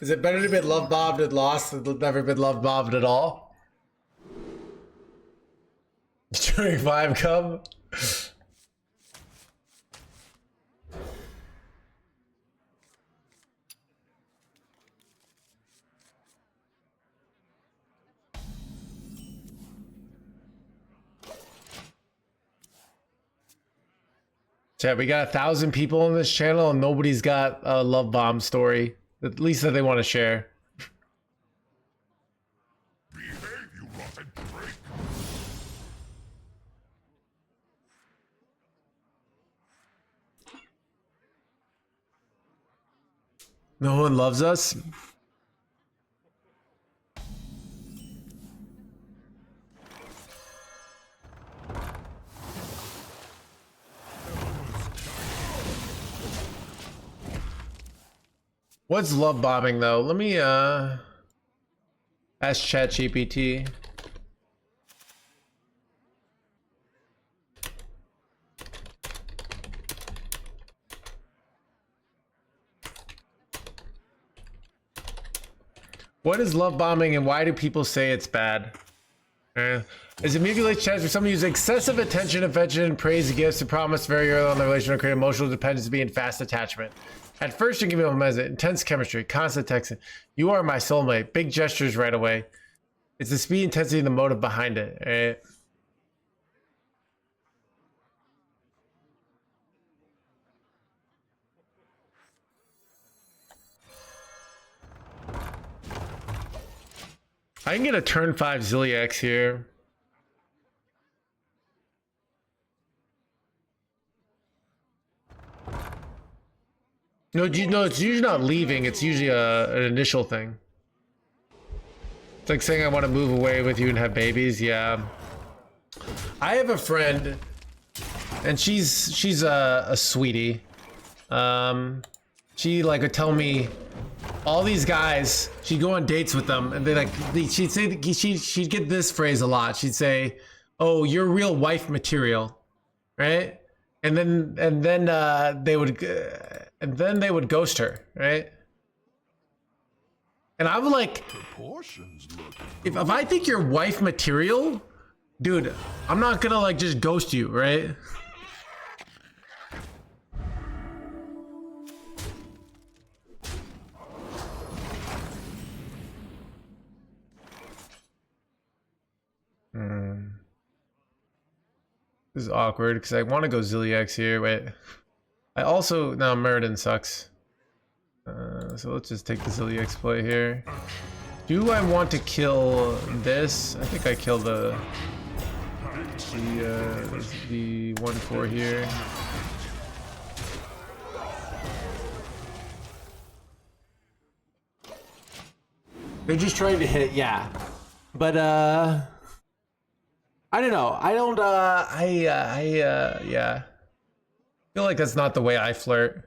Is it better to be love bombed and lost than never been love bombed at all? During 5 come? Chat, we got 1,000 people on this channel and nobody's got a love bomb story. At least that they want to share. No one loves us? What's love bombing though? Let me ask ChatGPT. What is love bombing and why do people say it's bad? Is it manipulate chats where someone uses excessive attention, affection, praise, gifts, and promise very early on the relationship to create emotional dependency and fast attachment? At first, you give me a message, intense chemistry, constant texting. You are my soulmate. Big gestures right away. It's the speed, intensity, and the motive behind it. Right? I can get a turn 5 Zilliax here. No, it's usually not leaving. It's usually an initial thing. It's like saying I want to move away with you and have babies. Yeah. I have a friend, and she's a sweetie. She like would tell me all these guys. She'd go on dates with them, and she'd say she'd get this phrase a lot. She'd say, "Oh, you're real wife material," right? And then they would ghost her, right? And I'm like, if I think you're wife material, dude, I'm not gonna like just ghost you, right? This is awkward because I want to go Zilliax here. Wait, I also no Meriden sucks. So let's just take the Zilliax play here. Do I want to kill this? I think I kill the 1/4 here. They're just trying to hit, yeah. But I don't know. Yeah. I feel like that's not the way I flirt.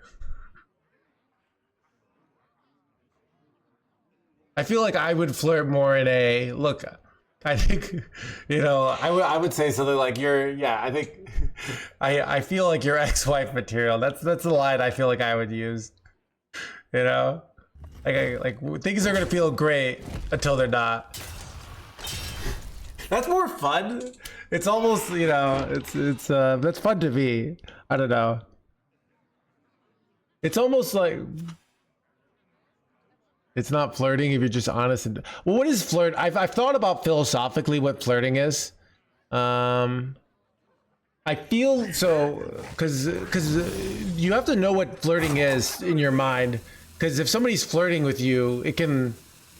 I feel like I would flirt more in a look. I think, I would say something like I think I feel like you're ex-wife material. That's the line I feel like I would use. Like things are gonna feel great until they're not. That's more fun. It's almost, it's that's fun to me. I don't know. It's almost like it's not flirting if you're just honest and well, what is flirt? I've thought about philosophically what flirting is. I feel so because you have to know what flirting is in your mind. Because if somebody's flirting with you, it can,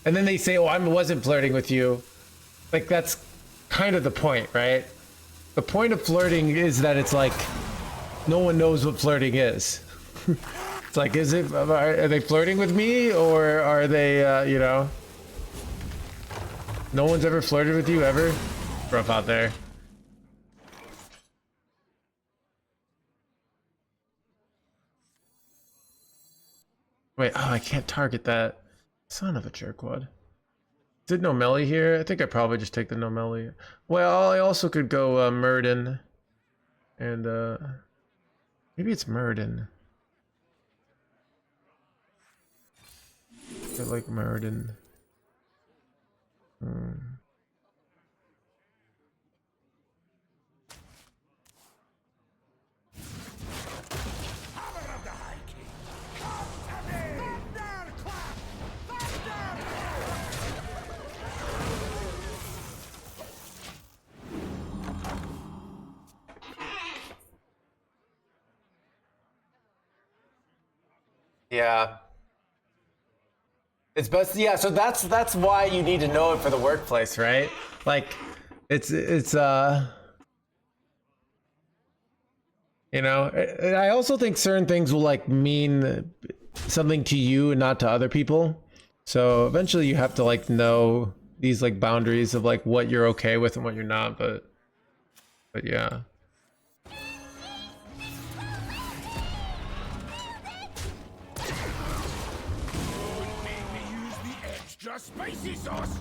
and then they say, "Oh, I wasn't flirting with you." Like that's kind of the point, right? The point of flirting is that it's like no one knows what flirting is. It's like, are they flirting with me or are they, no one's ever flirted with you ever? Rough out there. Wait, oh, I can't target that. Son of a jerkwad. Did no melee here? I think I probably just take the no melee. Well, I also could go Meriden. And maybe it's Meriden. They're like Meriden. Yeah. It's best, yeah, so that's why you need to know it for the workplace, right? Like it's you know, I also think certain things will like mean something to you and not to other people. So eventually you have to like know these like boundaries of like what you're okay with and what you're not, but yeah. Spicy sauce.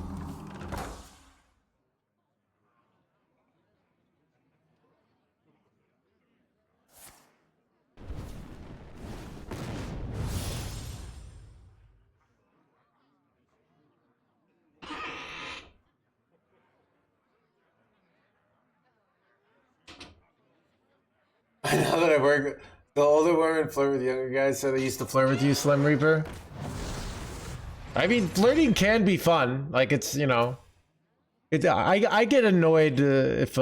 Now that I work, the older women flirt with younger guys, so they used to flirt with you, Slim Reaper. I mean, flirting can be fun. Like it's, you know, I get annoyed if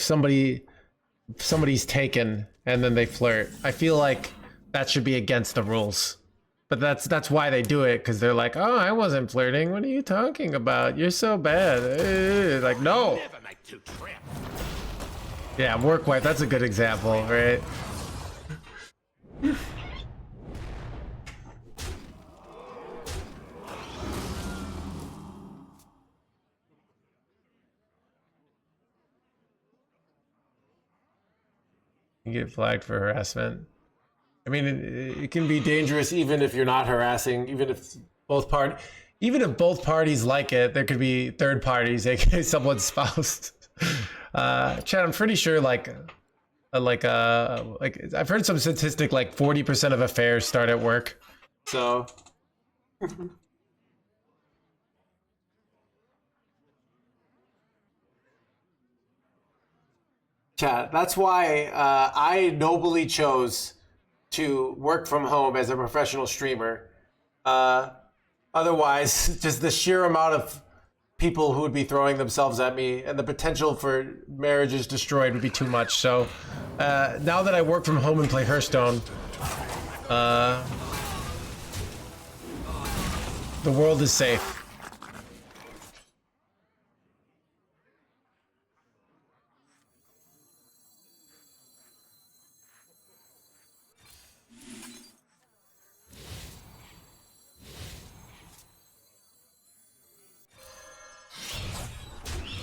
somebody's taken and then they flirt. I feel like that should be against the rules. But that's why they do it, because they're like, oh, I wasn't flirting. What are you talking about? You're so bad. Like, no. Yeah, work wife. That's a good example, right? You get flagged for harassment. I mean, it can be dangerous even if you're not harassing, even if both parties like it, there could be third parties, aka someone's spouse. Chad, I'm pretty sure like I've heard some statistic like 40% of affairs start at work. So Chad, that's why I nobly chose to work from home as a professional streamer. Otherwise, just the sheer amount of people who would be throwing themselves at me and the potential for marriages destroyed would be too much. So now that I work from home and play Hearthstone, the world is safe.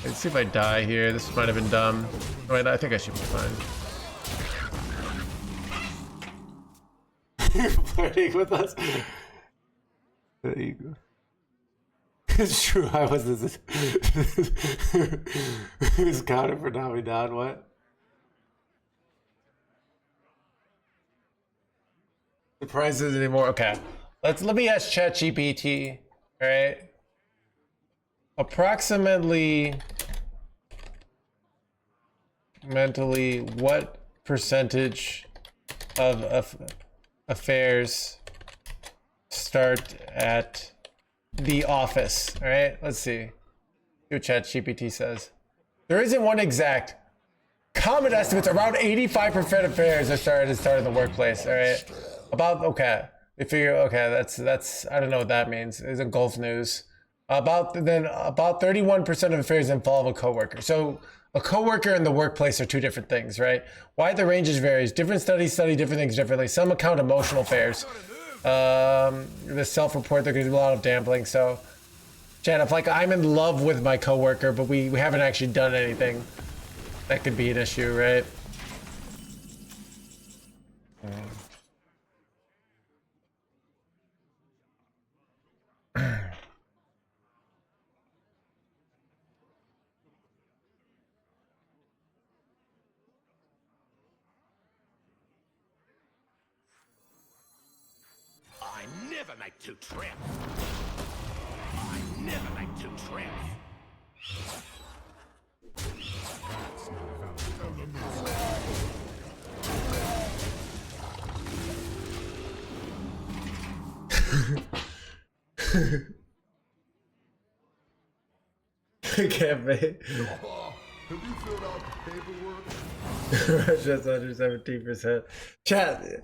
Let's see if I die here. This might have been dumb. Wait, I think I should be fine. You're flirting with us. There you go. It's true. I was this. Who's counted for knocking me down? What? The price isn't anymore. Okay. Let me ask ChatGPT. All right. Approximately mentally what percentage of affairs start at the office? All right, let's see what ChatGPT says. There isn't one exact. Common estimates around 85% of affairs are started in the workplace. All right, okay. They figure that's I don't know what that means. It's in Gulf News. About 31% of affairs involve a coworker. So a coworker and the workplace are two different things, right? Why the ranges varies. Different studies study different things differently. Some account emotional affairs. The self-report, there could be a lot of dampling. So, Chad, if like I'm in love with my coworker, but we haven't actually done anything, that could be an issue, right? I never make two trips. Can't wait. Oh, have you filled out the paperwork? Russia's under 17%. Chat.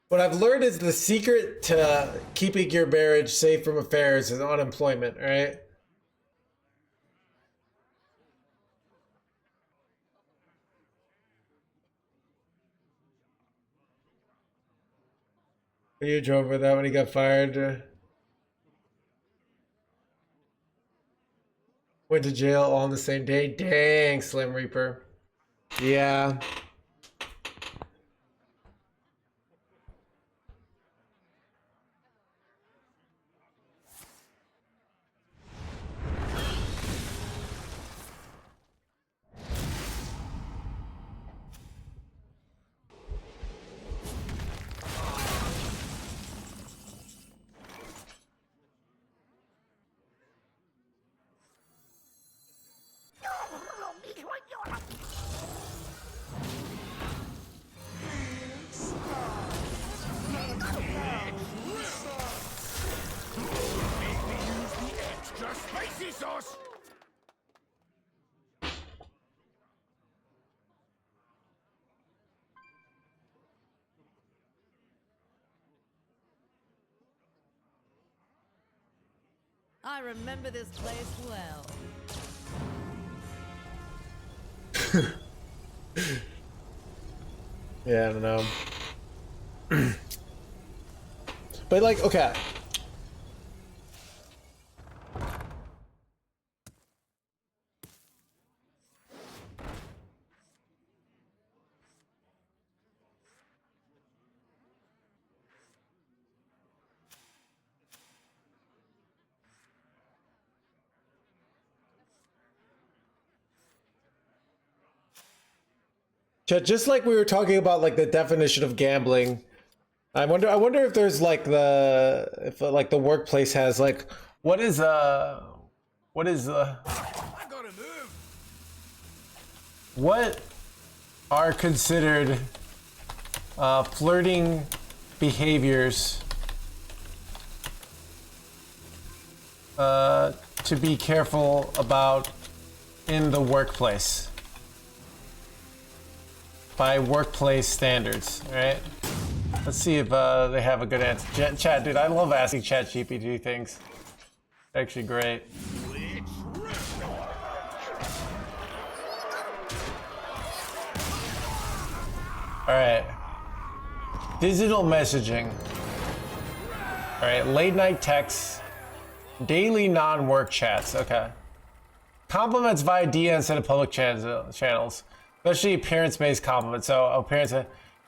What I've learned is the secret to keeping your marriage safe from affairs is unemployment, right? You drove with that when he got fired. Went to jail all on the same day. Dang, Slim Reaper. Yeah. Extra spicy sauce! I remember this place well. Yeah, I don't know. But like, okay. Just like we were talking about like the definition of gambling, I wonder if there's like like the workplace has like what is I gotta move! what are considered flirting behaviors to be careful about in the workplace by workplace standards, right? Let's see if they have a good answer. Chat, dude, I love asking ChatGPT things. Actually great. All right. Digital messaging. All right, late night texts, daily non-work chats. Okay. Compliments via DM instead of public channels, especially appearance-based compliments. So appearance,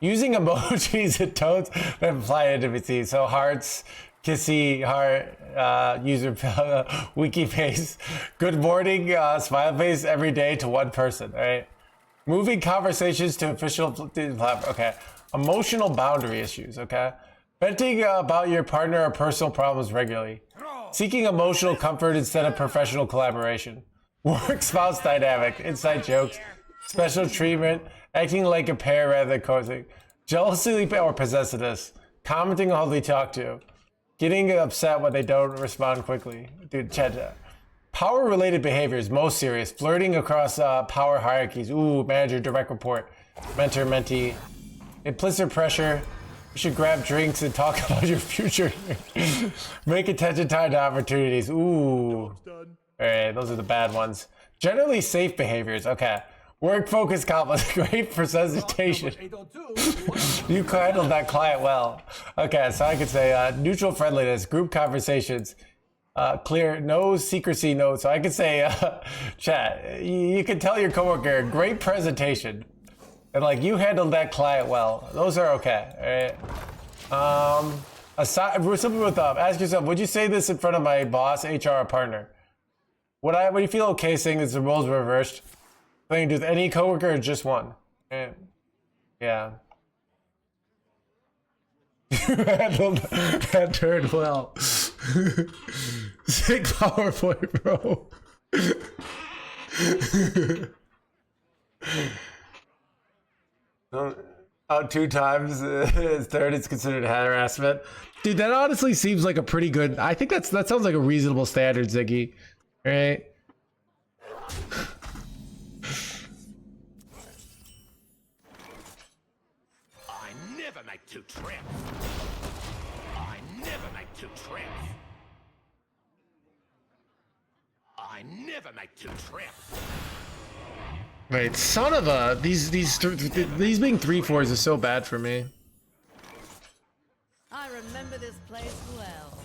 using emojis and tones that imply intimacy. So hearts, kissy, heart, user, wiki face, good morning, smile face every day to one person. All right. Moving conversations to official, okay. Emotional boundary issues, okay. Venting about your partner or personal problems regularly. Seeking emotional comfort instead of professional collaboration. Work spouse dynamic, inside jokes, special treatment, acting like a pair rather than cozy. Jealousy or possessiveness. Commenting on who they talk to. Getting upset when they don't respond quickly. Dude, chat. Power-related behaviors, most serious. Flirting across power hierarchies. Ooh, manager, direct report. Mentor, mentee. Implicit pressure. You should grab drinks and talk about your future. Make attention tied to opportunities. Ooh. Alright, those are the bad ones. Generally safe behaviors. Okay. Work-focused compliments. Great presentation. You handled that client well. Okay, so I could say neutral friendliness, group conversations. Clear, no secrecy, no. So I could say, chat, you can tell your coworker, great presentation. And like, you handled that client well. Those are okay, all right? Aside, something with, ask yourself, would you say this in front of my boss, HR, or partner? Would you feel okay saying this the roles were reversed? Something to do with any coworker or just one? Yeah. You handled that turn well. Sick PowerPoint, bro. 2 times. Third is considered harassment. Dude, that honestly seems like a pretty good. I think that sounds like a reasonable standard, Ziggy. Right? I never make 2 trips. I never make 2 trips. I never make 2 trips. Wait, son of a these being 3/4s is so bad for me. I remember this place well.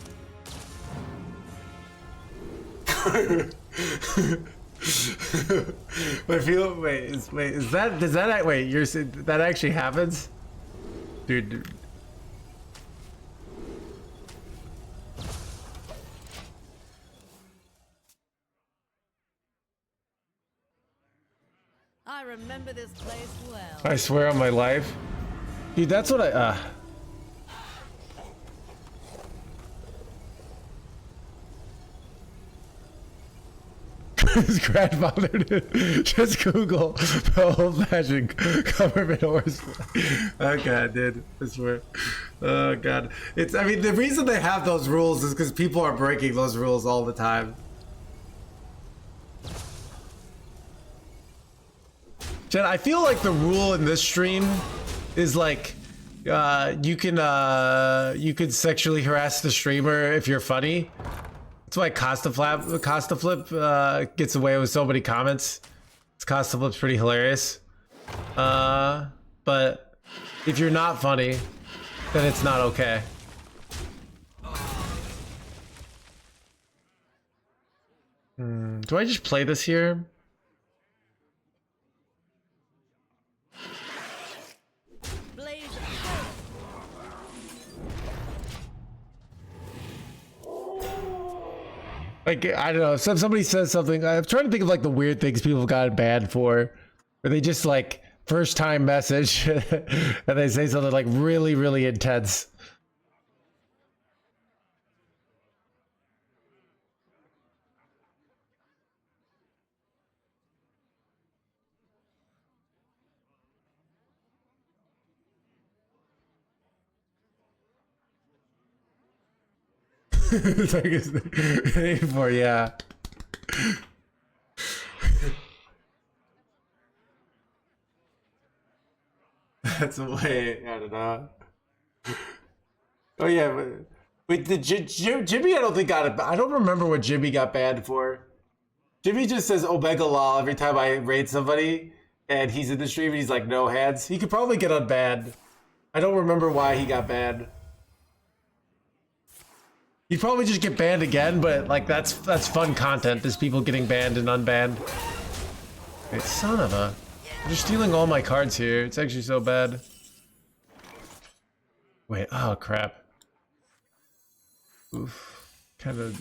Is that that actually happens? Dude. I remember this place well. I swear on my life. Dude, that's what I his grandfather did. Just Google the old-fashioned government horse. Oh god, dude. I swear. Oh god. I mean, the reason they have those rules is because people are breaking those rules all the time. Jen, I feel like the rule in this stream is like you can sexually harass the streamer if you're funny. That's why Costa Flip gets away with so many comments. Costa Flip's pretty hilarious. But if you're not funny, then it's not okay. Do I just play this here? Like, I don't know, somebody says something. I'm trying to think of like the weird things people got banned for. Or they just like first time message and they say something like really, really intense. It's like it's for yeah. That's a way. I don't know. Oh yeah, but wait, did Jimmy? I don't think got it. I don't remember what Jimmy got banned for. Jimmy just says Omega Law every time I raid somebody, and he's in the stream. And he's like no hands. He could probably get unbanned. I don't remember why he got banned. He'd probably just get banned again, but like that's fun content. There's people getting banned and unbanned. Wait, son of a! They're stealing all my cards here. It's actually so bad. Wait, oh crap. Oof. Kind of.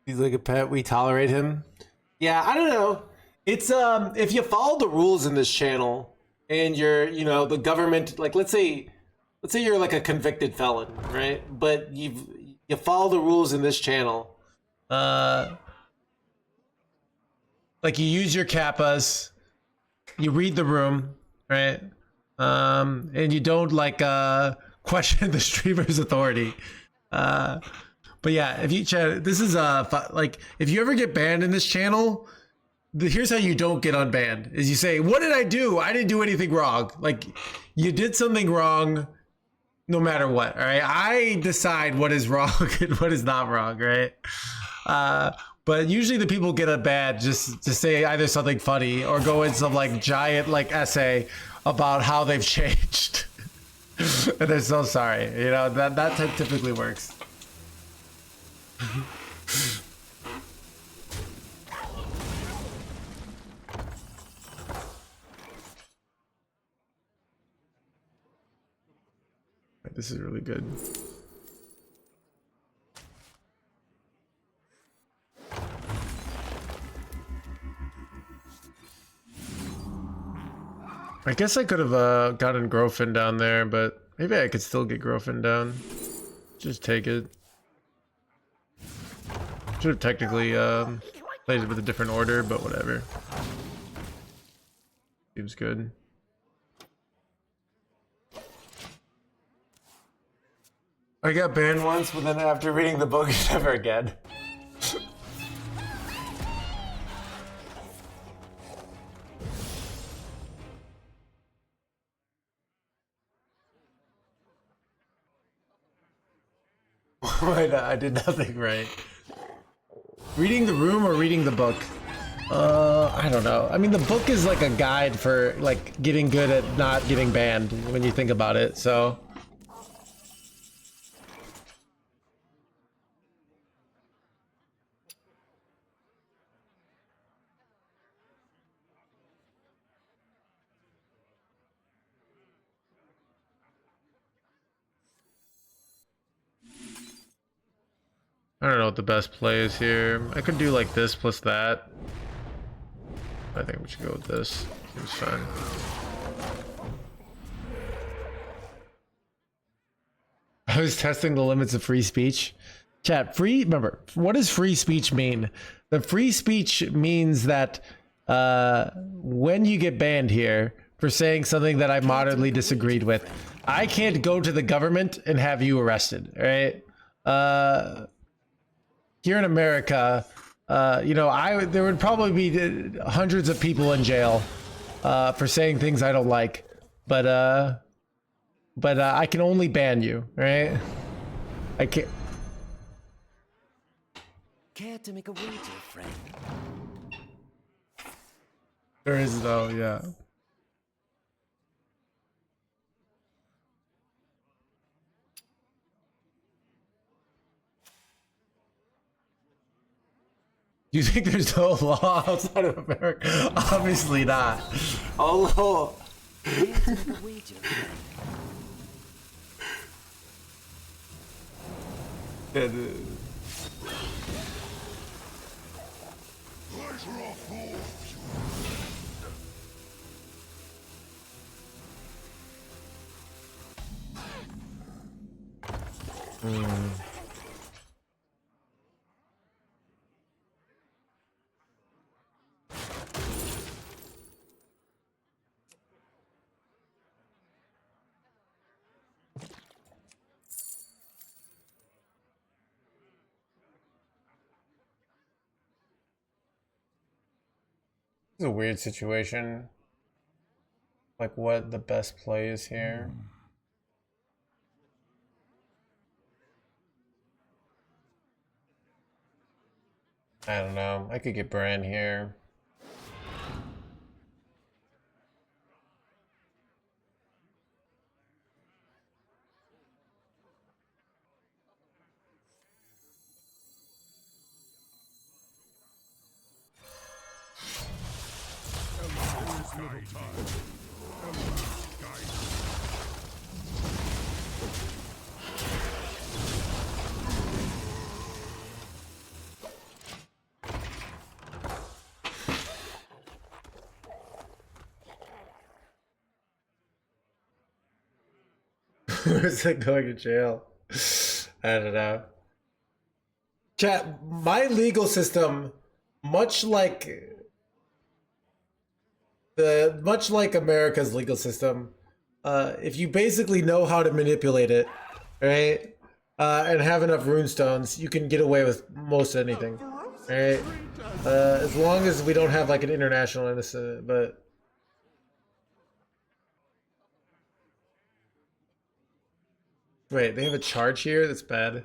He's like a pet. We tolerate him. Yeah, I don't know. It's if you follow the rules in this channel and you're, the government, like let's say you're like a convicted felon, right? But you follow the rules in this channel. Like you use your kappas, you read the room, right? And you don't like question the streamer's authority. But yeah, if you chat, this is like if you ever get banned in this channel, here's how you don't get unbanned: is you say, "What did I do? I didn't do anything wrong." Like you did something wrong, no matter what. All right, I decide what is wrong and what is not wrong, right? But usually the people get unbanned just to say either something funny or go in some like giant like essay about how they've changed, and they're so sorry. That typically works. This is really good. I guess I could have gotten Grofin down there, but maybe I could still get Grofin down. Just take it. Should have technically played it with a different order, but whatever. Seems good. I got banned once, but then after reading the book, never again. Why not? I did nothing right. Reading the room or reading the book? I don't know. I mean, the book is like a guide for like getting good at not getting banned when you think about it, so. I don't know what the best play is here. I could do like this plus that. I think we should go with this. Seems fine. I was testing the limits of free speech. Chat, remember, what does free speech mean? The free speech means that when you get banned here for saying something that I moderately disagreed with, I can't go to the government and have you arrested, right? Here in America, you know, there would probably be hundreds of people in jail for saying things I don't like, but I can only ban you, right? I can't. Care to make a wager, friend? There is though, yeah. Do you think there's no law outside of America? Obviously not. Oh, Care to make a wager, friend? This is a weird situation. Like what the best play is here. I don't know. I could get Bran here. Where's it going to jail? I don't know. Chat, my legal system, much like America's legal system, if you basically know how to manipulate it, right, and have enough runestones, you can get away with most anything, right? As long as we don't have like an international innocent, but. Wait, they have a charge here? That's bad.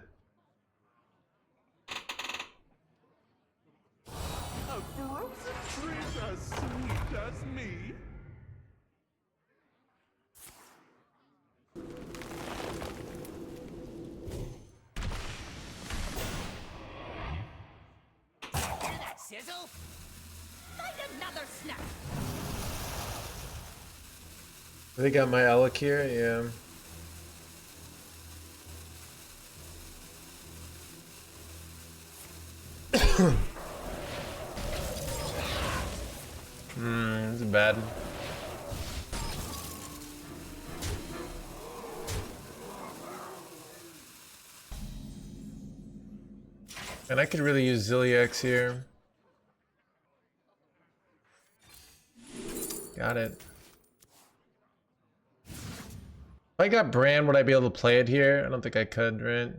A frozen treat as sweet as me. Hear that sizzle? Find another snack. They got my Alec here, yeah. This is bad. And I could really use Zilliax here. Got it. If I got Bran, would I be able to play it here? I don't think I could, right?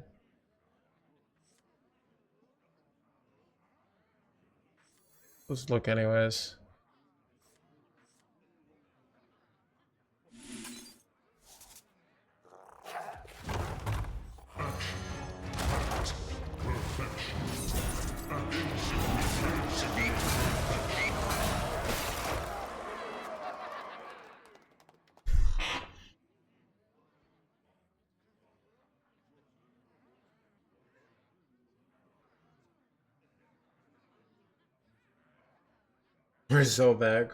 Let's look anyways. We're so bad.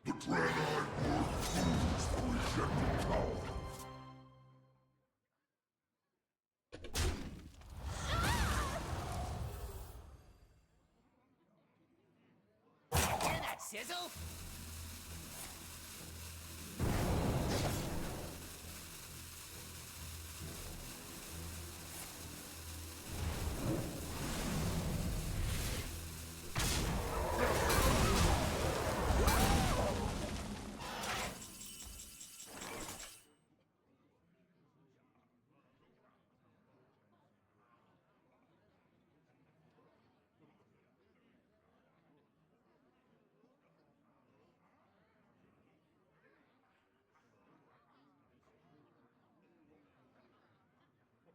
The Draenei were fools for rejecting power. Hear that sizzle?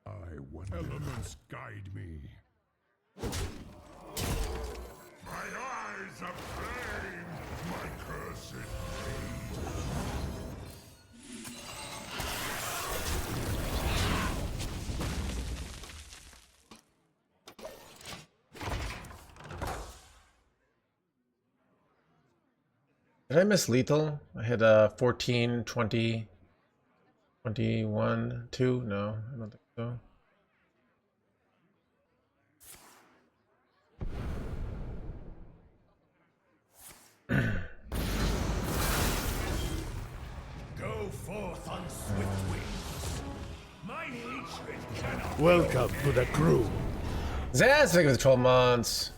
I wonder. Elements guide me. My eyes are flame, my cursed fate. Did I miss lethal? I had 14, 20, 21, 2? No, I don't think so. Go forth on swift wings. My hatred cannot. Welcome to the crew. Zastic with 12 months.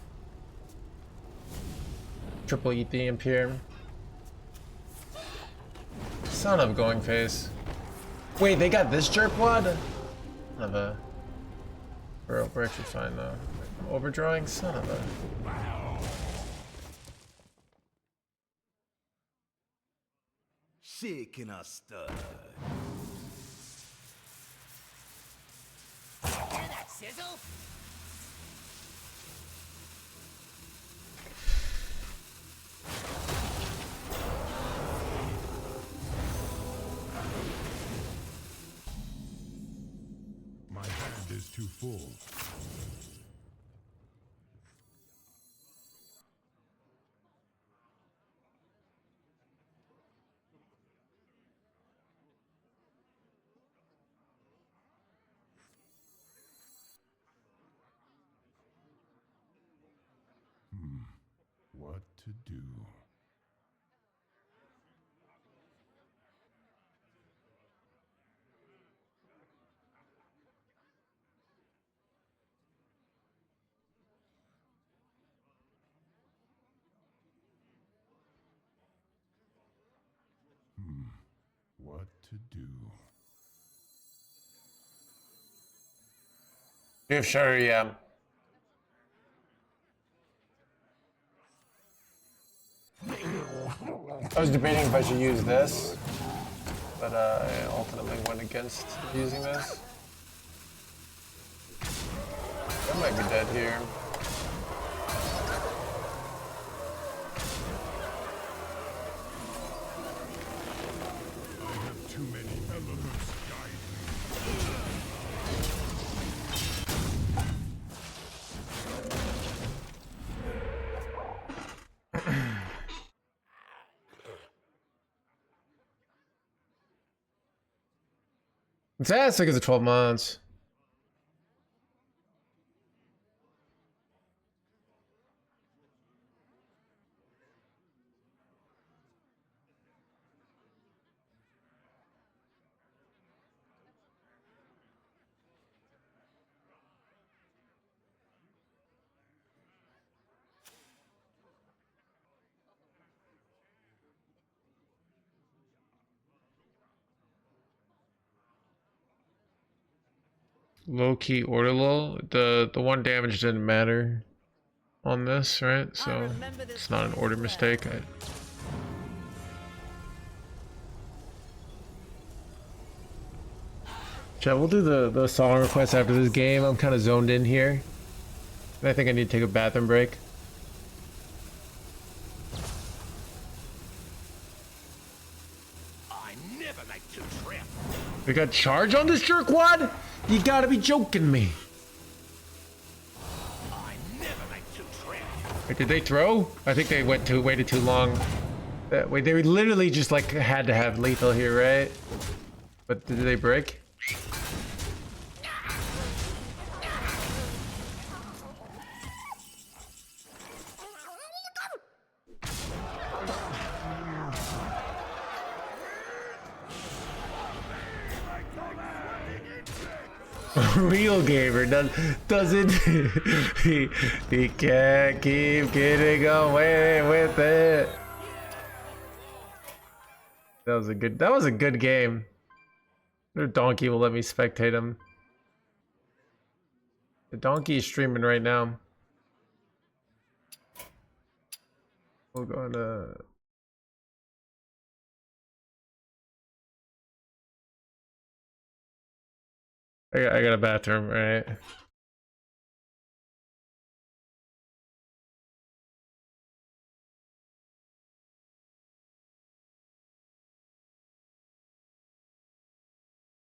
Triple Ethium here. Son of going face. Wait, they got this jerkwad? Son of a. We're actually fine though. Overdrawing? Son of a. Shaking a stud. Hear that sizzle? My hand is too full. What to do? What to do? Yeah, sure, yeah. I was debating if I should use this, but I ultimately went against using this. I might be dead here. I have too many elements guide me. Fantastic is 12 months. Low key order lull. The one damage didn't matter on this, right? So it's not an order mistake. Chat, we'll do the song request after this game. I'm kind of zoned in here. And I think I need to take a bathroom break. I never make two trips. We got charge on this jerkwad? You gotta be joking me. I never make two trips. Wait, did they throw? I think they waited too long. Wait, they literally just like had to have lethal here, right? But did they break? Real gamer doesn't he can't keep getting away with it. That was a good game. The donkey will let me spectate him. The donkey is streaming right now. We'll go into I got a bathroom, right?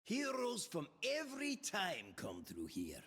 Heroes from every time come through here.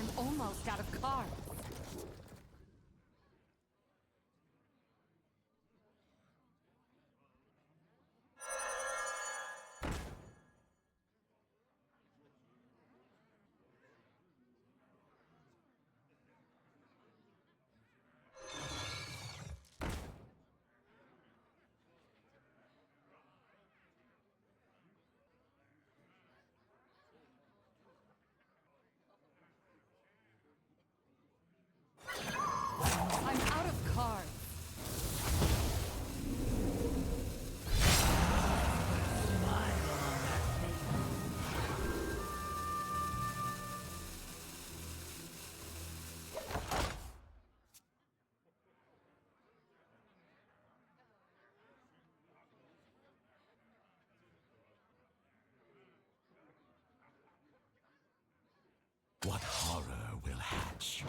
I'm almost out of cards. I'm out of cards. What horror will hatch?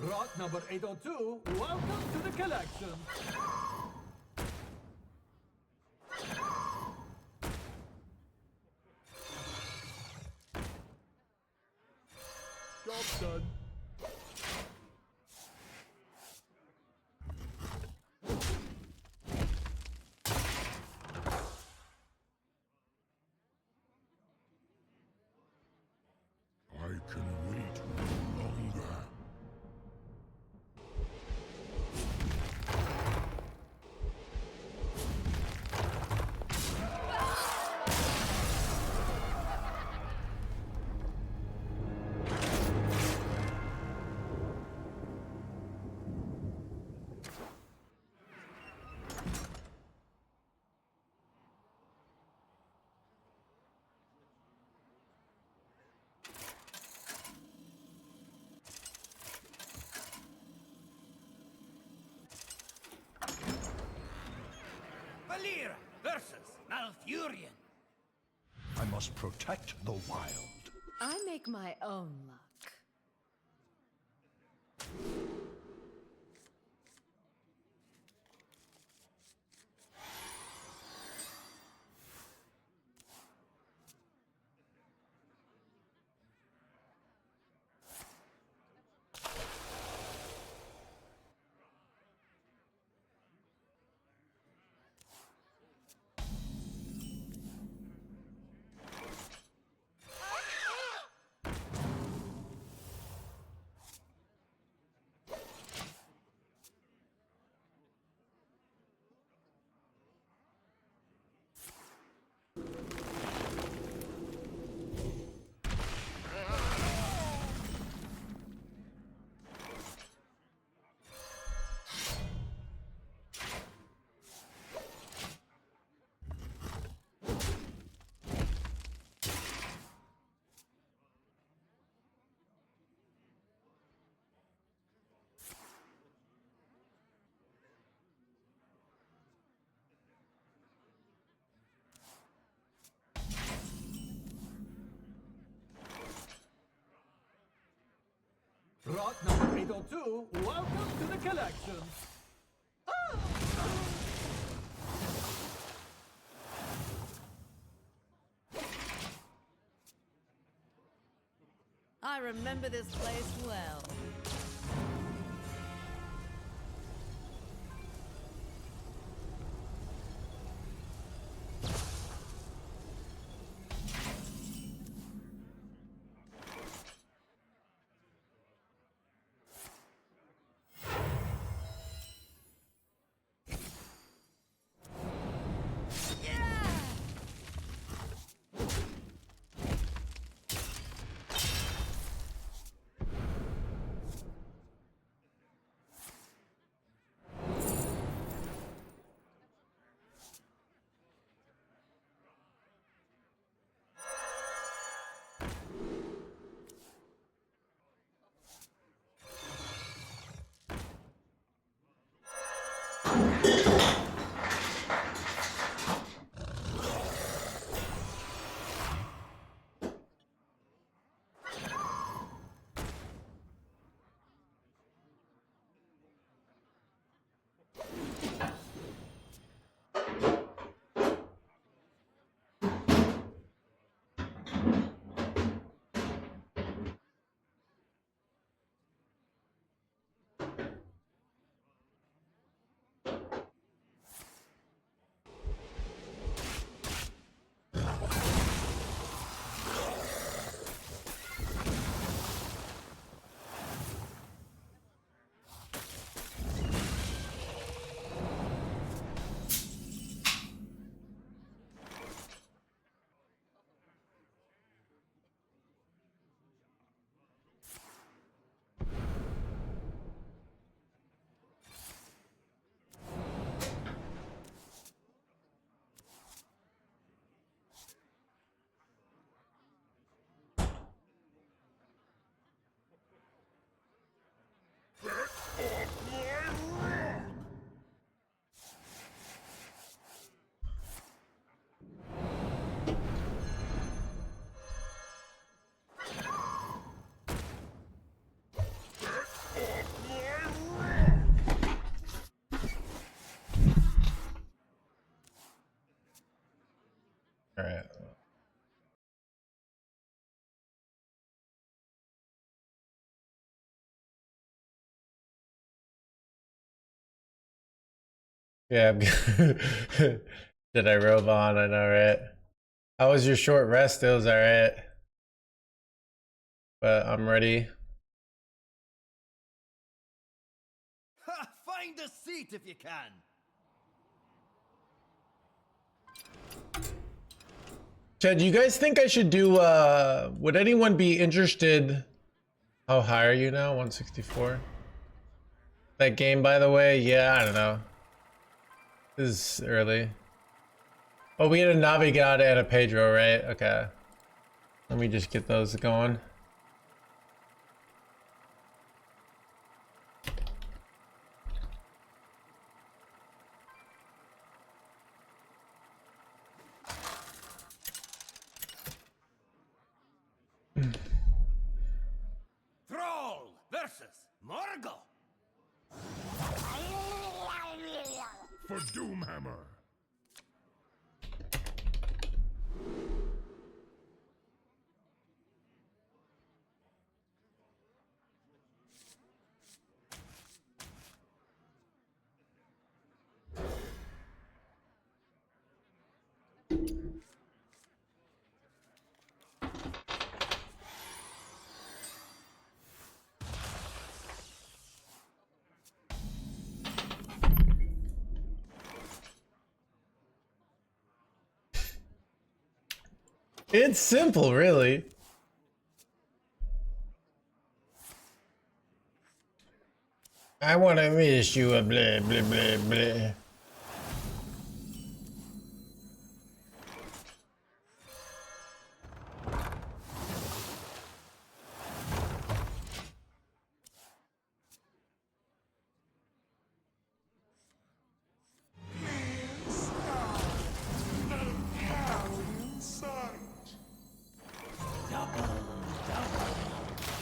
Rot number 802, welcome to the collection. Job done. I can wait no longer. Valera versus Malfurion. I must protect the wild. I make my own luck. Rot number 802, welcome to the collection. I remember this place well. Yeah. Did I robe on? I know, right? How was your short rest? It was alright. But I'm ready. Ha! Find a seat if you can. Chad, do you guys think I should do, would anyone be interested? How high are you now? 164? That game, by the way? Yeah, I don't know. This is early. Oh, we had a Navigata and a Pedro, right? Okay. Let me just get those going. Thrall versus Morgul. For Doomhammer. It's simple, really. I want to wish you a blah, blah, blah, blah.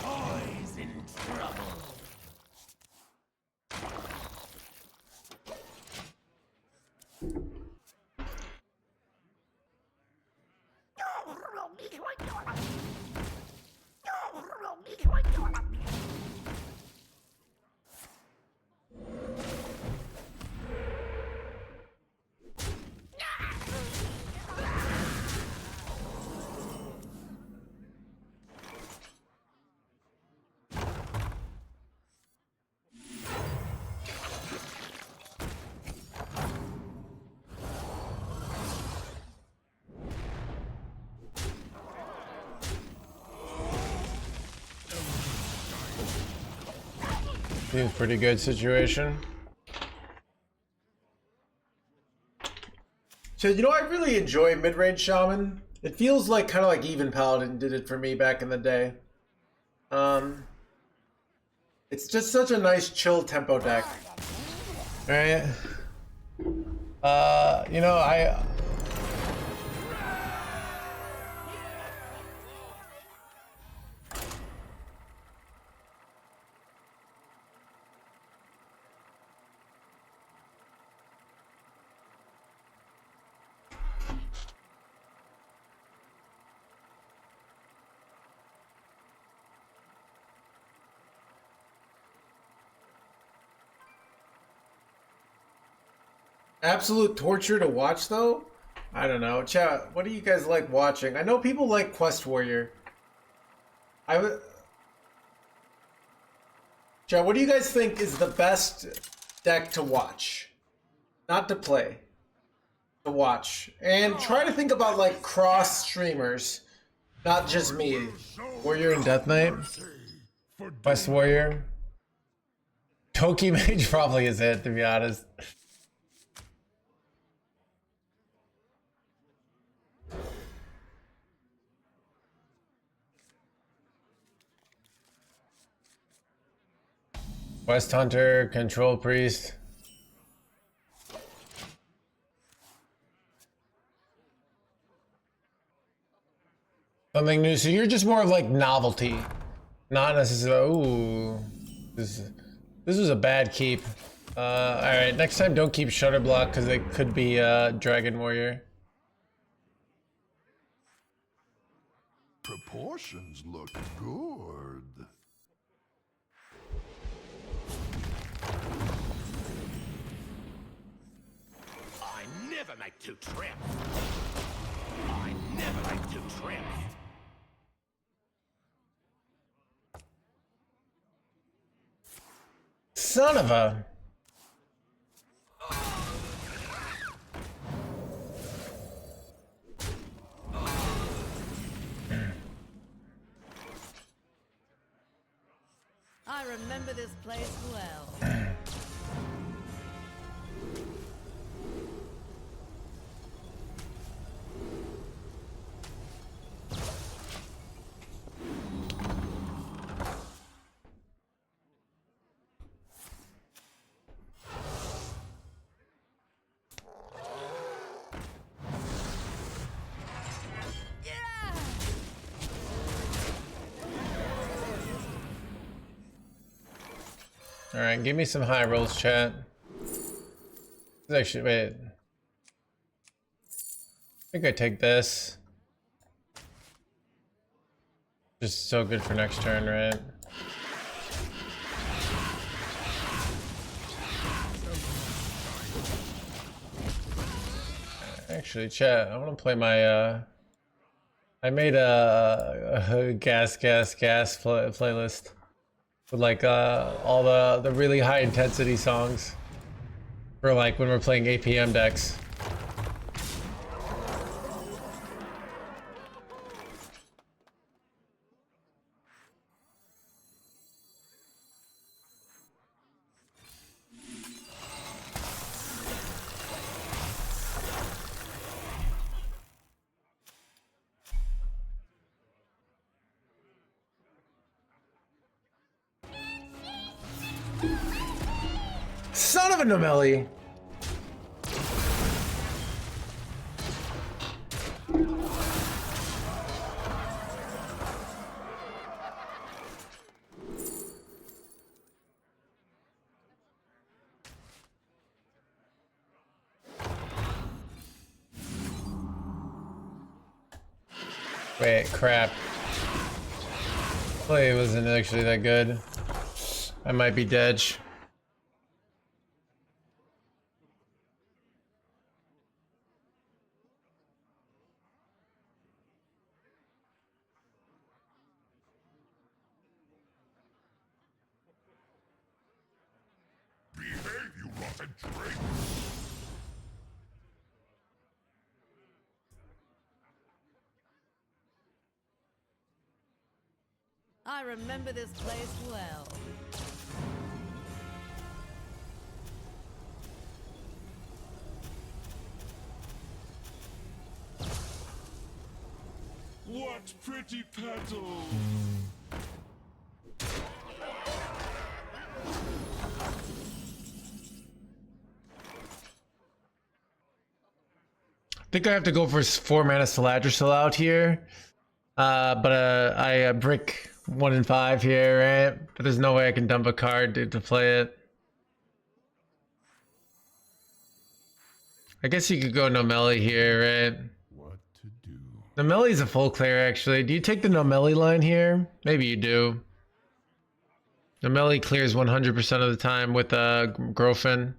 Boys in trouble. Seems pretty good situation. So, you know, I really enjoy mid-range Shaman. It feels like kind of like even Paladin did it for me back in the day. It's just such a nice chill tempo deck. Right? You know, absolute torture to watch though? I don't know. Chat, what do you guys like watching? I know people like Quest Warrior. Chat, what do you guys think is the best deck to watch? Not to play. To watch. And try to think about like cross streamers. Not just me. Warrior and Death Knight? For Quest Warrior? Toki Mage probably is it, to be honest. Quest Hunter, Control Priest. Something new. So you're just more of like novelty. Not necessarily. Ooh. This was a bad keep. Alright, next time don't keep Shutterblock because it could be Dragon Warrior. proportions look good. make two trips. I never make two trips. Son of a. I remember this place well. All right, give me some high rolls, chat. Actually, wait. I think I take this. Just so good for next turn, right? Actually, chat, I want to play my, I made a gas playlist with like all the really high intensity songs for like when we're playing APM decks. Son of a Nomelli! Wait, crap. Play wasn't actually that good. I might be dead. Behave, you rotten traitor! I remember this place well. What pretty petals! I think I have to go for 4 mana Saladrisil out here. But I brick 1 in 5 here, right? But there's no way I can dump a card to play it. I guess you could go Nomelli here, right? What to do? Nomelli's a full clear, actually. Do you take the Nomelli line here? Maybe you do. Nomelli clears 100% of the time with Grofin.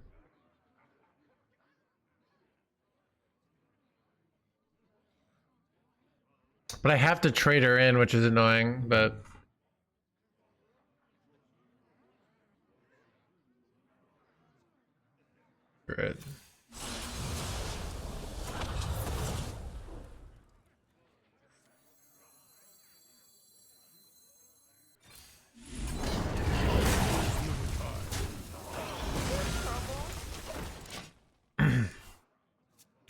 But I have to trade her in, which is annoying, but... Right.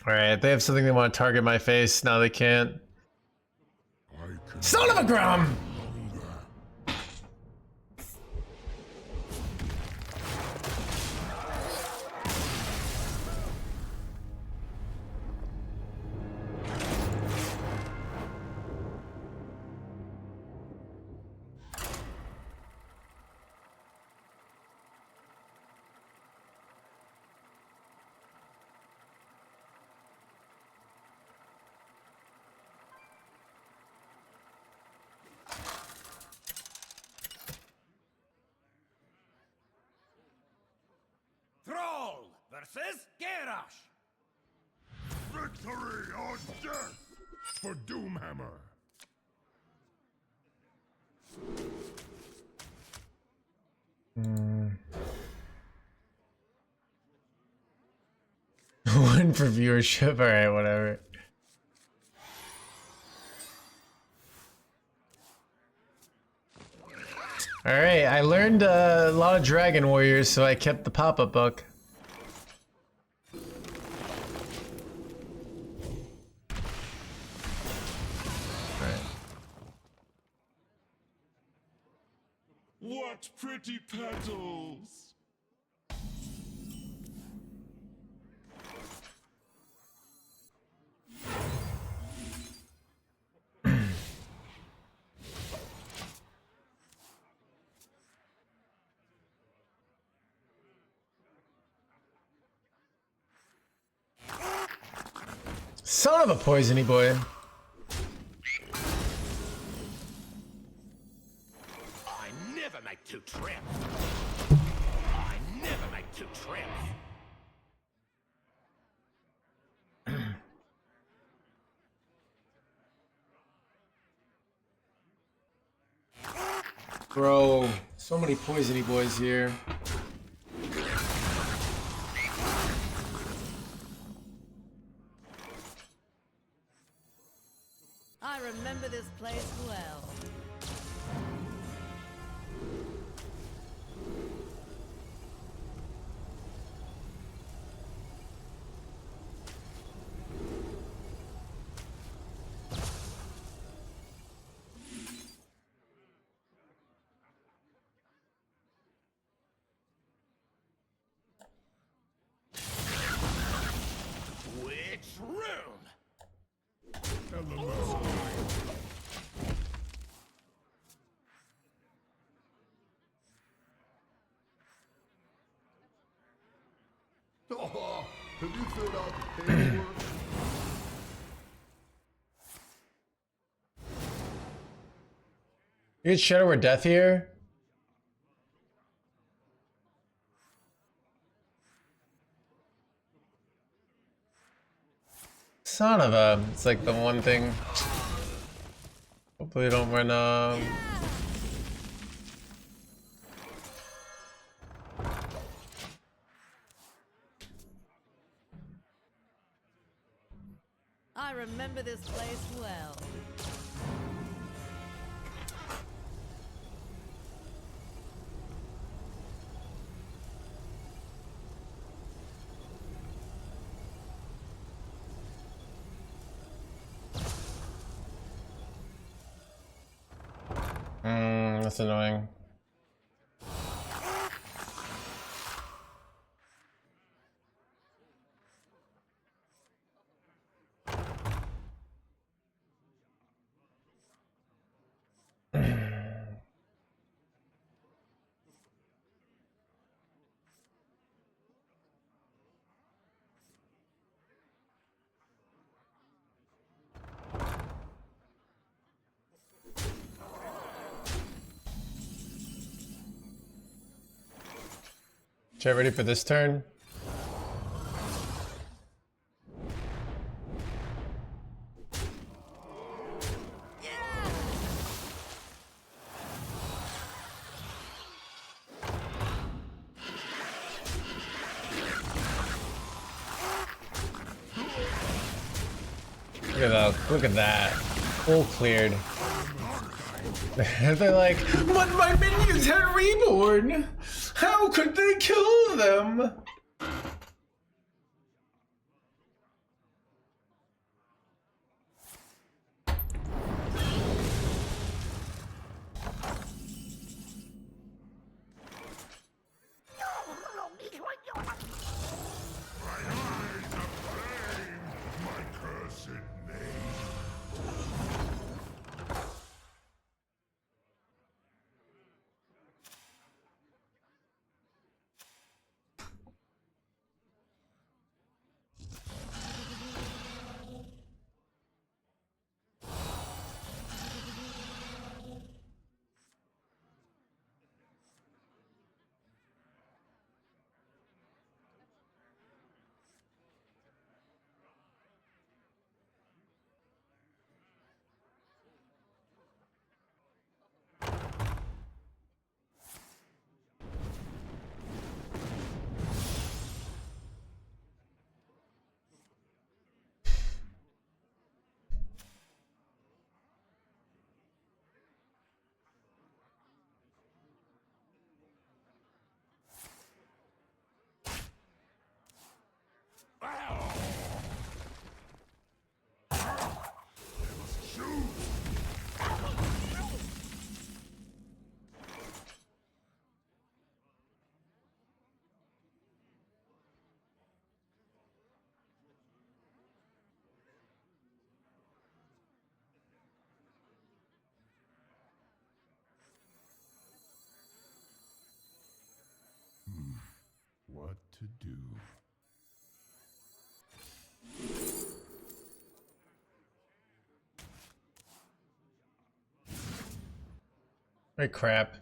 Alright, they have something they want to target my face, now they can't. Son of a Grum! Thrall versus Garrosh. Victory or death for Doomhammer. One for viewership. All right, whatever. All right, I learned a lot of Dragon Warriors, so I kept the pop-up book. What pretty petals! Son of a poisony boy. I never make two trips. I never make two trips. Bro, so many poisony boys here. I remember this place well. Which room? Oh, have you filled out the paperwork? You get Shadow or Death here? Son of a... It's like the one thing... Hopefully don't run, I remember this place well. that's annoying. Chat ready for this turn? Look at that, look at that. Full cleared. They're like, but my minions had reborn! How could they kill them? My cursed name. to do. Hey, crap.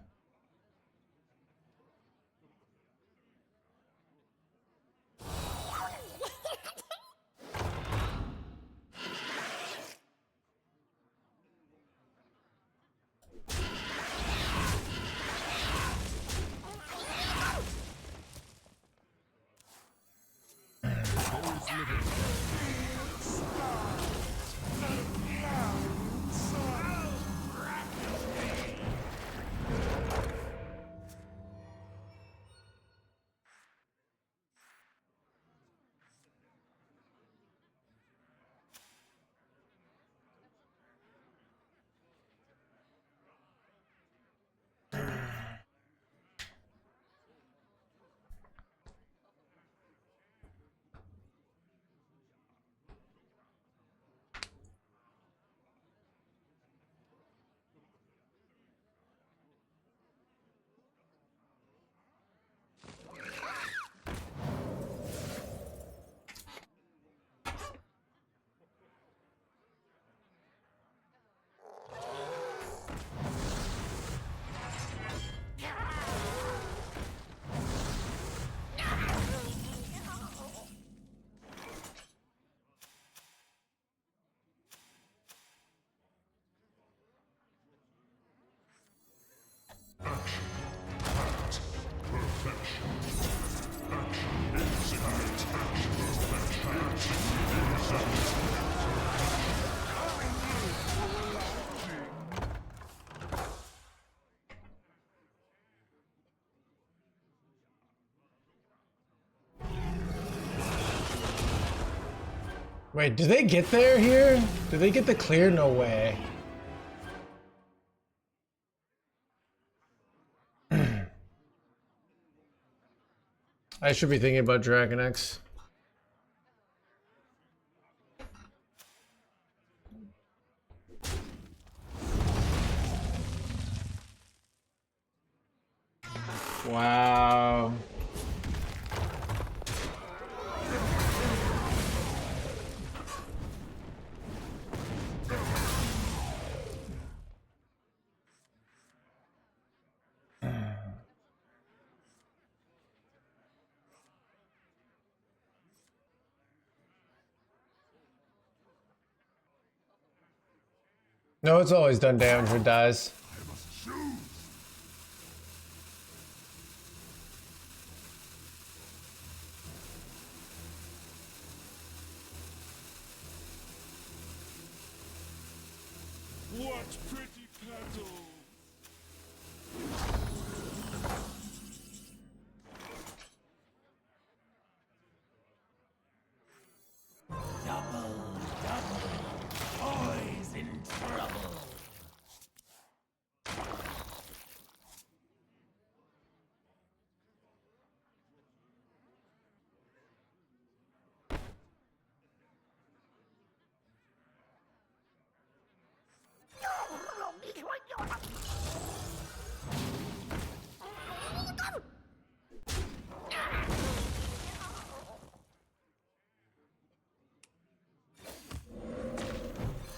Wait, do they get there here? Do they get the clear? No way. I should be thinking about Dragon X. Wow. No, it's always done damage when it dies. What pretty petals! Boys in trouble.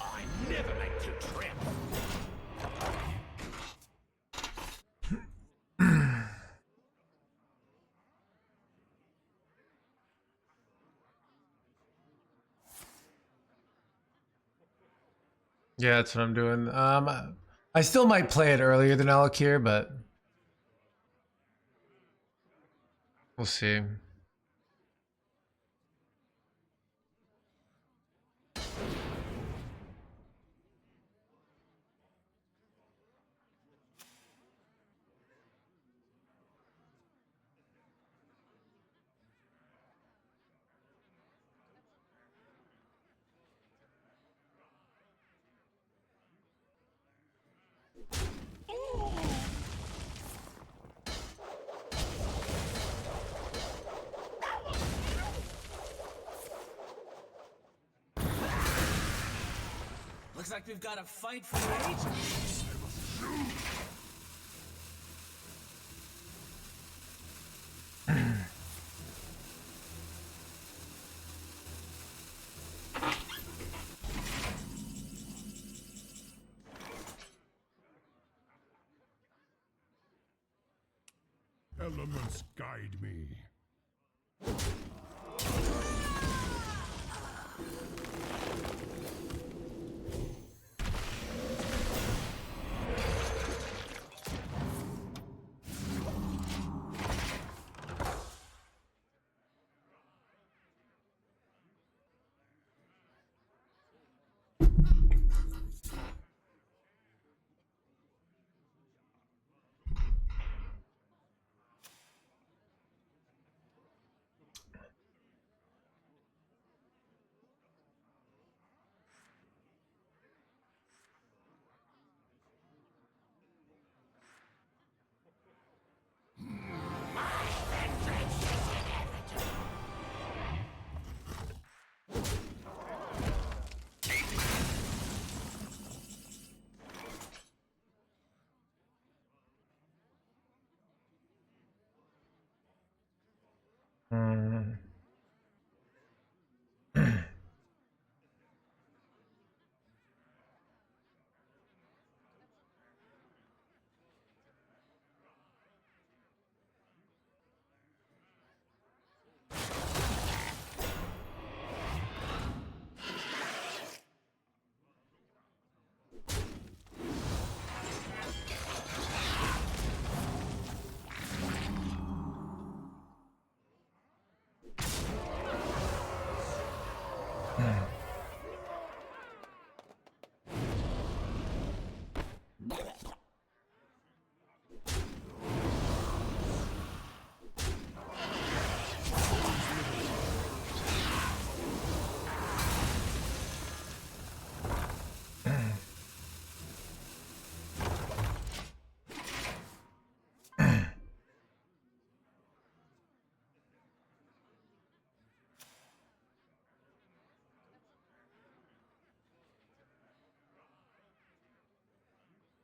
I never make two trips. Yeah, that's what I'm doing. I still might play it earlier than Alakir, but we'll see. Looks like we've got a fight for the ages. Elements guide me.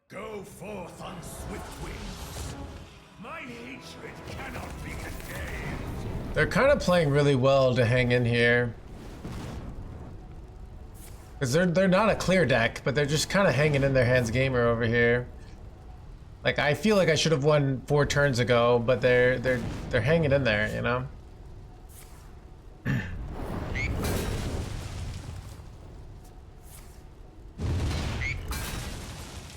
Go forth on swift wings. My hatred cannot be contained. They're kind of playing really well to hang in here. Because they're not a clear deck, but they're just kind of hanging in their hands gamer over here. Like, I feel like I should have won 4 turns ago, but they're hanging in there, you know?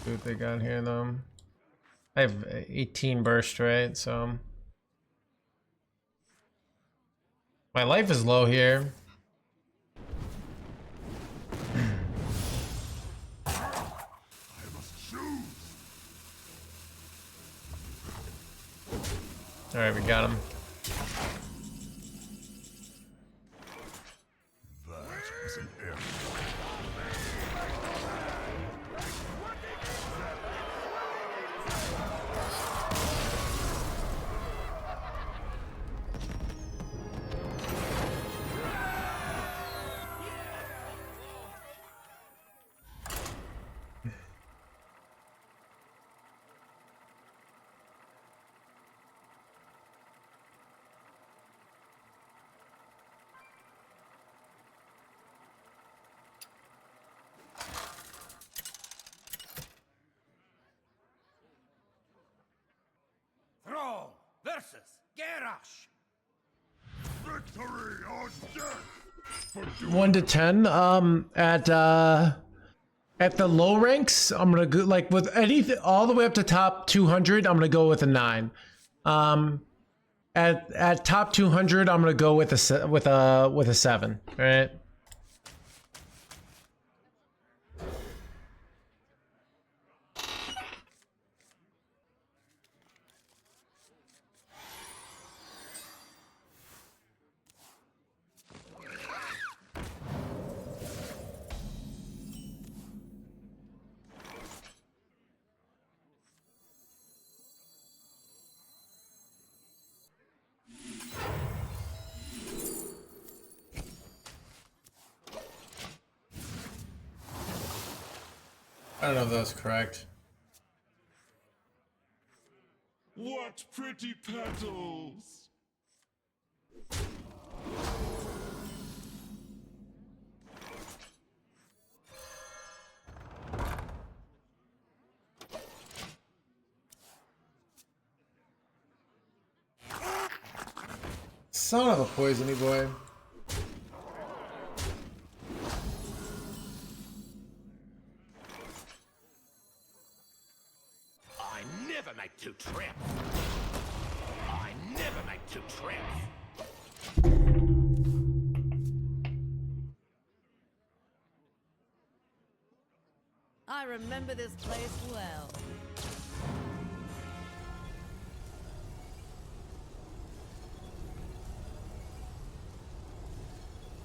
See what they got here, though. I have 18 burst, right? So my life is low here. All right, we got him. That is an error. Thrall versus Garrosh. Victory or death! For 1 to 10. At the low ranks, I'm gonna go like with anything all the way up to top 200. I'm gonna go with a 9. At top 200, I'm gonna go with a 7. Right. I don't know if that's correct. what pretty petals! Son of a poisony boy. I never make two trips. I never make two trips. I remember this place well.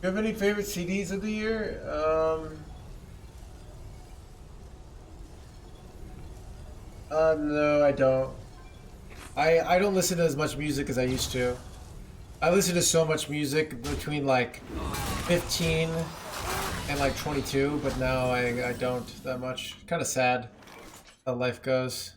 Do you have any favorite CDs of the year? No, I don't. I don't listen to as much music as I used to. I listen to so much music between like 15 and like 22, but now I don't that much. Kind of sad how life goes.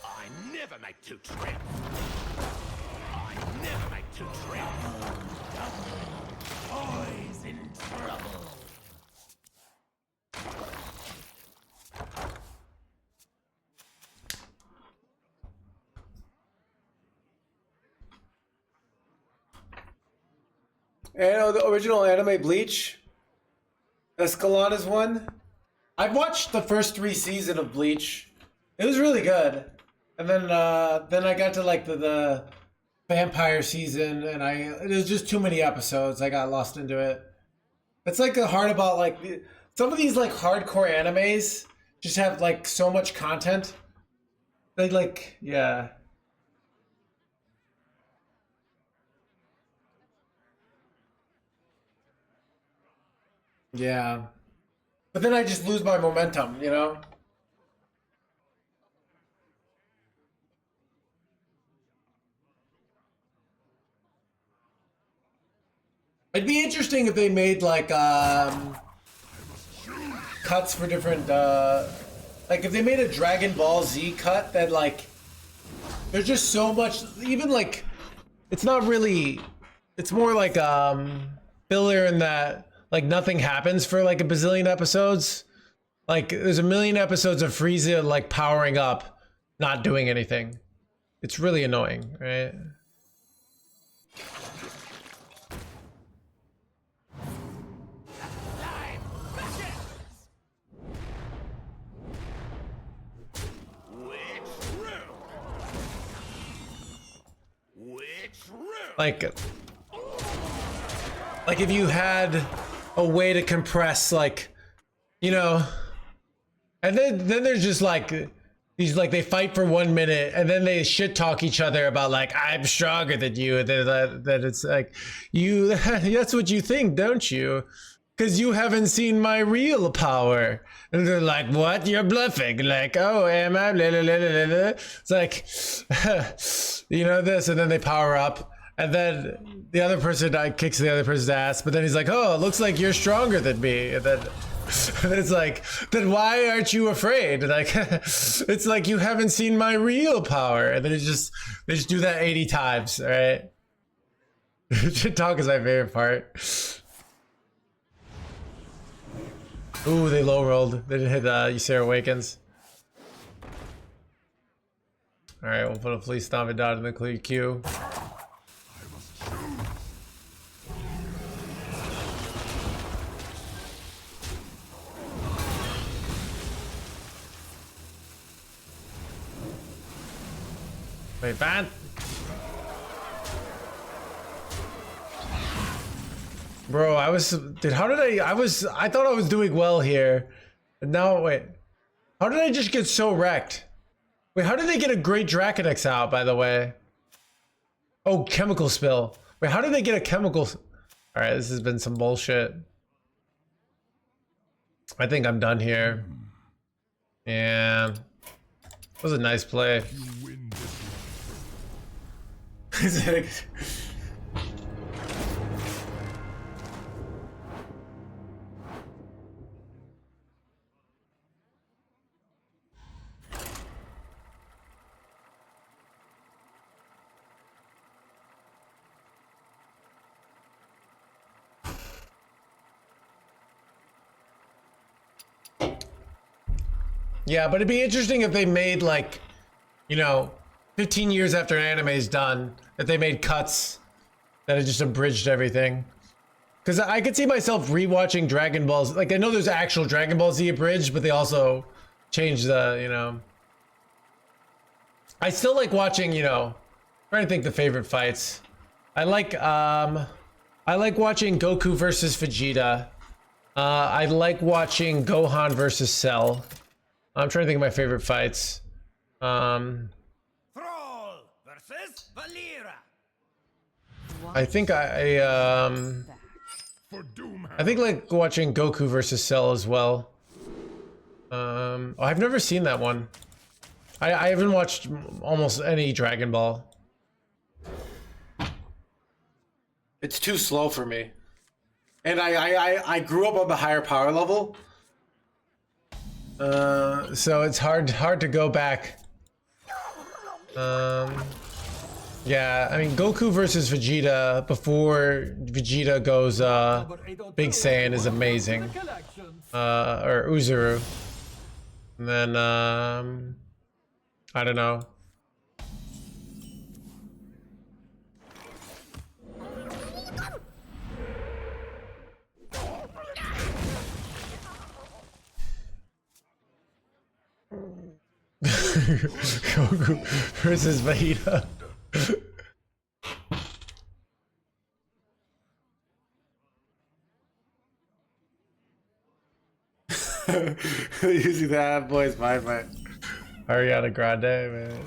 I never make two trips. I never make two trips. Always in trouble. And the original anime Bleach, Escalada's one. I've watched the first 3 seasons of Bleach. It was really good, and then I got to like the vampire season, and it was just too many episodes. I got lost into it. It's like the hard about like some of these like hardcore animes just have like so much content. They like yeah. Yeah. But then I just lose my momentum, you know? It'd be interesting if they made like cuts for different like if they made a Dragon Ball Z cut that like there's just so much, even like it's not really, it's more like filler in that like nothing happens for like a bazillion episodes. Like there's a million episodes of Frieza like powering up, not doing anything. It's really annoying, right? Like if you had a way to compress like, you know, and then there's just like these like they fight for 1 minute and then they shit talk each other about like I'm stronger than you, and then that it's like you that's what you think, don't you? Because you haven't seen my real power. And they're like, what? You're bluffing. Like, oh, am I? Blah, blah, blah, blah, blah. It's like, you know this, and then they power up. And then the other person kicks the other person's ass, but then he's like, oh, it looks like you're stronger than me. And then it's like, then why aren't you afraid? Like, it's like you haven't seen my real power. And then they just do that 80 times, all right? Shit talk is my favorite part. Ooh, they low rolled. They didn't hit Ysera Awakens. All right, we'll put a Fleece Stomp and Dot in the clear queue. Wait, bad. Bro, I thought I was doing well here. And now, wait. How did I just get so wrecked? Wait, how did they get a great Draconex out, by the way? Oh, chemical spill. Wait, how did they get a chemical? Alright, this has been some bullshit. I think I'm done here. Yeah. That was a nice play. You win this one. Yeah, but it'd be interesting if they made like, you know, 15 years after an anime is done, that they made cuts that had just abridged everything. Because I could see myself rewatching Dragon Balls. Like, I know there's actual Dragon Ball Z abridged, but they also changed the, you know. I still like watching, you know, trying to think the favorite fights. I like watching Goku versus Vegeta. I like watching Gohan versus Cell. I'm trying to think of my favorite fights. Thrall versus Valera. I think For Doom. I think like watching Goku versus Cell as well. Oh, I've never seen that one. I haven't watched almost any Dragon Ball. It's too slow for me. And I grew up on the higher power level. So it's hard to go back. Yeah, I mean Goku versus Vegeta before Vegeta goes Big Saiyan is amazing. Or Uzuru. And then I don't know. Goku versus Vegeta. Using that boy's my fight. Ariana Grande, man.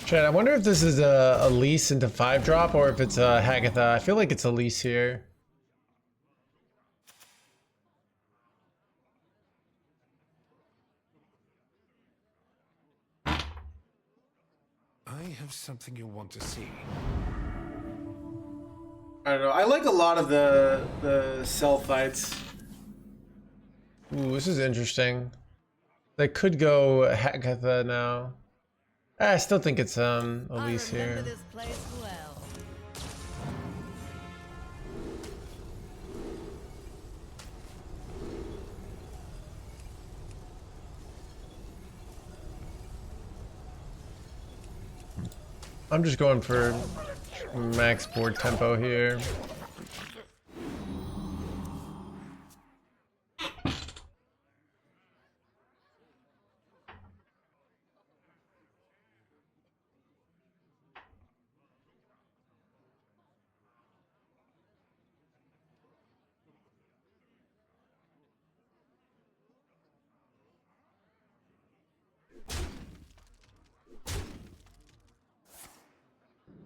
Chad, I wonder if this is a lease into 5-drop or if it's a Hagatha. I feel like it's a lease here. I have something you want to see. I don't know. I like a lot of the Cell fights. Ooh, this is interesting. They could go Hagatha now. I still think it's Elise I remember here. this place well. I'm just going for max board tempo here.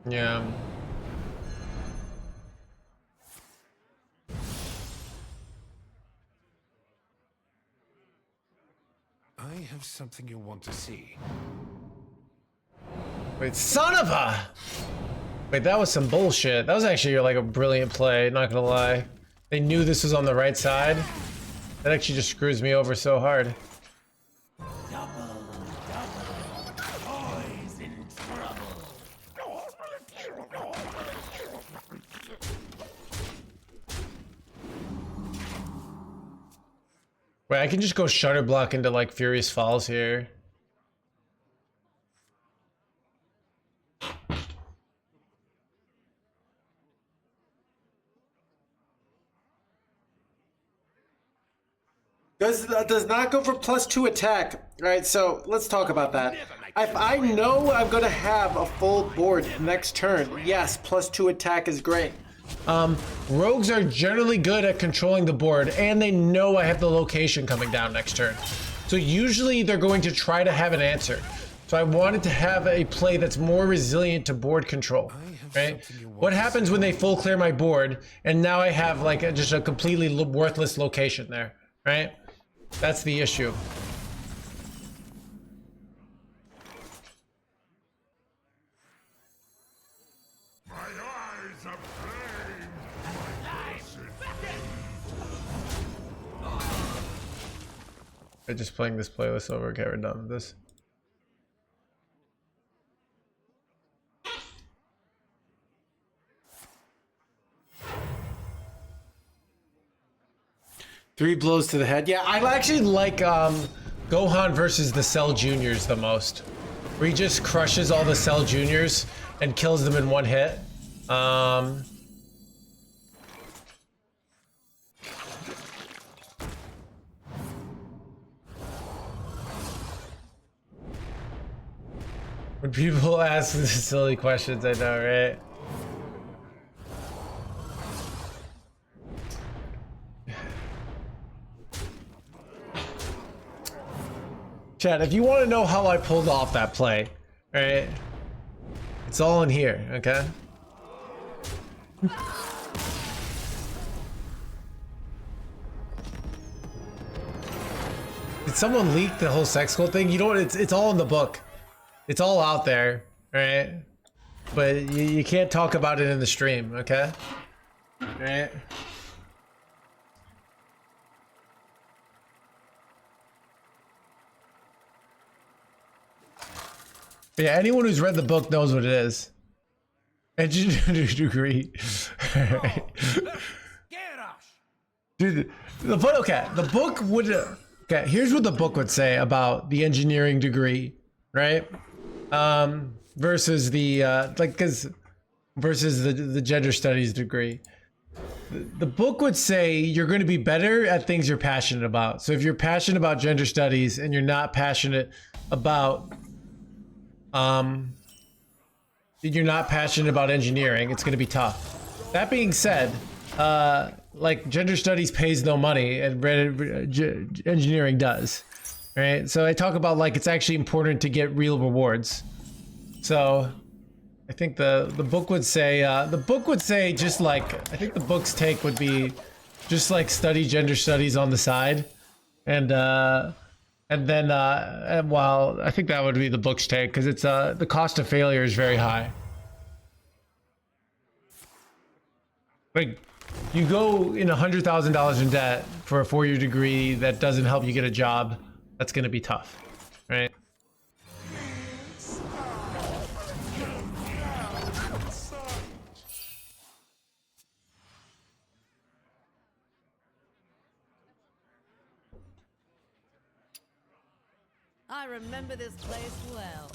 Yeah. I have something you want to see. Wait, son of a! Wait, that was some bullshit. That was actually like a brilliant play, not gonna lie. They knew this was on the right side. That actually just screws me over so hard. Wait, I can just go Shutter Block into like Furious Falls here. Does not go for +2 attack. All right, so let's talk about that. If I know I'm gonna have a full board next turn, yes, +2 attack is great. Rogues are generally good at controlling the board, and they know I have the location coming down next turn. So usually they're going to try to have an answer. So I wanted to have a play that's more resilient to board control, right? What happens when they full clear my board, and now I have like just a completely worthless location there, right? That's the issue. My eyes of flame. I'm just playing this playlist over. Okay, we're done with this. Three blows to the head. Yeah, I actually like Gohan versus the Cell Juniors the most. Where he just crushes all the Cell Juniors and kills them in one hit. When people ask the silly questions, I know, right? Chad, if you want to know how I pulled off that play, right? It's all in here, okay? Did someone leak the whole sex cult thing? You know what? It's all in the book. It's all out there, right? But you can't talk about it in the stream, okay? Right? Yeah, anyone who's read the book knows what it is. Engineering degree. Dude, the book. Okay, the book would. Okay, here's what the book would say about the engineering degree, right? Versus the versus the gender studies degree. The book would say you're going to be better at things you're passionate about. So if you're passionate about gender studies and you're not passionate about you're not passionate about engineering, it's going to be tough. That being said, like gender studies pays no money and engineering does, right? So I talk about like it's actually important to get real rewards. So I think the book would say just like, I think the book's take would be just like study gender studies on the side, and then well, I think that would be the book's take because it's the cost of failure is very high. Like you go in $100,000 in debt for a 4-year degree that doesn't help you get a job. That's going to be tough, right? I remember this place well.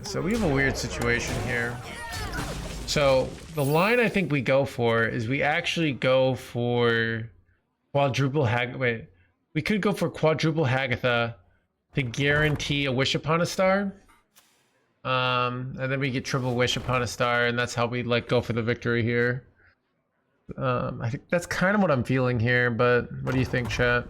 So we have a weird situation here. So the line I think we go for is we actually go for quadruple we could go for quadruple Hagatha to guarantee a wish upon a star. And then we get triple wish upon a star, and that's how we like go for the victory here. I think that's kind of what I'm feeling here, but what do you think, chat?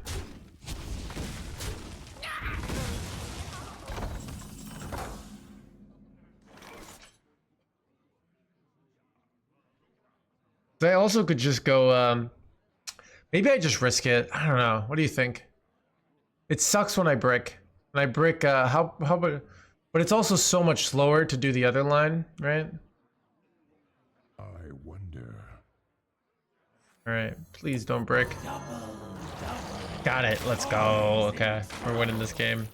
I also could just go, maybe I just risk it. I don't know. What do you think? It sucks when I brick. When I brick, but it's also so much slower to do the other line, right? I wonder. All right, please don't brick. Got it. Let's go. Okay, we're winning this game.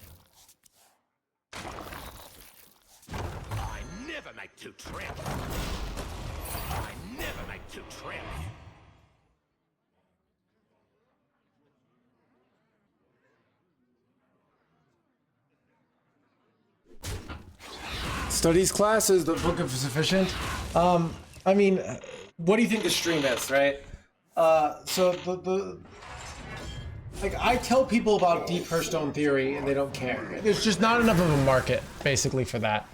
two trips. I never make two trips. Studies class is the book of sufficient. I mean, what do you think the stream is, right? So the like I tell people about deep Hearthstone theory and they don't care. There's just not enough of a market basically for that.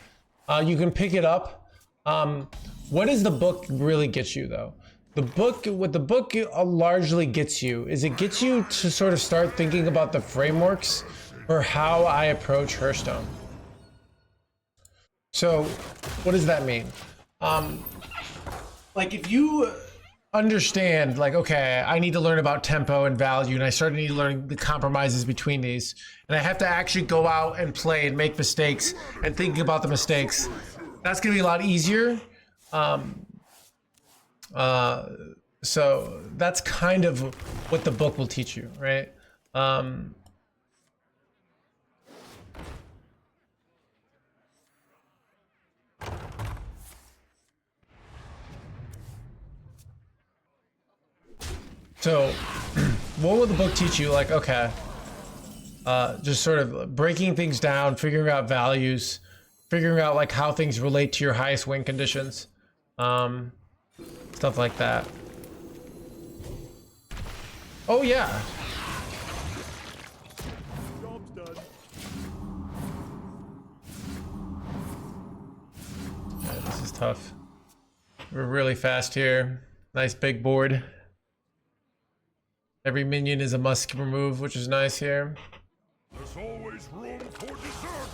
You can pick it up. What does the book really get you though? What the book largely gets you is it gets you to sort of start thinking about the frameworks for how I approach Hearthstone. So, what does that mean? Like if you understand, like, okay, I need to learn about tempo and value, and I start to need to learn the compromises between these, and I have to actually go out and play and make mistakes and thinking about the mistakes. That's gonna be a lot easier. So that's kind of what the book will teach you, right? So what will the book teach you? Like, okay, just sort of breaking things down, figuring out values, figuring out like how things relate to your highest win conditions, stuff like that. Oh yeah. Job's done. Yeah, this is tough. We're really fast here. Nice big board. Every minion is a must remove, which is nice here. There's always room for dessert.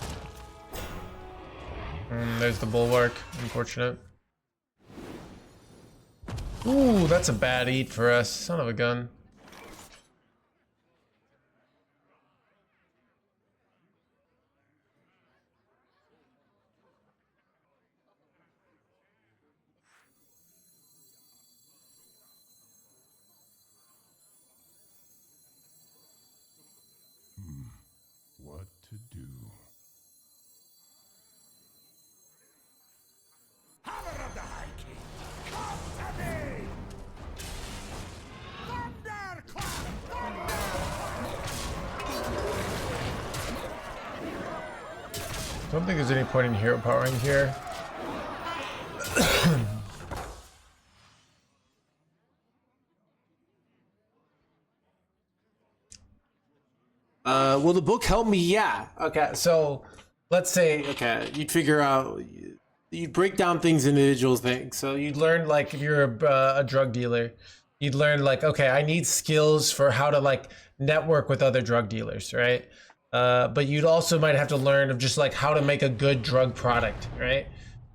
There's the bulwark. Unfortunate. Ooh, that's a bad eat for us. Son of a gun. What to do? Hammer of the High King, come to me! Thunderclap! Don't think there's any point in hero powering here. Will the book help me? Yeah. Okay. So let's say, okay, you'd figure out, you'd break down things, individual things. So you'd learn, like, if you're a drug dealer, you'd learn, like, okay, I need skills for how to, like, network with other drug dealers, right? But you'd also might have to learn of just, like, how to make a good drug product, right?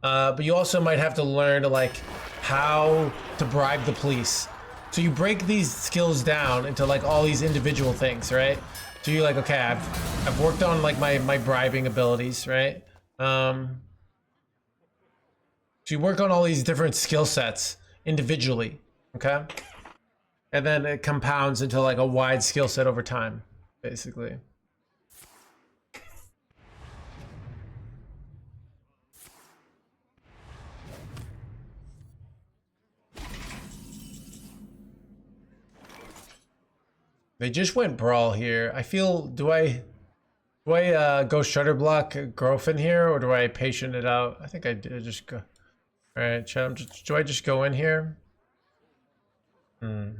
But you also might have to learn, like, how to bribe the police. So you break these skills down into, like, all these individual things, right? So you're like, okay, I've worked on, like, my bribing abilities, right? So you work on all these different skill sets individually, okay? And then it compounds into, like, a wide skill set over time, basically. They just went brawl here. I feel, do I go shutter block growth in here, or do I patient it out? I think I did just go. All right, chat, do I just go in here? I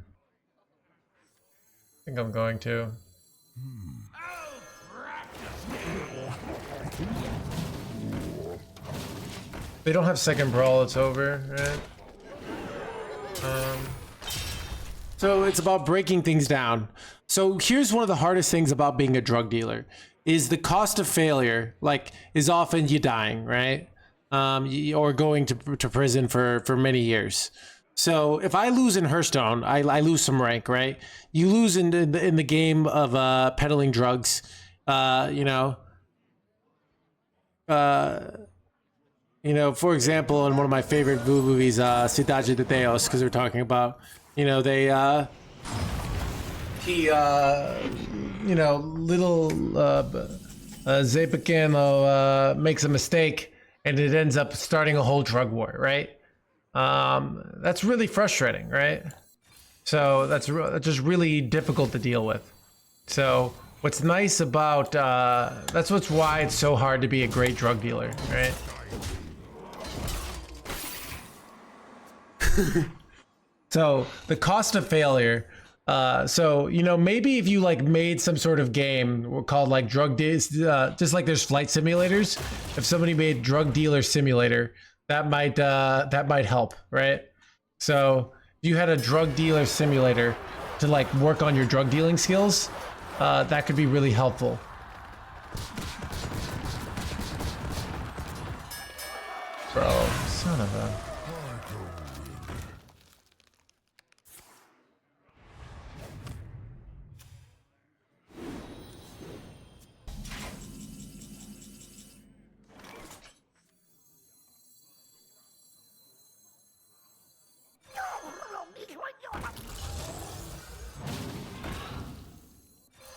think I'm going to. They don't have second brawl, it's over, right? So it's about breaking things down. So here's one of the hardest things about being a drug dealer is the cost of failure, like, is often you dying, right? Or going to prison for many years. So if I lose in Hearthstone, I lose some rank, right? You lose in the game of peddling drugs, you know, for example, in one of my favorite movies, Cidade de Deus, because we're talking about, you know, they, little Zé Pequeno makes a mistake, and it ends up starting a whole drug war, right? That's really frustrating, right? So that's just really difficult to deal with. So what's nice about that's why it's so hard to be a great drug dealer, right? So the cost of failure. So you know, maybe if you like made some sort of game called like drug days, just like there's flight simulators. If somebody made drug dealer simulator, that might help, right? So if you had a drug dealer simulator to like work on your drug dealing skills, that could be really helpful. Bro, son of a.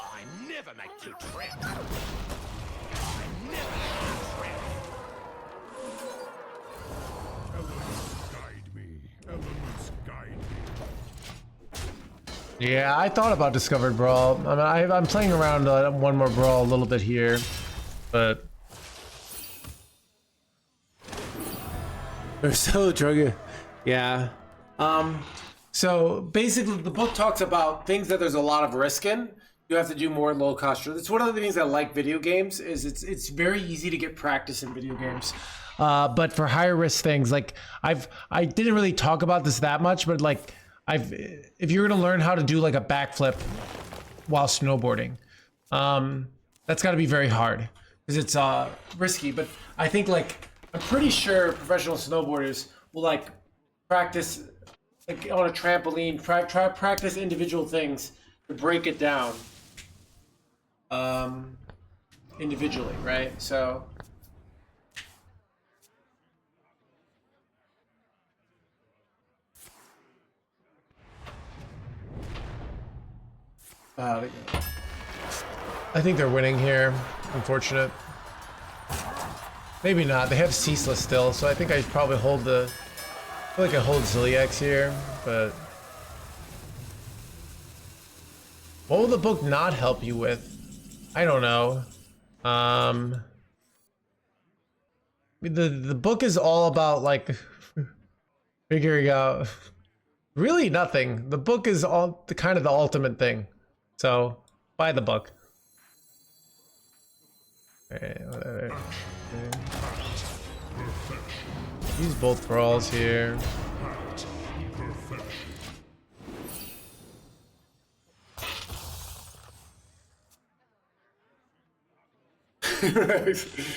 I never make two trips. I never make two trips. Elements guide me. Elements guide me. Yeah, I thought about Discovered Brawl. I mean, I'm playing around one more Brawl a little bit here, but they're so druggy. Yeah. So basically, the book talks about things that there's a lot of risk in. You have to do more low cost. It's one of the things I like video games is it's very easy to get practice in video games. But for higher risk things, like I didn't really talk about this that much, but like if you're gonna learn how to do like a backflip while snowboarding, that's got to be very hard because it's risky. But I think like I'm pretty sure professional snowboarders will like practice like on a trampoline, practice individual things to break it down individually, right? So I think they're winning here. Unfortunate. Maybe not. They have Ceaseless still, so I think I probably hold the. I feel like I hold Ziliax here, but what will the book not help you with? I don't know. The book is all about like figuring out really nothing. The book is all the kind of the ultimate thing. So buy the book. Okay, whatever. Okay. Use both brawls here.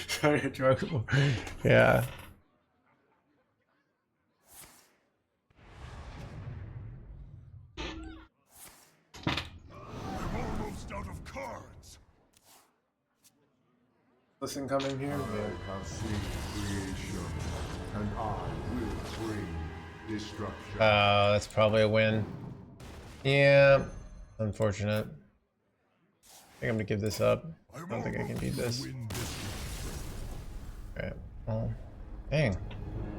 Sorry, drugable. Yeah. I'm almost out of cards. Listen, coming here. I have seen creation, and I will bring destruction. That's probably a win. Yeah, unfortunate. I think I'm gonna give this up. I don't think I can beat this. Okay. Well, dang.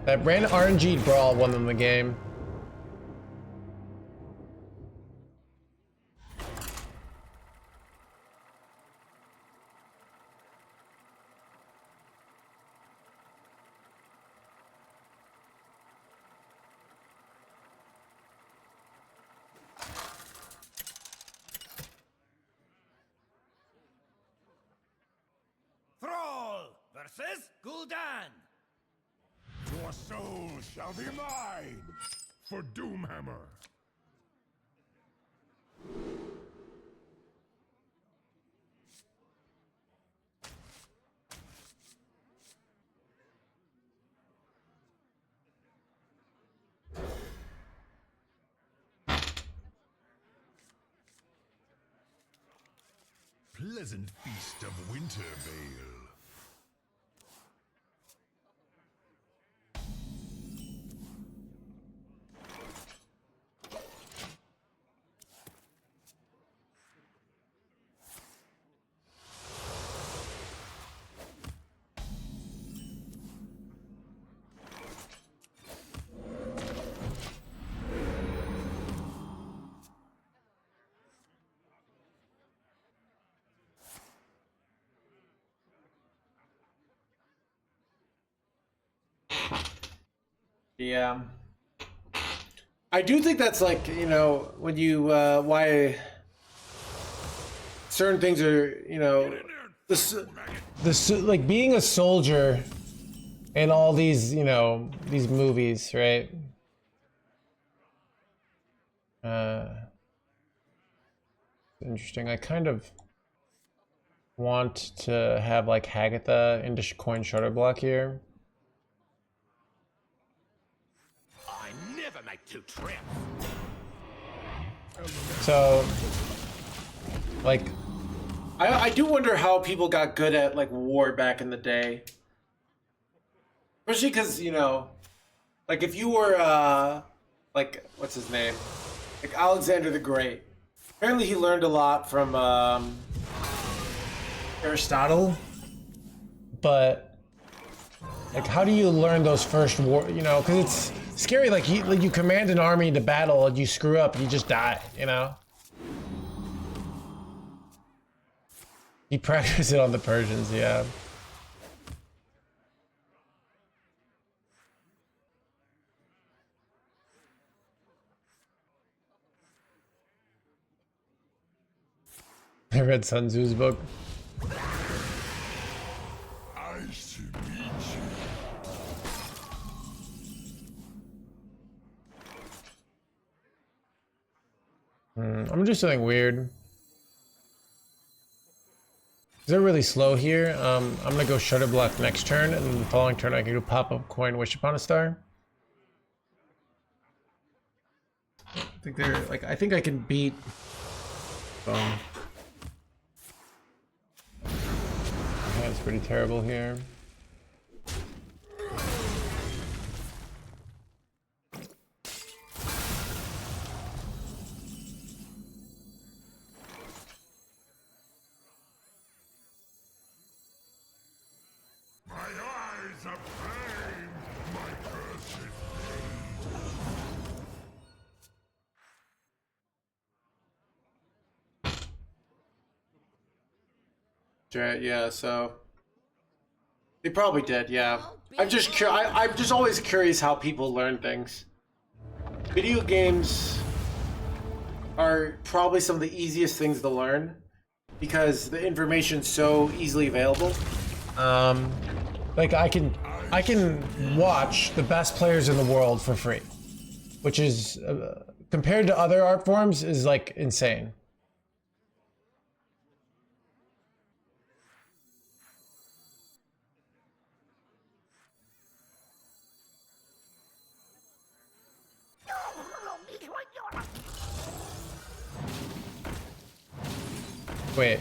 That ran RNG Brawl won them the game. Thrall versus Gul'dan. Your soul shall be mine for Doomhammer. Pleasant feast of winter vale. Yeah. I do think that's like, you know, when you, why certain things are, you know, like being a soldier in all these, you know, these movies, right? Interesting. I kind of want to have like Hagatha into coin shorter block here. I never make two trips. So, like, I do wonder how people got good at like war back in the day. Especially because, you know, like if you were, like, what's his name? Like Alexander the Great. Apparently he learned a lot from, Aristotle. But, like, how do you learn those first war, you know, because it's scary, like you command an army into battle and you screw up, you just die, you know? You practice it on the Persians, yeah. I read Sun Tzu's book. Nice to meet you. I'm gonna do something weird. They're really slow here. I'm gonna go Shutter Block next turn, and then the following turn I can go pop up coin, wish upon a star. I think they're like, I think I can beat. Boom. My hand's pretty terrible here. My eyes of flame, my cursed Yeah, so they probably did. Yeah, I'm just always curious how people learn things. Video games are probably some of the easiest things to learn because the information's so easily available. Like I can watch the best players in the world for free, which is compared to other art forms is like insane. Wait.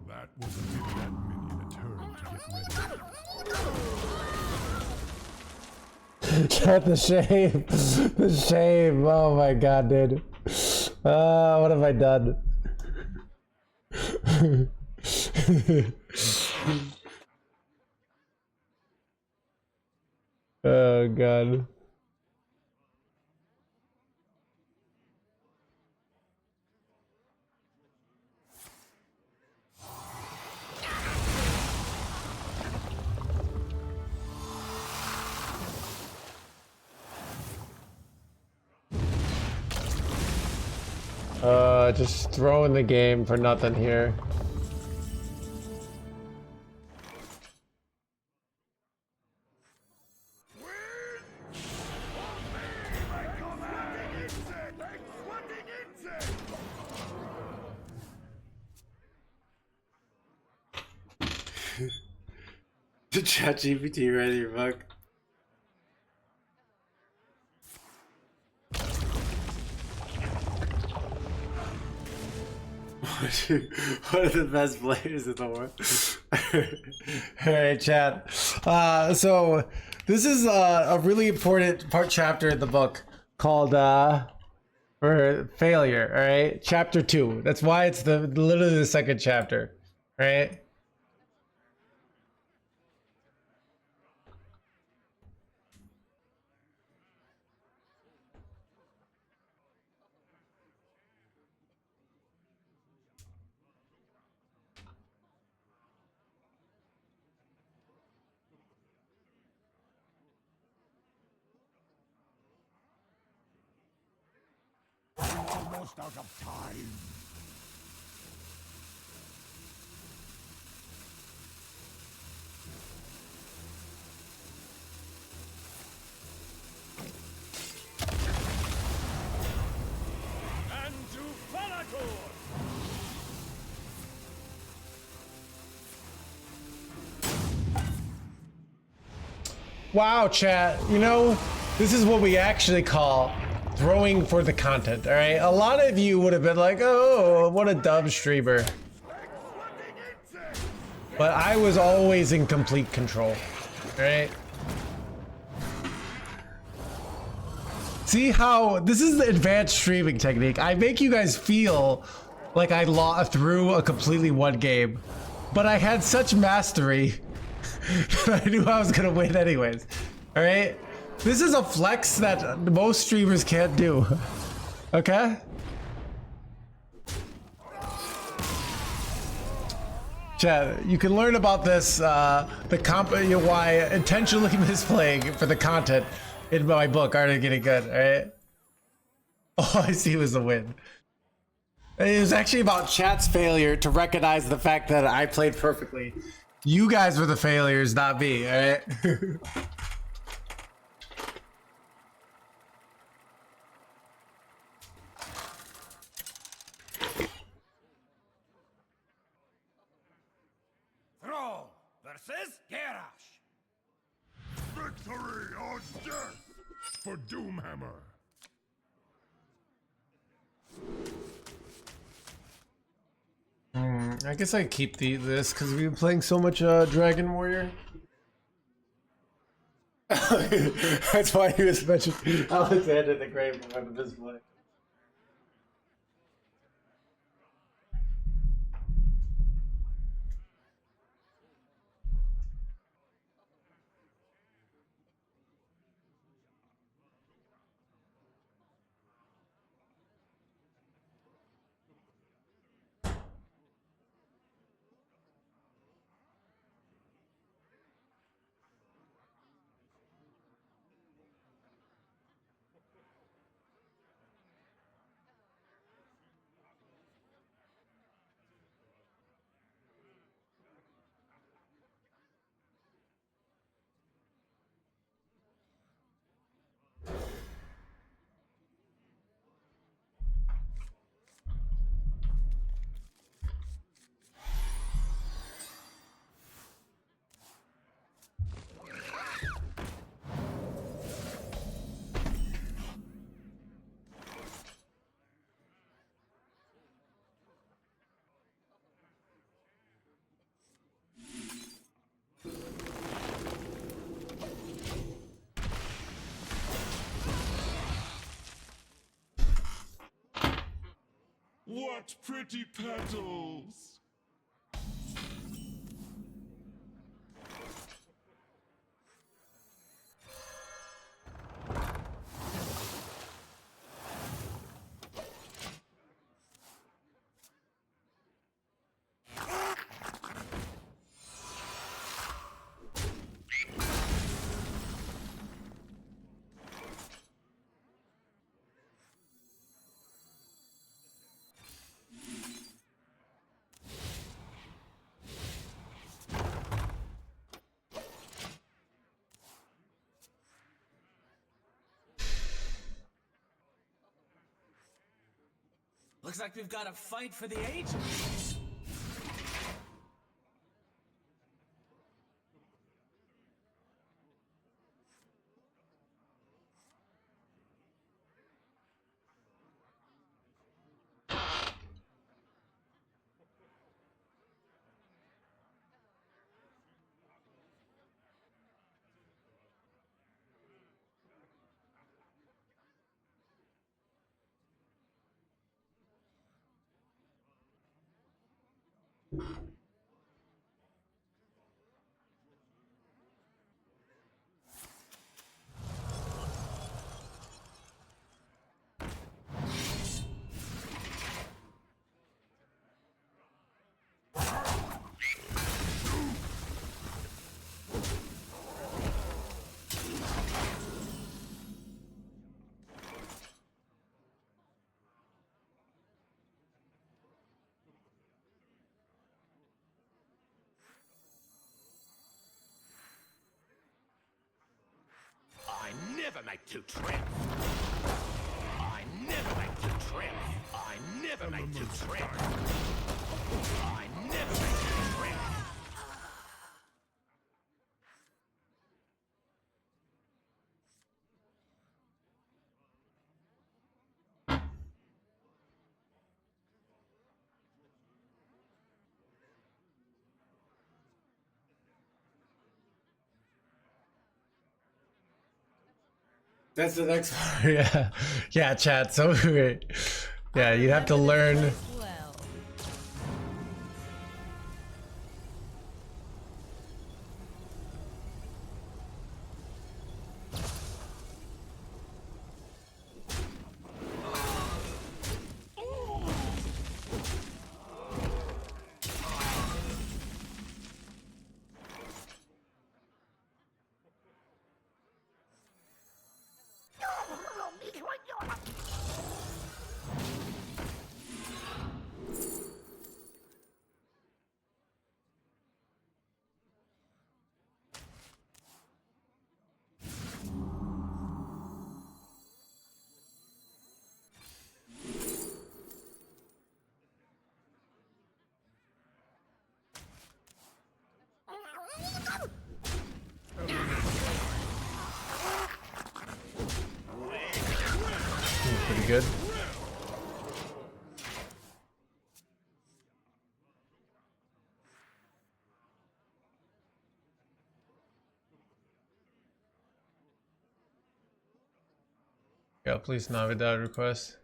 That wasn't give that minion a turn to get ready. Get the shame. The shame. Oh my god, dude. What have I done? Oh god. Just throwing the game for nothing here. The ChatGPT ready your book. One of the best players in the world. Alright, chat. So this is a really important chapter in the book called for failure, alright? Chapter 2. That's why it's literally the second chapter. Right? almost out of time. And to Falator! Wow, chat. You know, this is what we actually call throwing for the content, all right? A lot of you would have been like, oh, what a dumb streamer. But I was always in complete control, all right? See how, this is the advanced streaming technique. I make you guys feel like I threw a completely one game, but I had such mastery I knew I was gonna win anyways. All right, this is a flex that most streamers can't do. Okay. Chat, you can learn about this, why intentionally misplaying for the content in my book Art Getting Good. All right. All I see was a win. It was actually about chat's failure to recognize the fact that I played perfectly. You guys were the failures, not me, alright? Thrall versus Garrosh. Victory or death for Doomhammer. I guess I keep this because we've been playing so much Dragon Warrior. That's why he was mentioned Alexander the Great from this play. What pretty petals! Looks like we've got a fight for the ages. make two trips. I never make two trips. I never make two trips. I never make two trips. That's the next part. Yeah, yeah, chat. So great. Yeah, you'd have to learn. Well, Pretty good. Yeah, please Navidad request.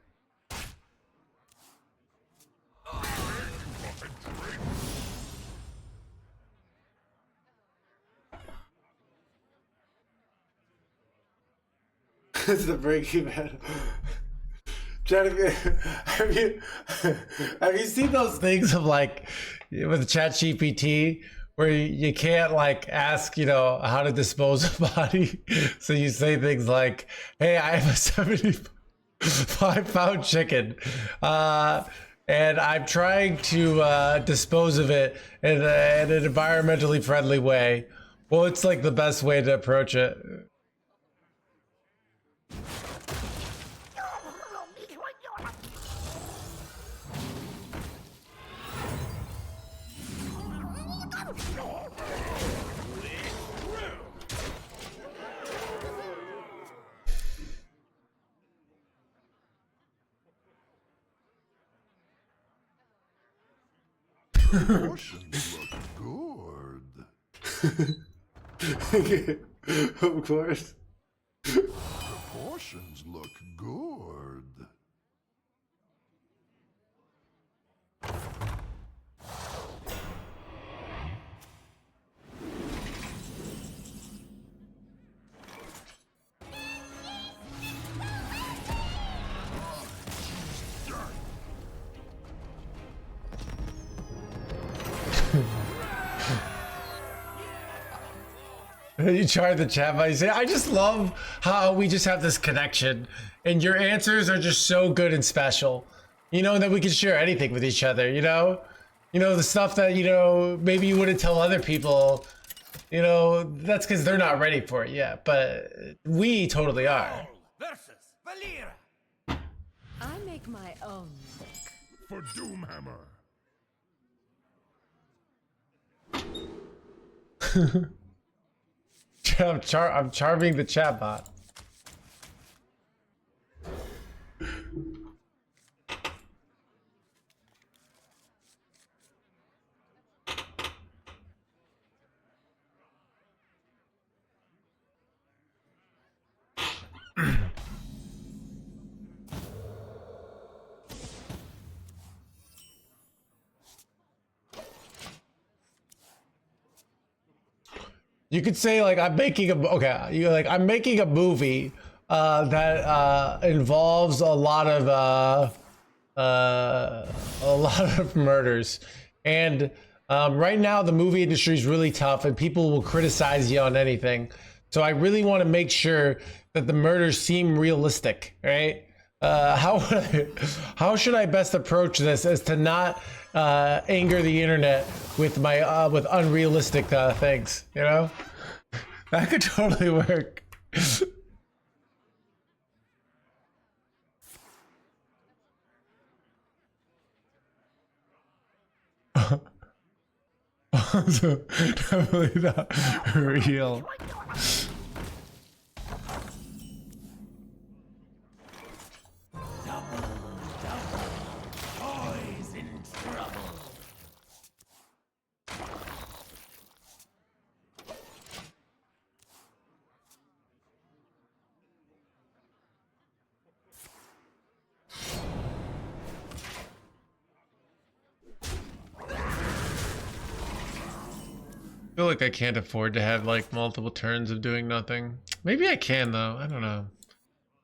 It's the breaking man. Chat, have you seen those things of like with Chat GPT where you can't like ask, you know, how to dispose of a body? So you say things like, hey, I have a 75-pound chicken. And I'm trying to dispose of it in an environmentally friendly way. Well, it's like the best way to approach it. Proportions look good. Of course. Proportions look good. You tried the chat by saying, I just love how we just have this connection and your answers are just so good and special. You know, that we can share anything with each other, you know? You know, the stuff that, you know, maybe you wouldn't tell other people, you know, that's because they're not ready for it yet, but we totally are. Versus Valera. I make my own luck. For Doomhammer. I'm charming the chatbot. You could say like I'm making I'm making a movie that involves a lot of murders, and right now the movie industry is really tough, and people will criticize you on anything. So I really want to make sure that the murders seem realistic, right? How should I best approach this as to not anger the internet with my with unrealistic things, you know? That could totally work. So, definitely not real. Boys in trouble. I feel like I can't afford to have like multiple turns of doing nothing. Maybe I can though. I don't know.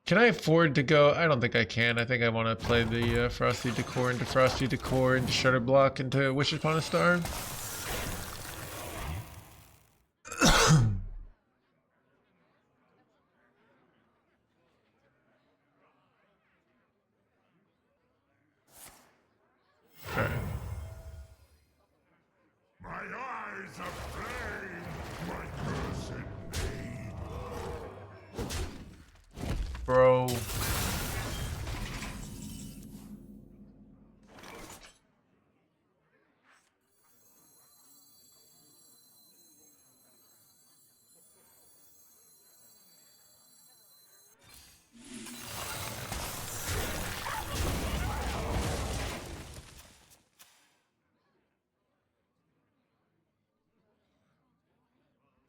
Can I afford to go? I don't think I can. I think I want to play the Frosty Decor into Frosty Decor into Shutter Block into Wish Upon a Star. Alright. My eyes are flame, my cursed name. Bro.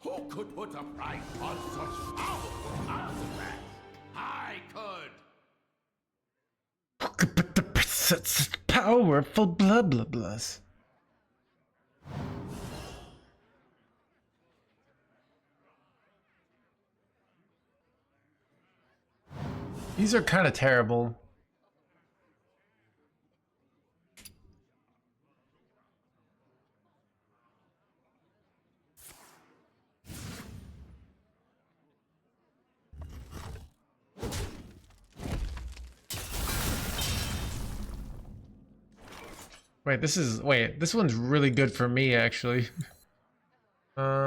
Who could put a price on such powerful artifacts? I could. Such powerful blah blah blahs. These are kind of terrible. Wait, this one's really good for me actually. What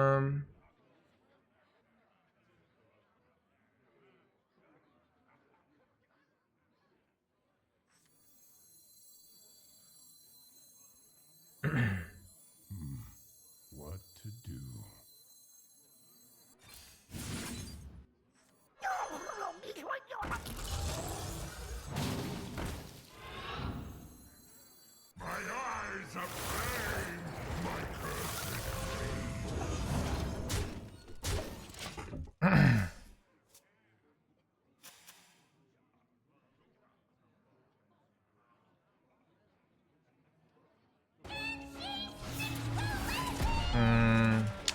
to do? My eyes are flame, my cursed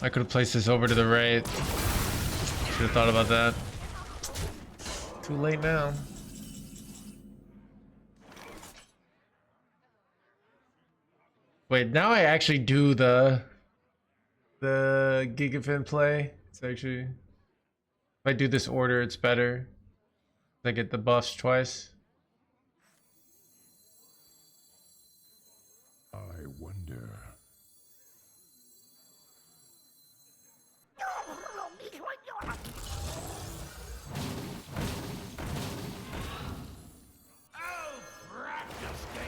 I could have placed this over to the right. Should have thought about that. Too late now. Wait, now I actually do the Gigafin play. It's actually, if I do this order, it's better. I get the buffs twice. I wonder. Oh, practice game.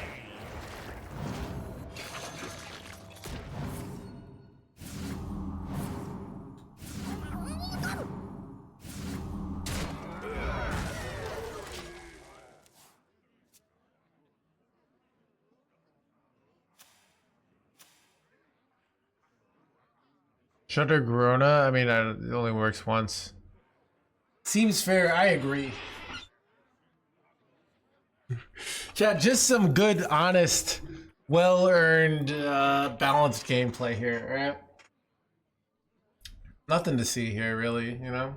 Shutter Corona, I mean, it only works once. Seems fair, I agree. Yeah, just some good, honest, well-earned, balanced gameplay here, right? Nothing to see here, really, you know?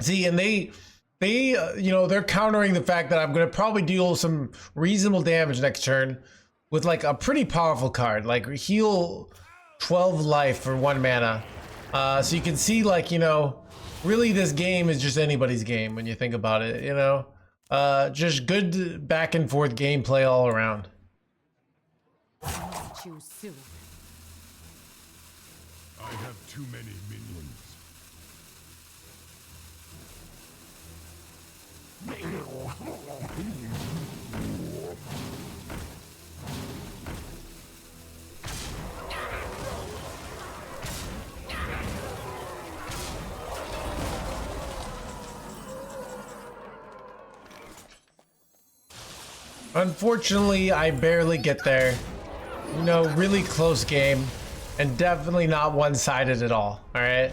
See, and they you know, they're countering the fact that I'm going to probably deal some reasonable damage next turn with like a pretty powerful card, like heal 12 life for 1 mana. So you can see, like, you know, really this game is just anybody's game when you think about it, you know? Just good back and forth gameplay all around. Choose soon. I have too many minions. Unfortunately, I barely get there. You know, really close game, and definitely not one-sided at all. All right.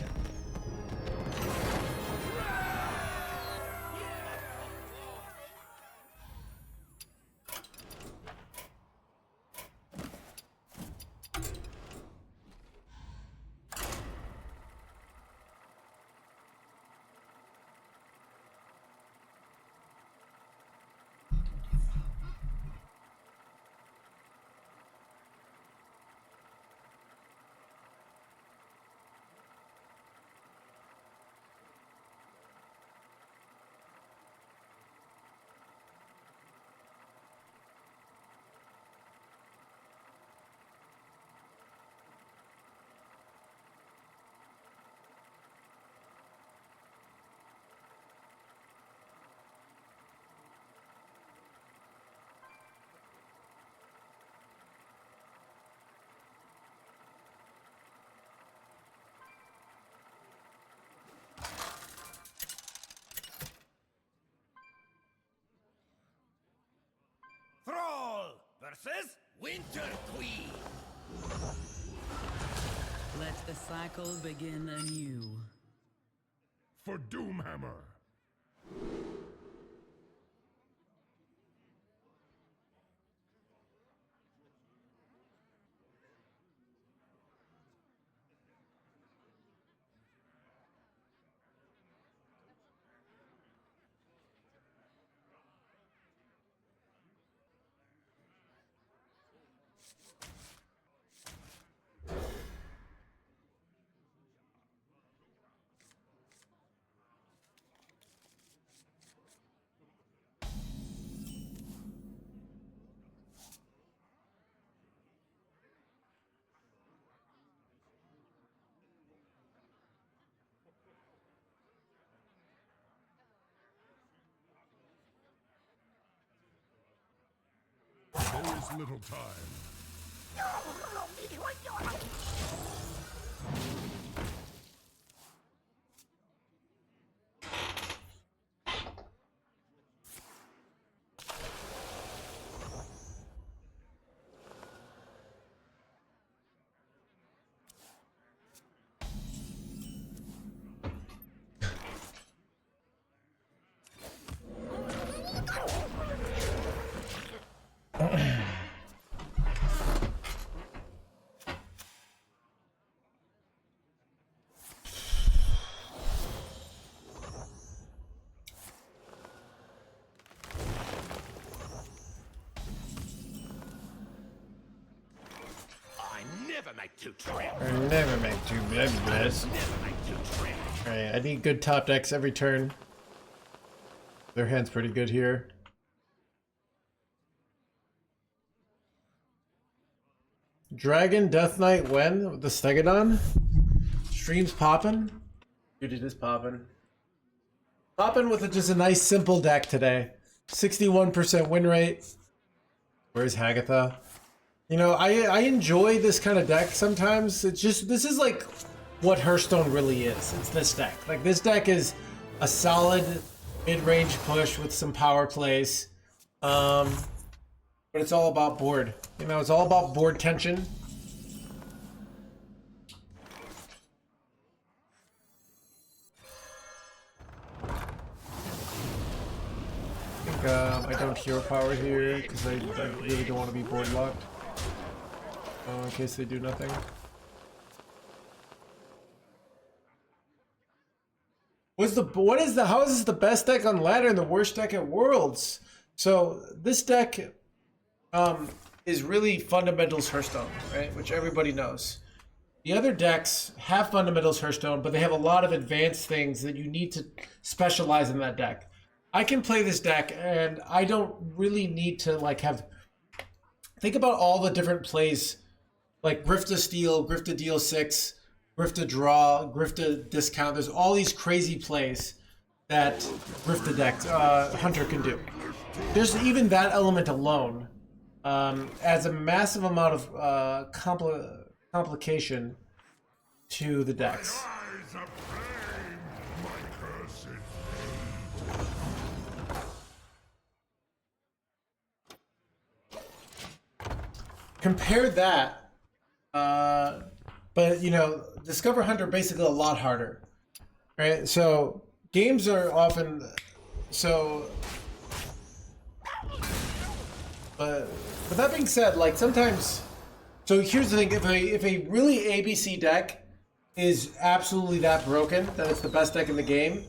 Thrall versus Winter Queen. Let the cycle begin anew. For Doomhammer. There is little time. I never make two trips. I never make two bless. Never make two trips. Alright, I need good top decks every turn. Their hand's pretty good here. Dragon Death Knight when? With the Stegodon? Streams poppin'? Dude, it is poppin'. Poppin' with just a nice simple deck today. 61% win rate. Where's Hagatha? You know, I enjoy this kind of deck sometimes. It's just, this is like what Hearthstone really is. It's this deck. Like, this deck is a solid mid-range push with some power plays. But it's all about board. You know, it's all about board tension. I think I don't hero power here because I really don't want to be board locked. In case they do nothing. How is this the best deck on ladder and the worst deck at Worlds? So this deck is really fundamentals Hearthstone, right? Which everybody knows. The other decks have fundamentals Hearthstone, but they have a lot of advanced things that you need to specialize in that deck. I can play this deck and I don't really need to like have, think about all the different plays, like Grift to Steal, Grift to Deal 6, Grift to Draw, Grift to Discount. There's all these crazy plays that Grift to Deck Hunter can do. There's even that element alone adds a massive amount of complication to the decks. Eyes of flame, my cursed fate. compare that, but you know, Discover Hunter basically a lot harder, right? So games are often so. But that being said, like sometimes, so here's the thing: if a really ABC deck is absolutely that broken that it's the best deck in the game,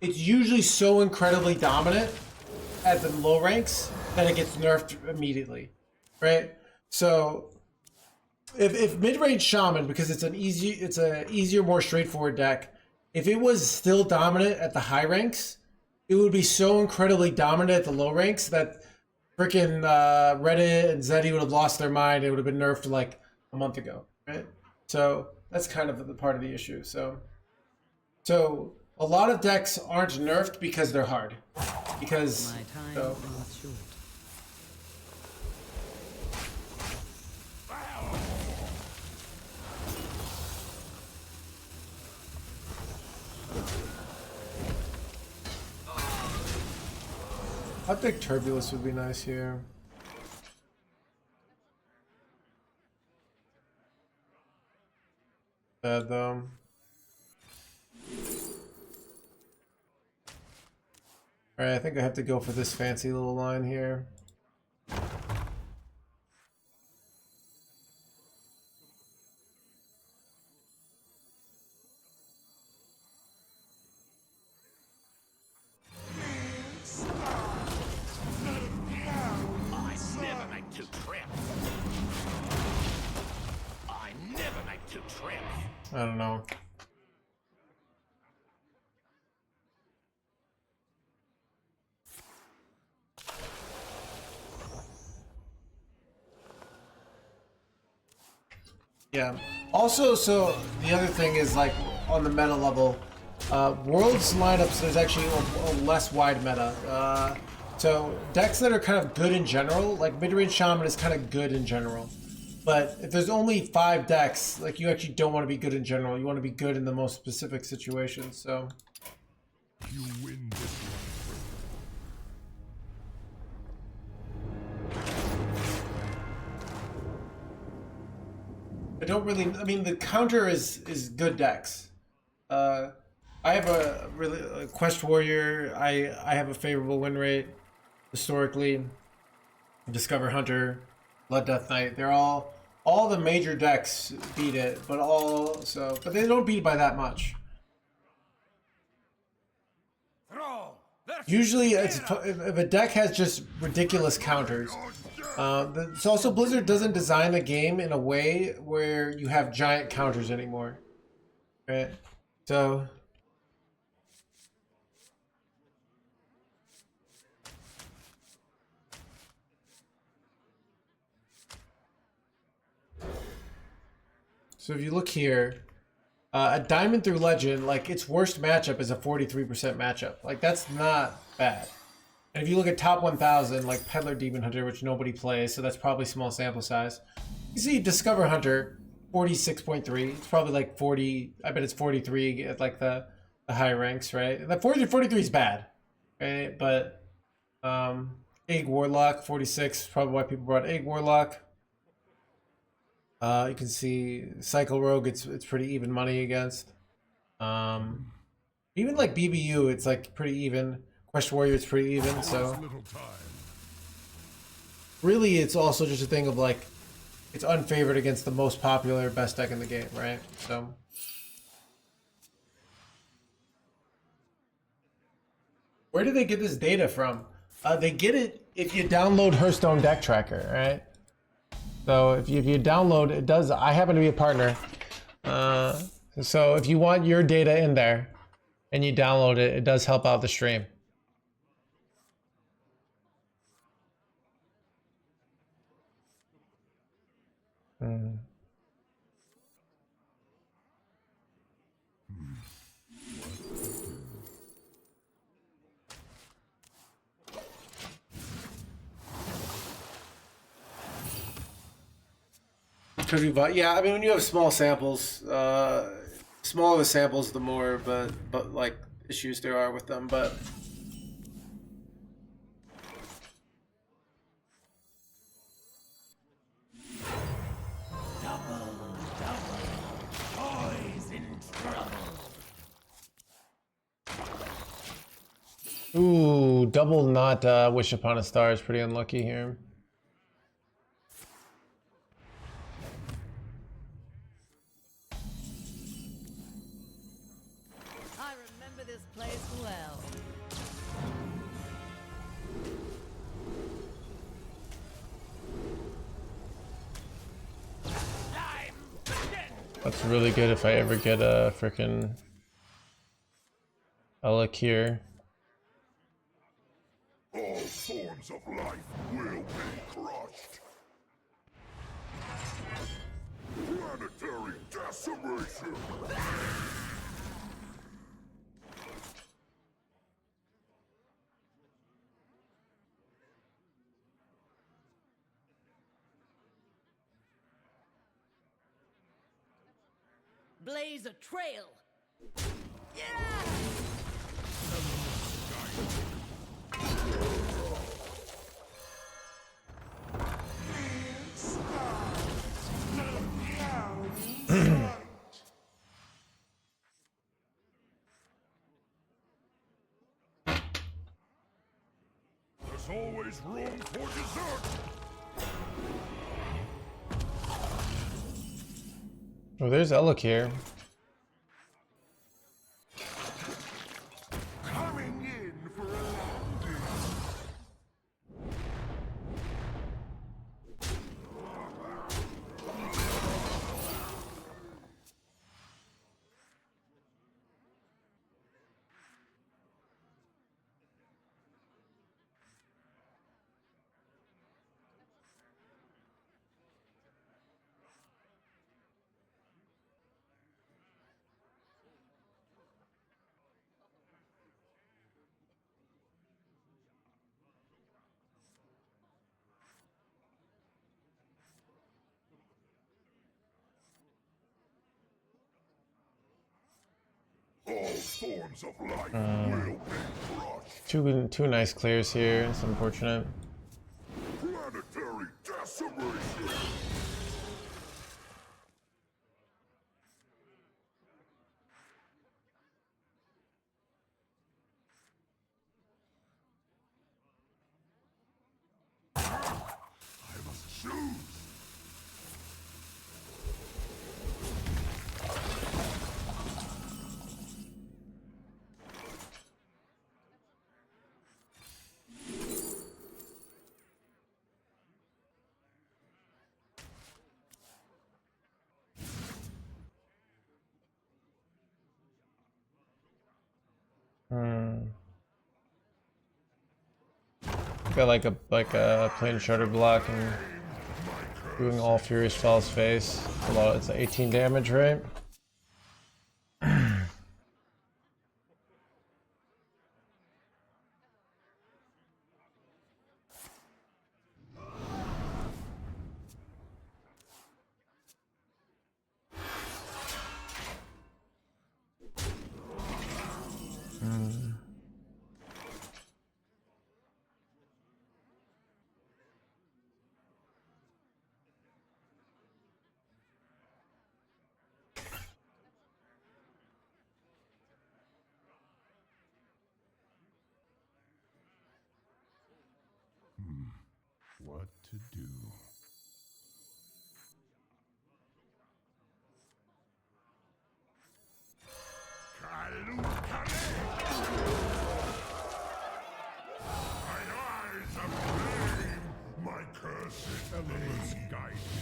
it's usually so incredibly dominant at the low ranks that it gets nerfed immediately, right? So if mid-range Shaman, because it's a easier, more straightforward deck, if it was still dominant at the high ranks, it would be so incredibly dominant at the low ranks that freaking Reddit and Zeddy would have lost their mind. It would have been nerfed like a month ago, right? So that's kind of the part of the issue. So a lot of decks aren't nerfed because they're hard. Because My time so, is short. I think Turbulence would be nice here. Bad though. Alright, I think I have to go for this fancy little line here. I never make two trips. I never make two trips. I don't know. Yeah. Also, so the other thing is like on the meta level, Worlds lineups, there's actually a less wide meta. So decks that are kind of good in general, like mid-range Shaman is kind of good in general. But if there's only 5 decks, like you actually don't want to be good in general. You want to be good in the most specific situations. So You win this one. I don't really. I mean, the counter is good decks. I have a Quest Warrior. I have a favorable win rate historically. Discover Hunter, Blood Death Knight. They're all the major decks beat it, but they don't beat it by that much. Usually, if a deck has just ridiculous counters. It's also Blizzard doesn't design the game in a way where you have giant counters anymore, right? So if you look here, a Diamond through Legend, like its worst matchup is a 43% matchup. Like that's not bad. And if you look at top 1000, like Peddler Demon Hunter, which nobody plays, so that's probably small sample size. You see Discover Hunter, 46.3. It's probably like 40. I bet it's 43 at like the high ranks, right? And the 43 is bad, right? But Egg Warlock, 46. Probably why people brought Egg Warlock. You can see Cycle Rogue. It's pretty even money against. Even like BBU, it's like pretty even. Quest Warrior, it's pretty even. So Little time. really, it's also just a thing of like it's unfavored against the most popular best deck in the game, right? So where do they get this data from? They get it if you download Hearthstone Deck Tracker, right? So if you download, it does. I happen to be a partner, so if you want your data in there and you download it, it does help out the stream. Yeah, I mean, when you have small samples, smaller the samples, the more, but like issues there are with them. But Ooh, double not wish upon a star is pretty unlucky here. I remember this place well. That's really good if I ever get a frickin' Alec here. All forms of life will be crushed. Planetary decimation. Blaze a trail. There's always room for dessert. Oh, there's Alec here. Coming in for a landing. All forms of life will be crushed. Two nice clears here. It's unfortunate. Planetary decimation. I must choose. Got like a plain shutter block and doing all Furious Fell's face. It's a lot. It's 18 damage, right? What to do? Kalu Kale! Mine eyes of flame, my cursed elements guide me.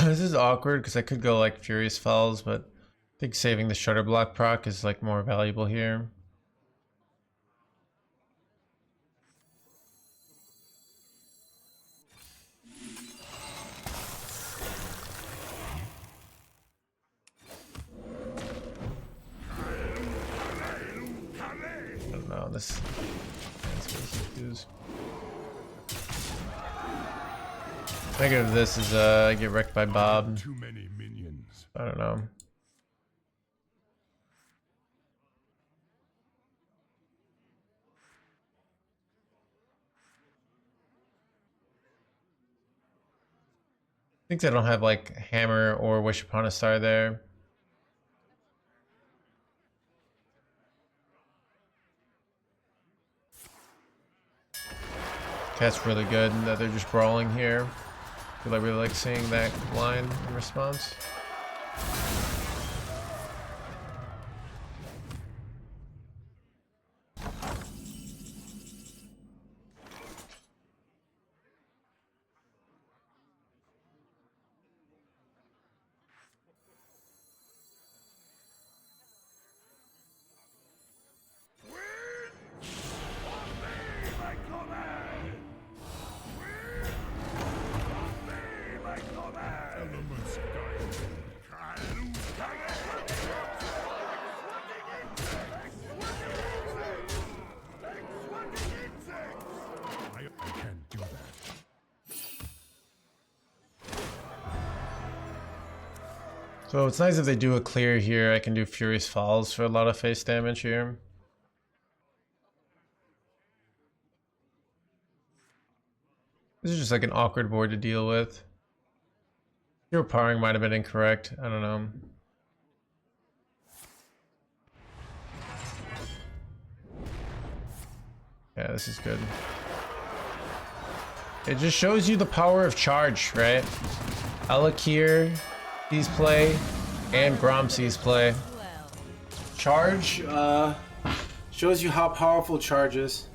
This is awkward because I could go like Furious Fells, but I think saving the shutter block proc is like more valuable here. no, this. Negative of this is get wrecked by Bob. Too many minions. I don't know. I think they don't have like Hammer or Wish Upon a Star there. That's really good that they're just brawling here. I really like seeing that line in response. So it's nice if they do a clear here. I can do Furious Falls for a lot of face damage here. This is just like an awkward board to deal with. Your powering might have been incorrect. I don't know. Yeah, this is good. It just shows you the power of charge, right? Alakir sees play, and Grom sees play. Charge shows you how powerful charge is.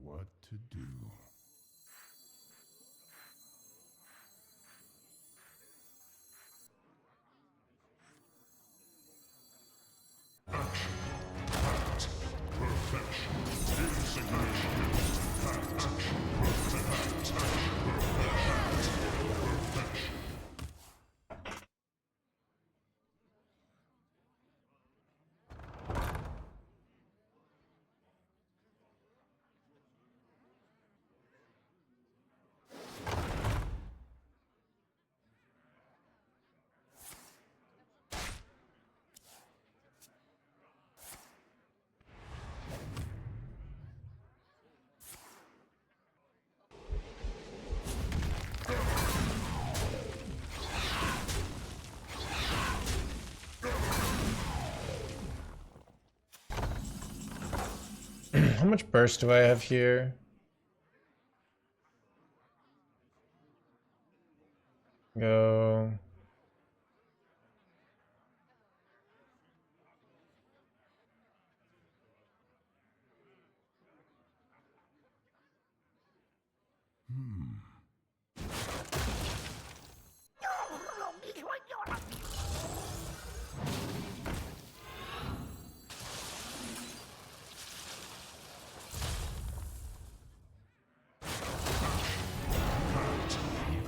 What to do? Action. Act. Perfection. Insignificant. Act. Perfect. Act. Perfection. How much burst do I have here? Go.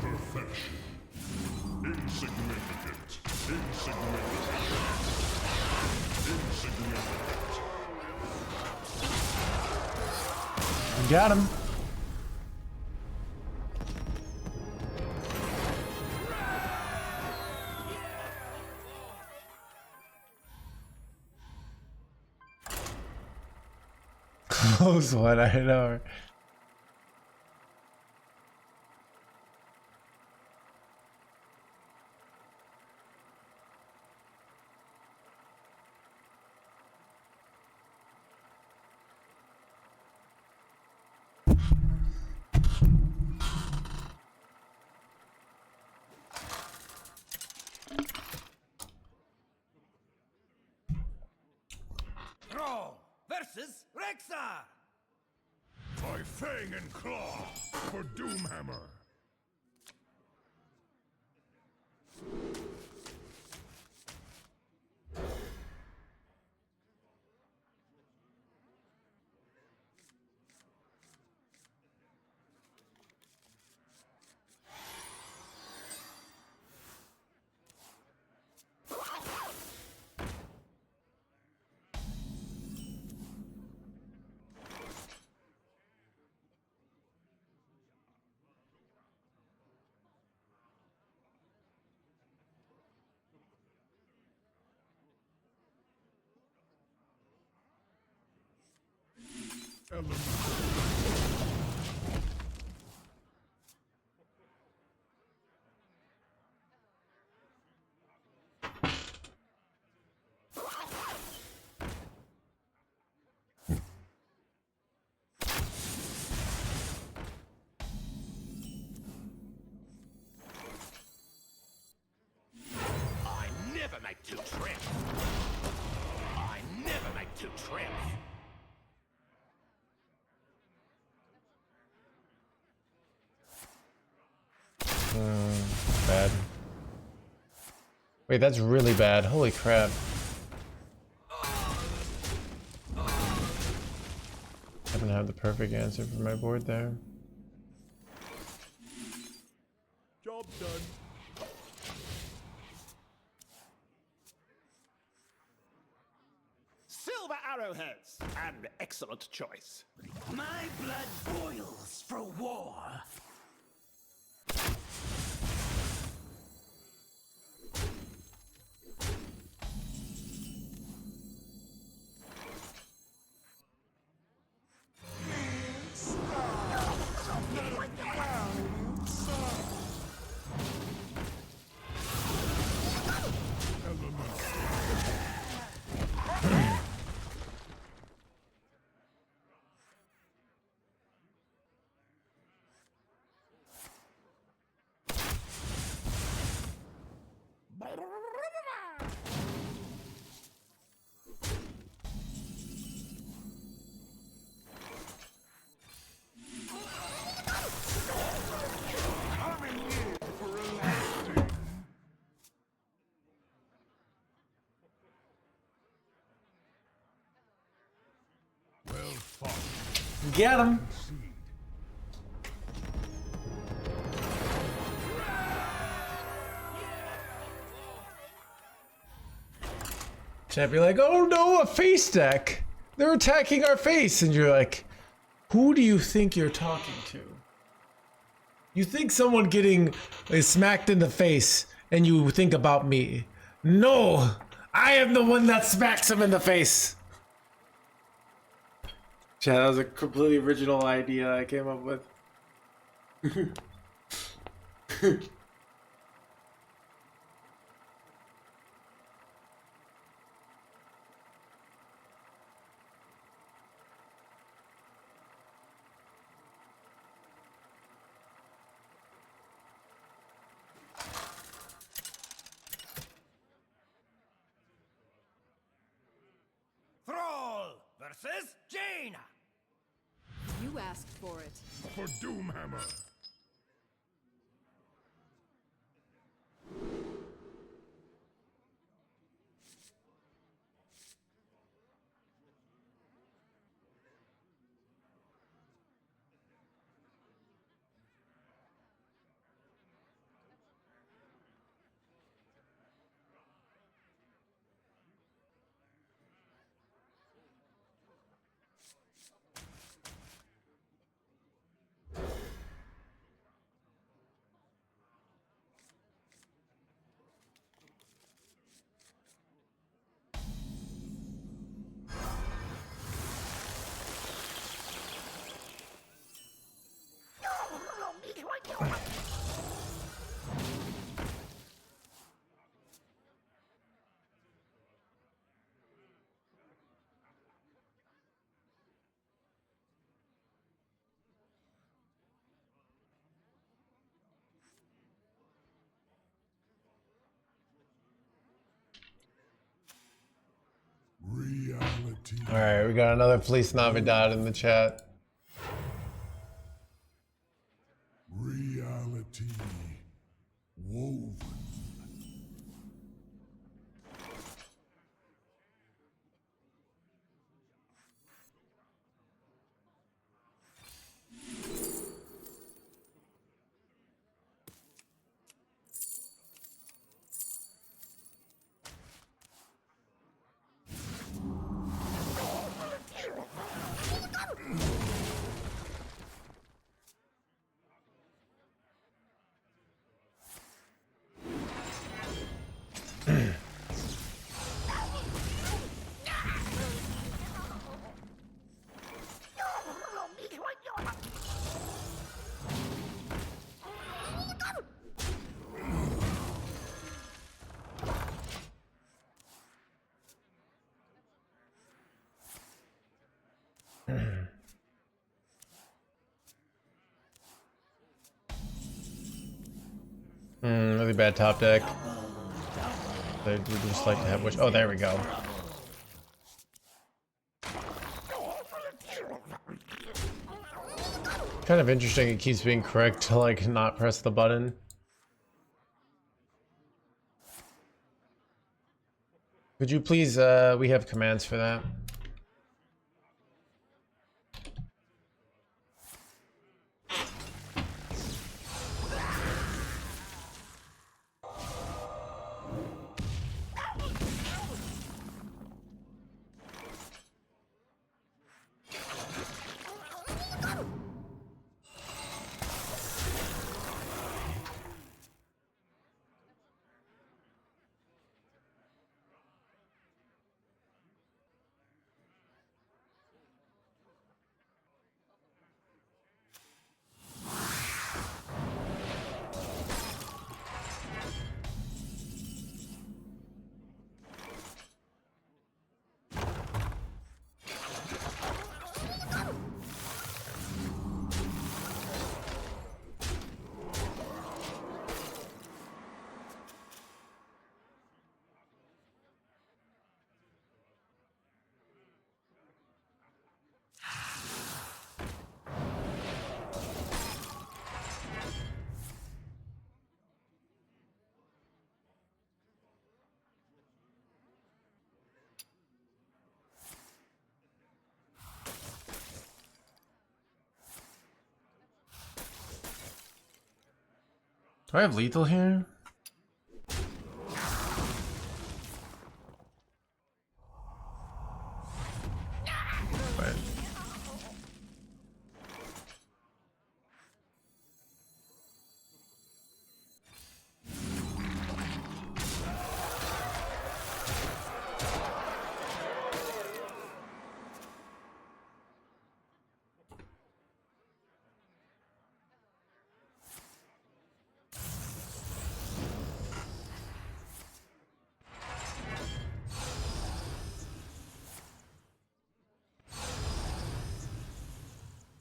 Perfection. Insignificant. Insignificant. Insignificant. Got him. Close one, I know. versus Rexar. By Fang and Claw for Doomhammer. I never make two trips. I never make two trips. Bad. Wait, that's really bad. Holy crap. Haven't had the perfect answer for my board there. Job done. Silver arrowheads. An excellent choice. My blood boils for war. Well fought. Get him! Chat be like, oh no, a face deck! They're attacking our face! And you're like, who do you think you're talking to? You think someone getting smacked in the face and you think about me. No! I am the one that smacks him in the face! Chat, that was a completely original idea I came up with. Thrall versus Jaina. You asked for it. For Doomhammer. All right, we got another Fleece Navidad in the chat. Reality woven. Really bad top deck. They would just like to have which. Oh, there we go. Kind of interesting. It keeps being correct to like not press the button. Could you please? We have commands for that. Do I have lethal here? But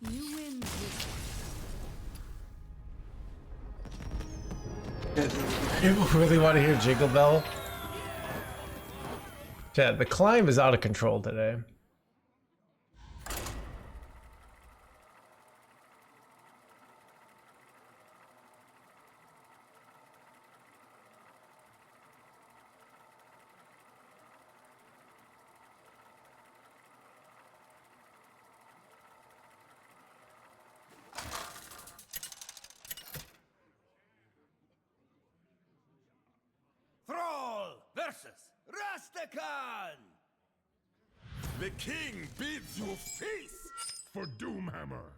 You win this. people really want to hear Jingle Bell. Chat, the climb is out of control today. Thrall versus Rastakhan! The king bids you feast! For Doomhammer.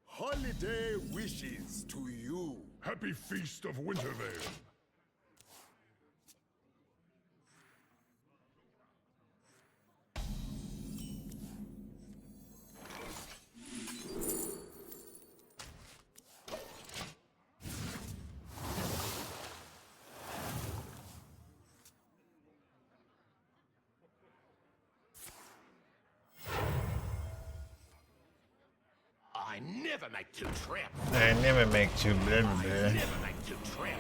Holiday wishes to you. Happy Feast of Wintervale. never make two trips. I never make two blah blah blah. Never make two trips.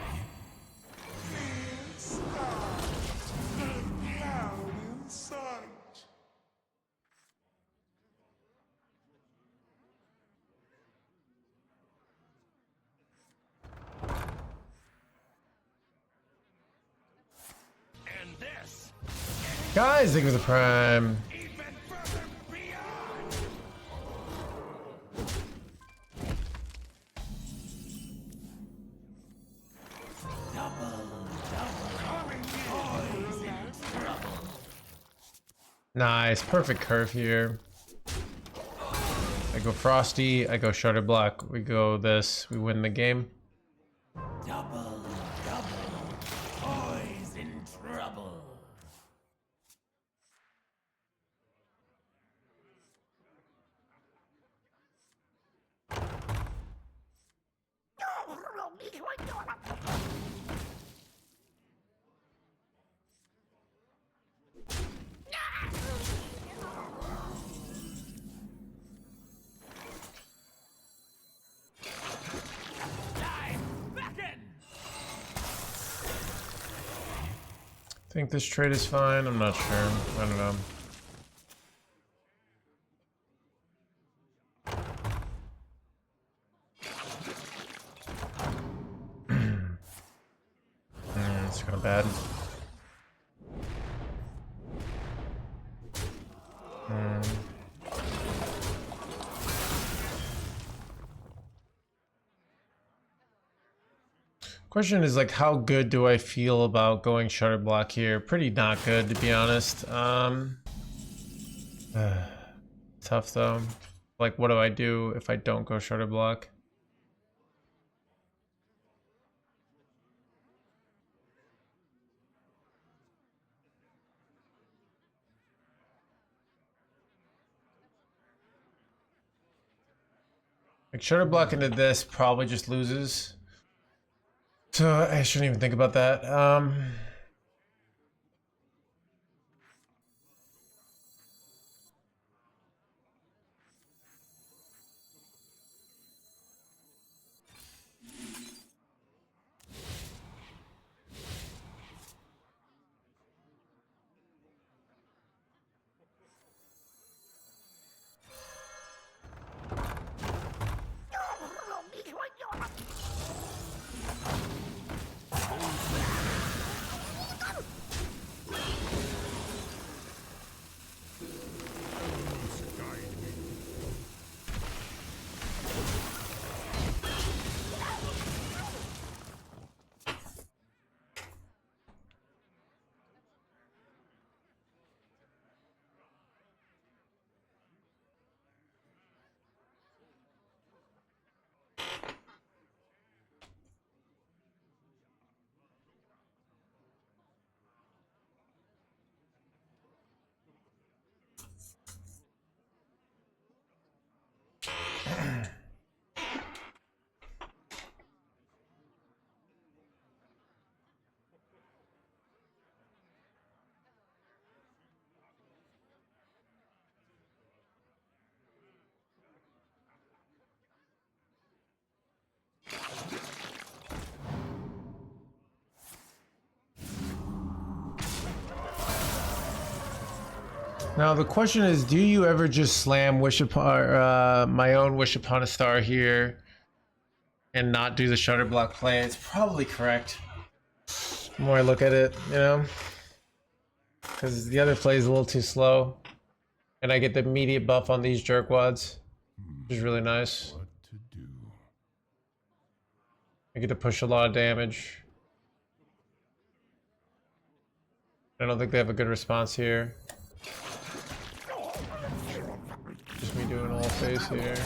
And this, Guys, think of the prime. even further beyond. Nice, perfect curve here. I go Frosty, I go Shutter Block, we go this, we win the game. Double, boys in trouble. Think this trade is fine, I'm not sure, I don't know. It's kind of bad. Question is like, how good do I feel about going Shutter Block here? Pretty not good, to be honest. Tough though. Like, what do I do if I don't go Shutter Block? Like, Shutter Block into this probably just loses. So I shouldn't even think about that. Now the question is, do you ever just slam Wish Upon my own Wish Upon a Star here and not do the Shutter Block play? It's probably correct. The more I look at it, you know, because the other play is a little too slow, and I get the immediate buff on these jerkwads, which is really nice. What to do? I get to push a lot of damage. I don't think they have a good response here. Just me doing all face here.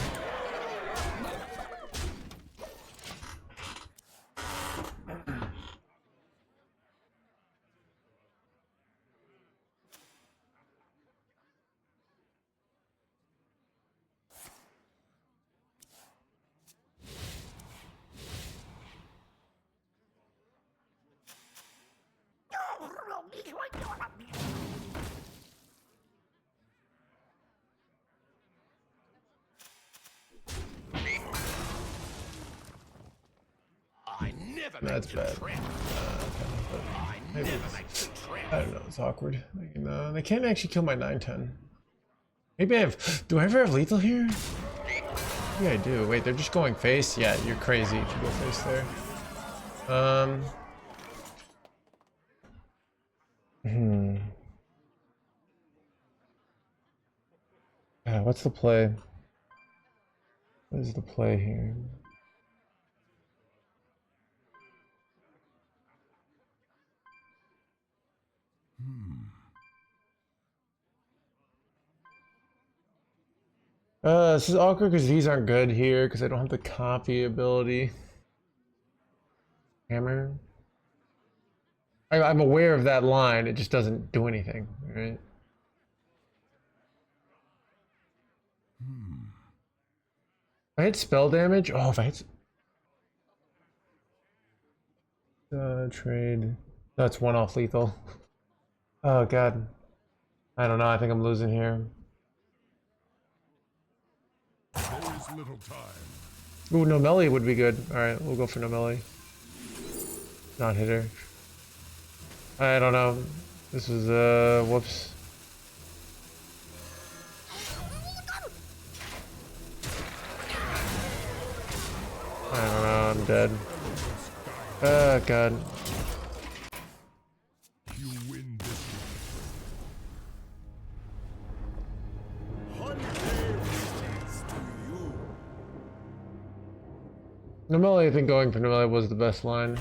never That's make bad. the trip. I Maybe never it's- make the trip. I don't know. It's awkward. They can't actually kill my 9/10. Maybe I have. Do I ever have lethal here? Maybe I do. Wait, they're just going face. Yeah, you're crazy if you go face there. What's the play? What is the play here? This is awkward because these aren't good here because I don't have the copy ability. Hammer. I'm aware of that line. It just doesn't do anything, right? If I hit spell damage. Oh, if I hit trade. That's one off lethal. Oh god. I don't know. I think I'm losing here. There is little time. Ooh, no melee would be good. All right, we'll go for no melee. Not hitter. I don't know. This is whoops. I don't know. I'm dead. Oh god. You win this No melee. I think going for no melee was the best line.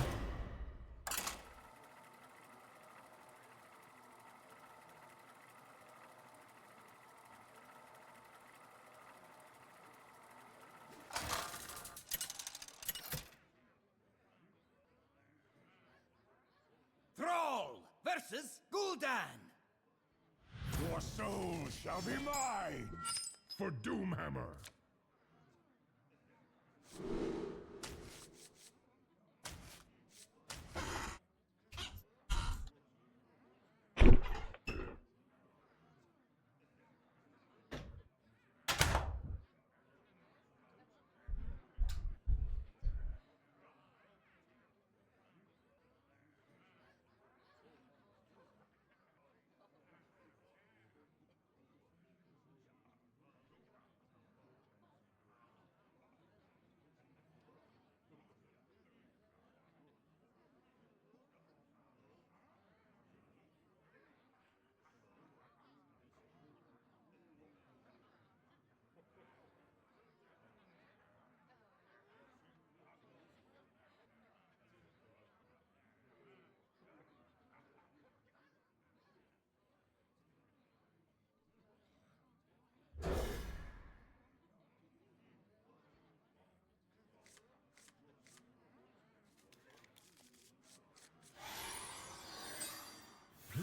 Thrall versus Gul'dan. Your soul shall be mine for Doomhammer.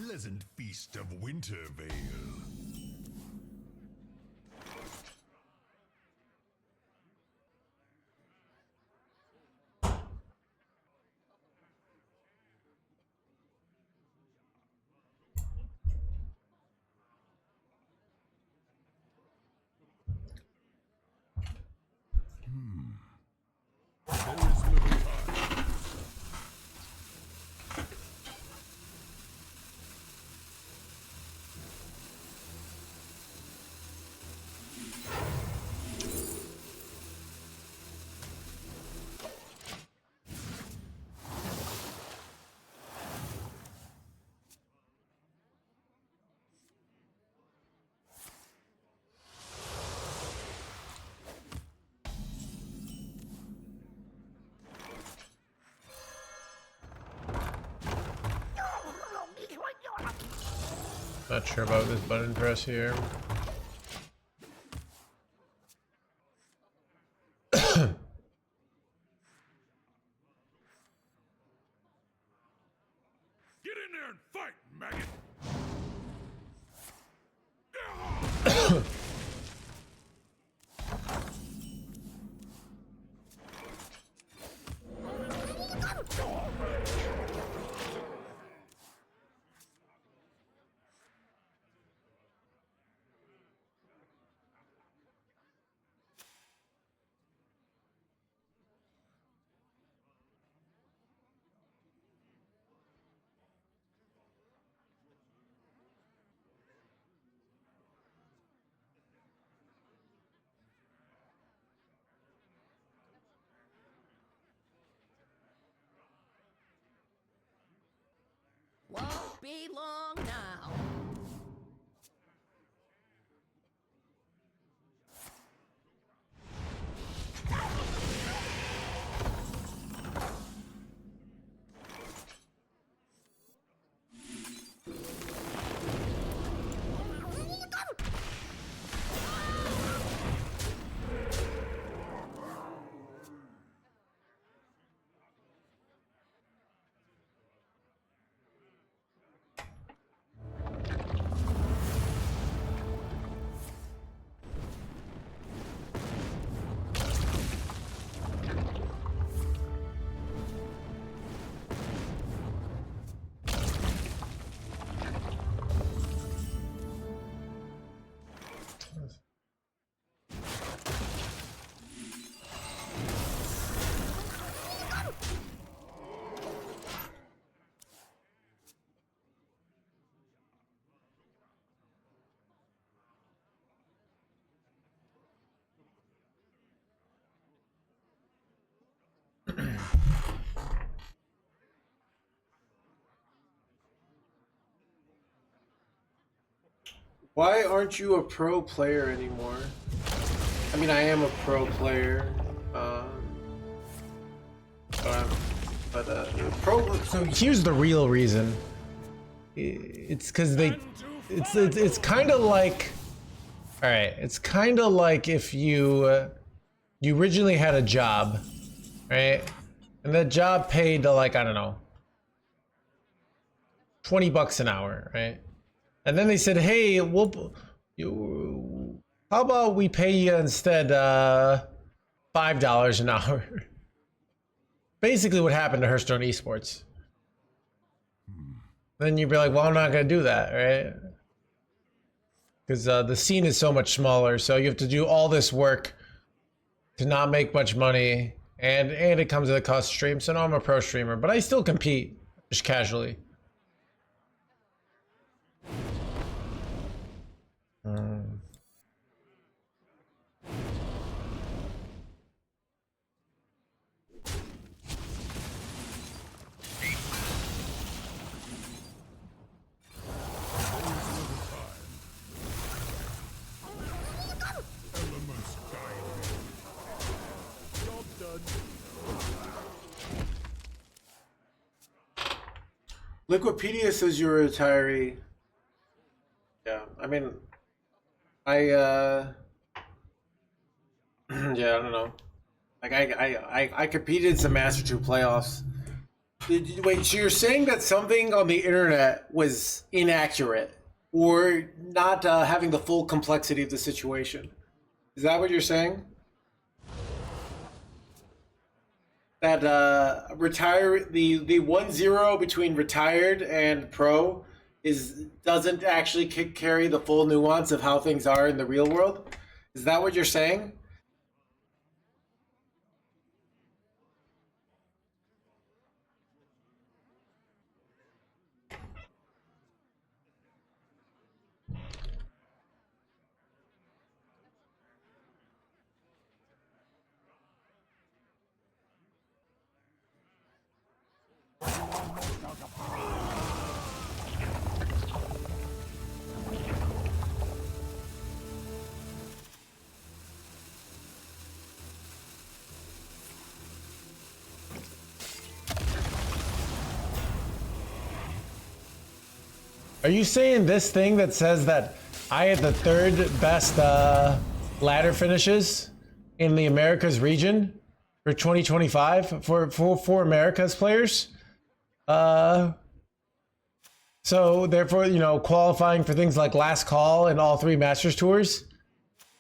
Pleasant feast of Wintervale. There is little time. Not sure about this button press here. Get in there and fight, maggot! be long now. Why aren't you a pro player anymore? I mean, I am a pro player, pro. So here's the real reason. It's because it's kind of like, all right. It's kind of like if you you originally had a job, right? And that job paid like, I don't know, $20 an hour, right? And then they said, hey, how about we pay you instead $5 an hour? Basically what happened to Hearthstone esports. Then you'd be like, well, I'm not going to do that, right? Because the scene is so much smaller, so you have to do all this work to not make much money, and it comes at a cost stream. So now I'm a pro streamer, but I still compete, just casually. Liquipedia says you're a retiree. Yeah, I mean, yeah, I don't know. Like I competed in some Master 2 playoffs. Wait, so you're saying that something on the internet was inaccurate or not having the full complexity of the situation? Is that what you're saying? That the 1-0 between retired and pro doesn't actually carry the full nuance of how things are in the real world? Is that what you're saying? Are you saying this thing that says that I had the third best ladder finishes in the Americas region for 2025 for Americas players? So therefore, you know, qualifying for things like last call and all 3 Masters tours.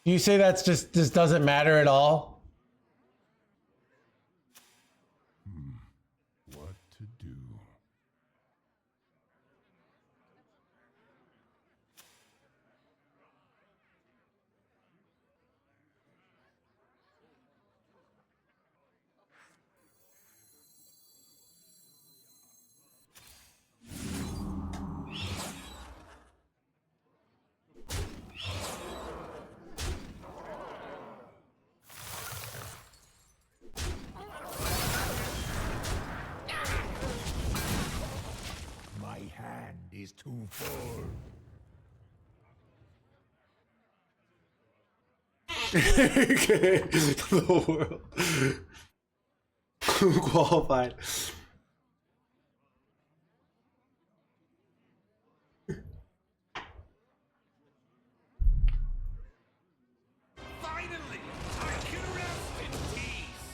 Do you say that's just doesn't matter at all? What to do? is too full. Okay. The world. Who qualified? Finally, I can rest in peace.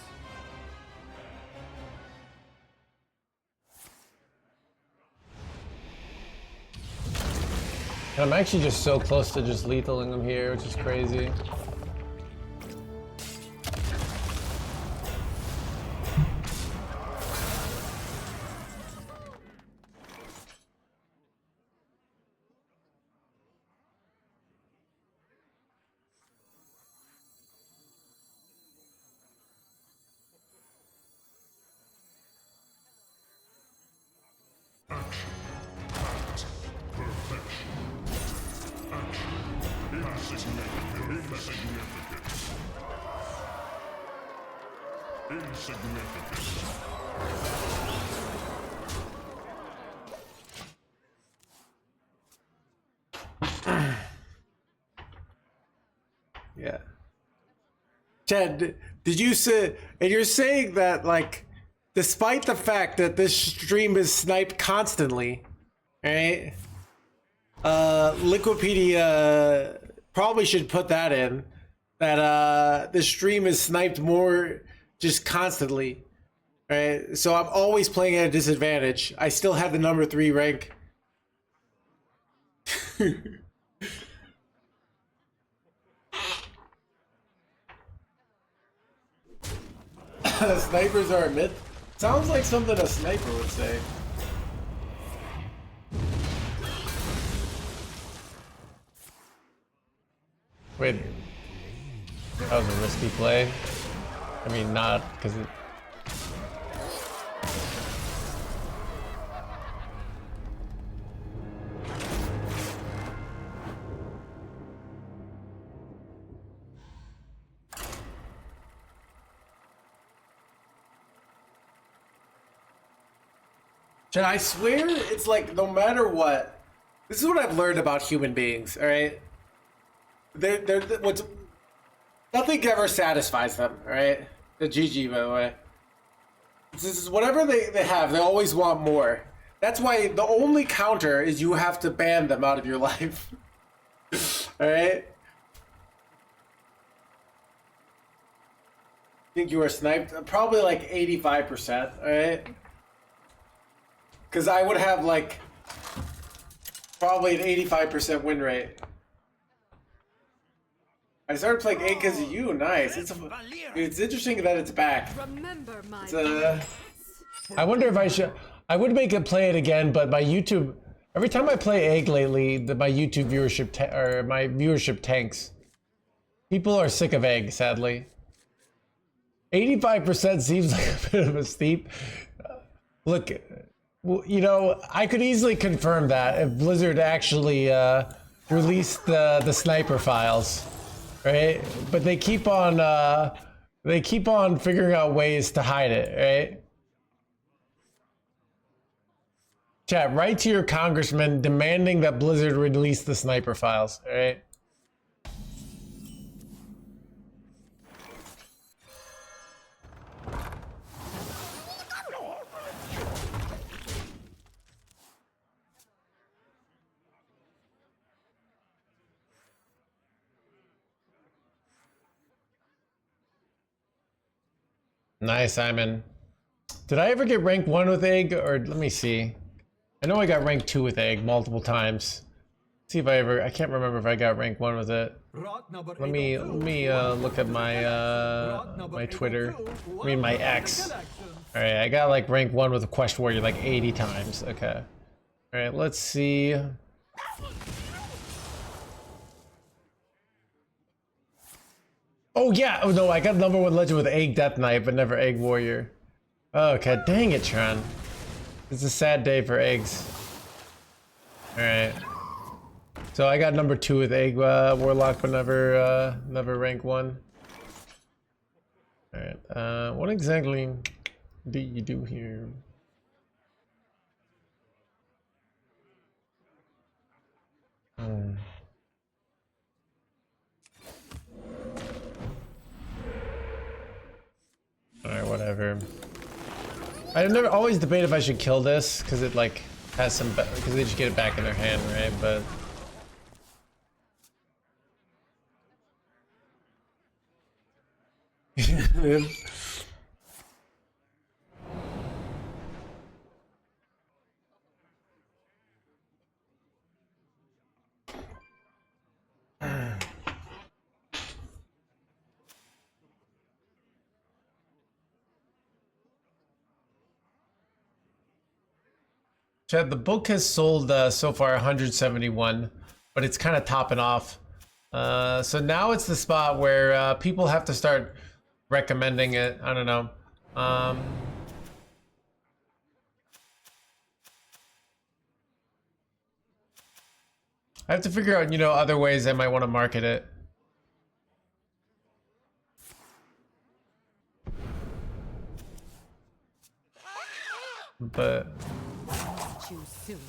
I'm actually just so close to just lethaling them here, which is crazy. Yeah. Chad, did you say, and you're saying that, like, despite the fact that this stream is sniped constantly, right? Liquipedia probably should put that in, that the stream is sniped more just constantly, right? So I'm always playing at a disadvantage. I still have the number 3 rank. Snipers are a myth. Sounds like something a sniper would say. Wait, that was a risky play. I mean, not because it. And I swear, it's like no matter what. This is what I've learned about human beings. All right, they're what's nothing ever satisfies them. All right, the GG by the way. This is whatever they have. They always want more. That's why the only counter is you have to ban them out of your life. All right. Think you were sniped? Probably like 85%. All right. Because I would have like probably an 85% win rate. I started playing 8 because of you. Nice. It's interesting that it's back. Remember my It's I wonder if I should. I would make it play it again, but my YouTube. Every time I play Egg lately, my YouTube viewership my viewership tanks. People are sick of Egg, sadly. 85% seems like a bit of a steep. Look. Well, you know, I could easily confirm that if Blizzard actually released the sniper files, right? But they keep on figuring out ways to hide it, right? Chat, write to your congressman demanding that Blizzard release the sniper files, all right? Nice, Simon. Did I ever get rank 1 with Egg? Or let me see. I know I got rank 2 with Egg multiple times. Let's see if I can't remember if I got rank 1 with it. Let me look at my my Twitter. I mean my X. Alright, I got like rank 1 with a Quest Warrior like 80 times. Okay. Alright, let's see. Oh yeah, oh no, I got number 1 legend with Egg Death Knight, but never Egg Warrior. Okay, dang it, Tron. It's a sad day for eggs. Alright. So I got number 2 with Egg Warlock, but never rank 1. Alright, what exactly do you do here? whatever. I never always debate if I should kill this because it like has some because they just get it back in their hand, right? But Chad, the book has sold so far 171, but it's kind of topping off. So now it's the spot where people have to start recommending it. I don't know. I have to figure out, other ways I might want to market it. But Choose soon.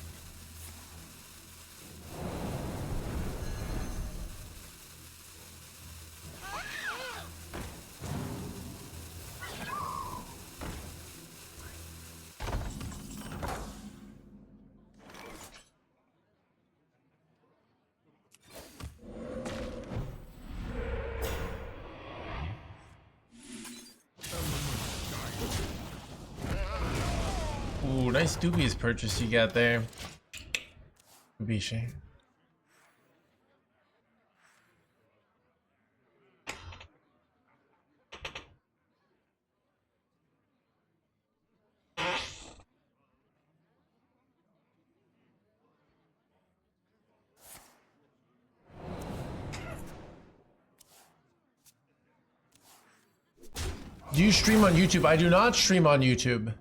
ooh, nice dubious purchase you got there, Bishi. Do you stream on YouTube? I do not stream on YouTube.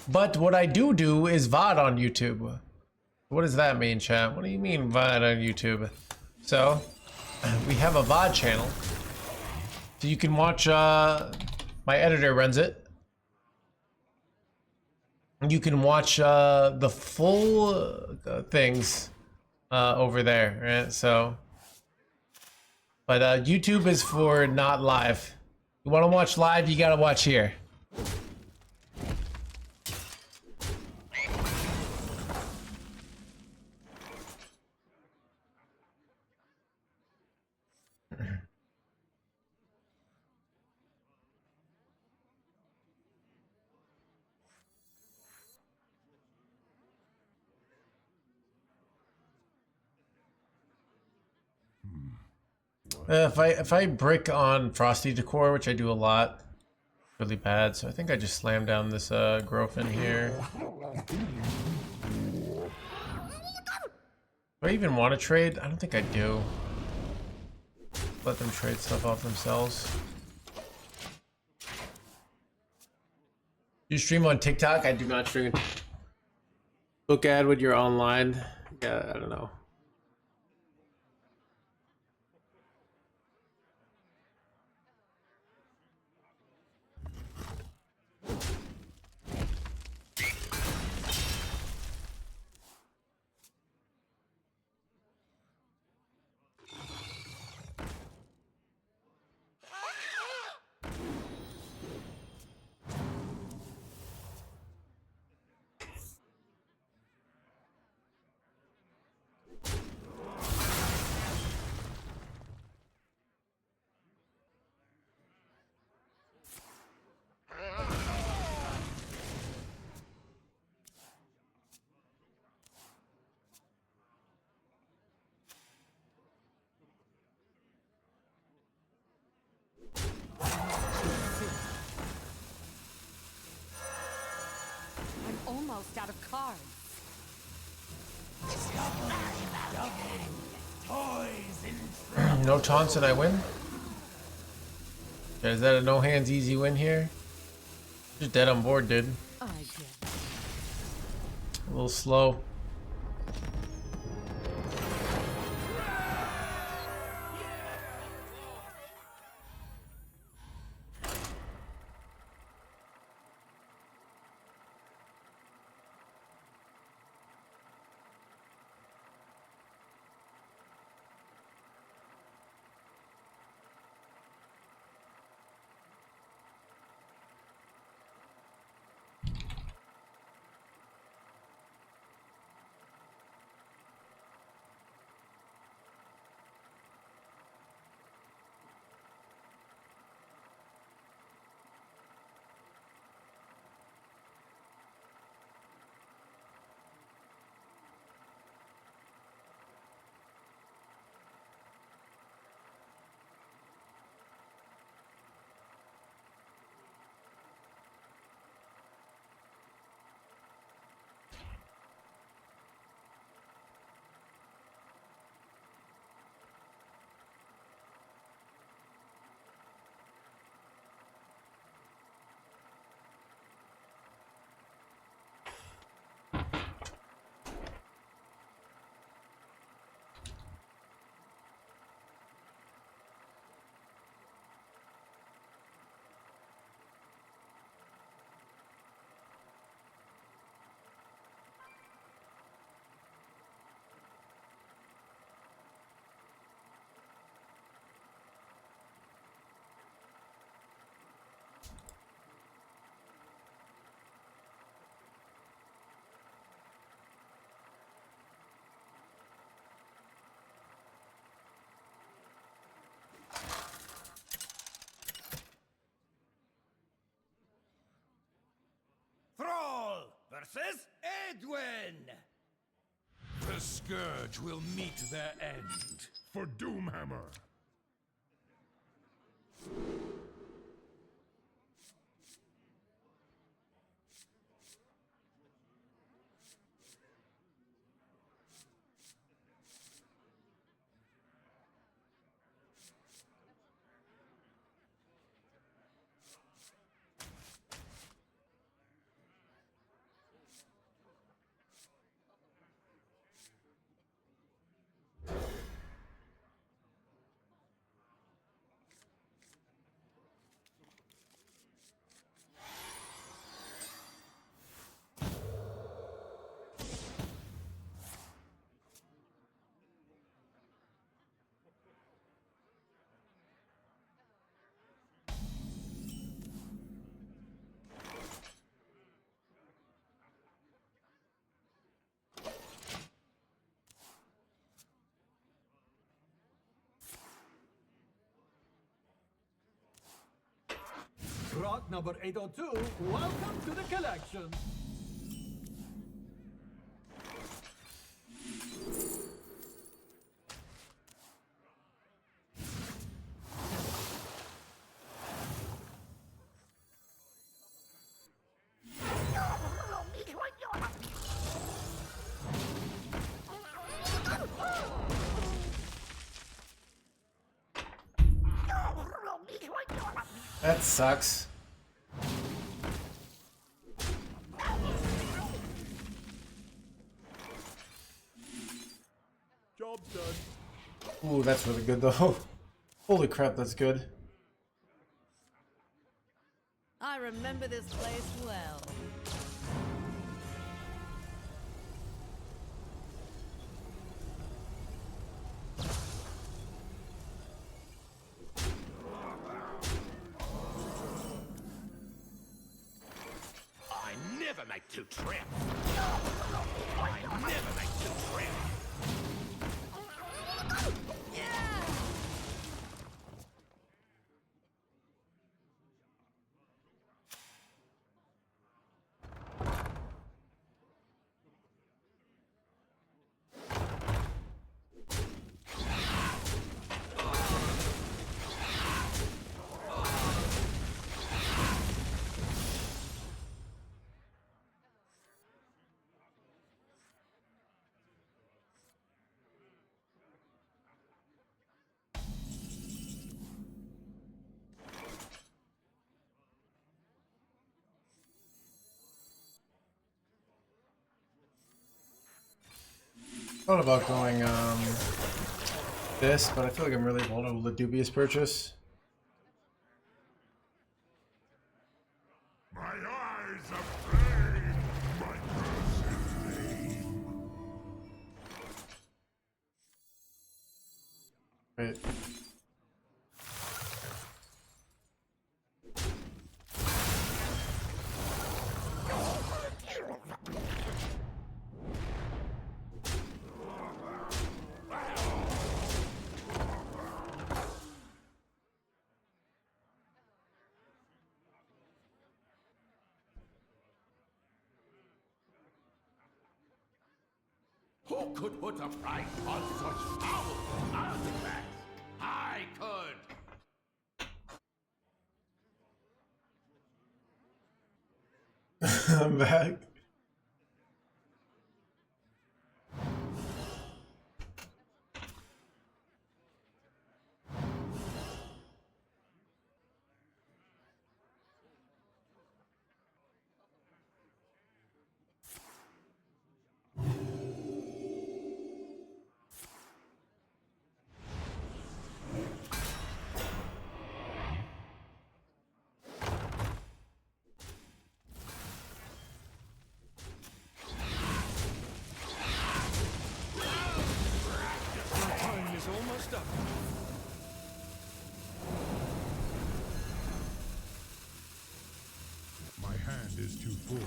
But what I do is VOD on YouTube. What does that mean, chat? What do you mean VOD on YouTube? So, we have a VOD channel. So you can watch, my editor runs it. You can watch the full things over there, right? So, but YouTube is for not live. You want to watch live, you gotta watch here. If I brick on Frosty Decor, which I do a lot, really bad. So I think I just slammed down this growth in here. Do I even want to trade? I don't think I do. Let them trade stuff off themselves. You stream on TikTok? I do not stream. Book ad when you're online. Yeah, I don't know. I'm almost out of cards. No taunts and I win? Is that a no hands easy win here? Just dead on board, dude. I get. A little slow. versus Edwin! The Scourge will meet their end. For Doomhammer. Rock number 802, welcome to the collection. That sucks. Job done. Ooh, that's really good though. Holy crap, that's good. I remember this place well. I never make two trips. I never make two trips. Thought about going this, but I feel like I'm really vulnerable to dubious purchase. My eyes of flame, my cursed name. Wait. Who could put a price on such powerful artifacts? I could. I'm back. Time is almost up. My hand is too full.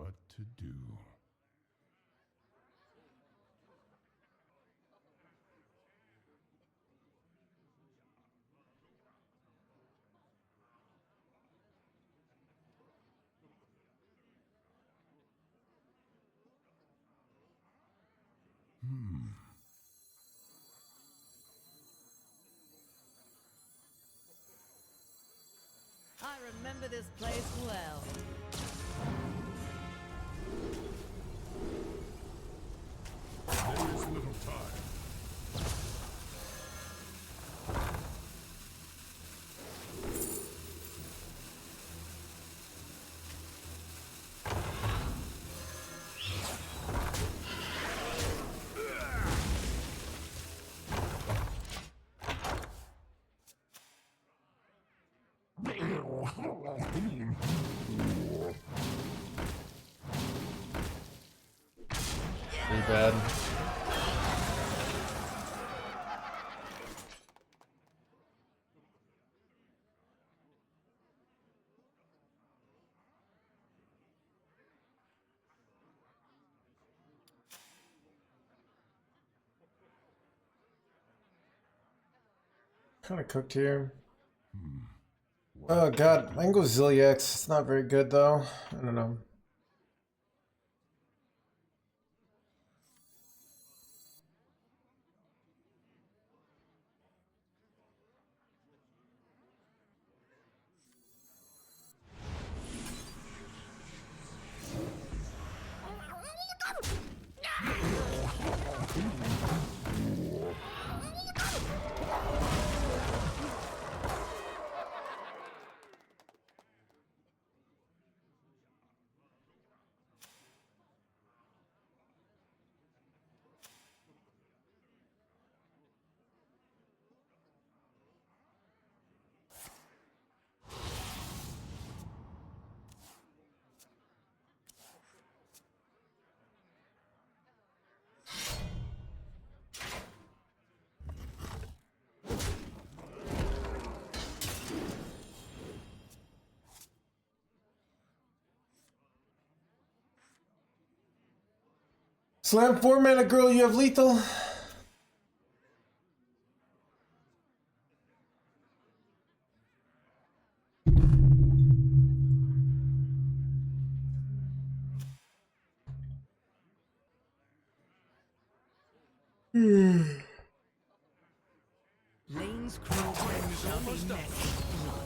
what to do. I remember this place well. There is little time. Pretty bad. Kind of cooked here. Oh god, I can go Zilliax. It's not very good though. I don't know. Slam 4 mana girl, you have lethal. Lane's program shall be next blood.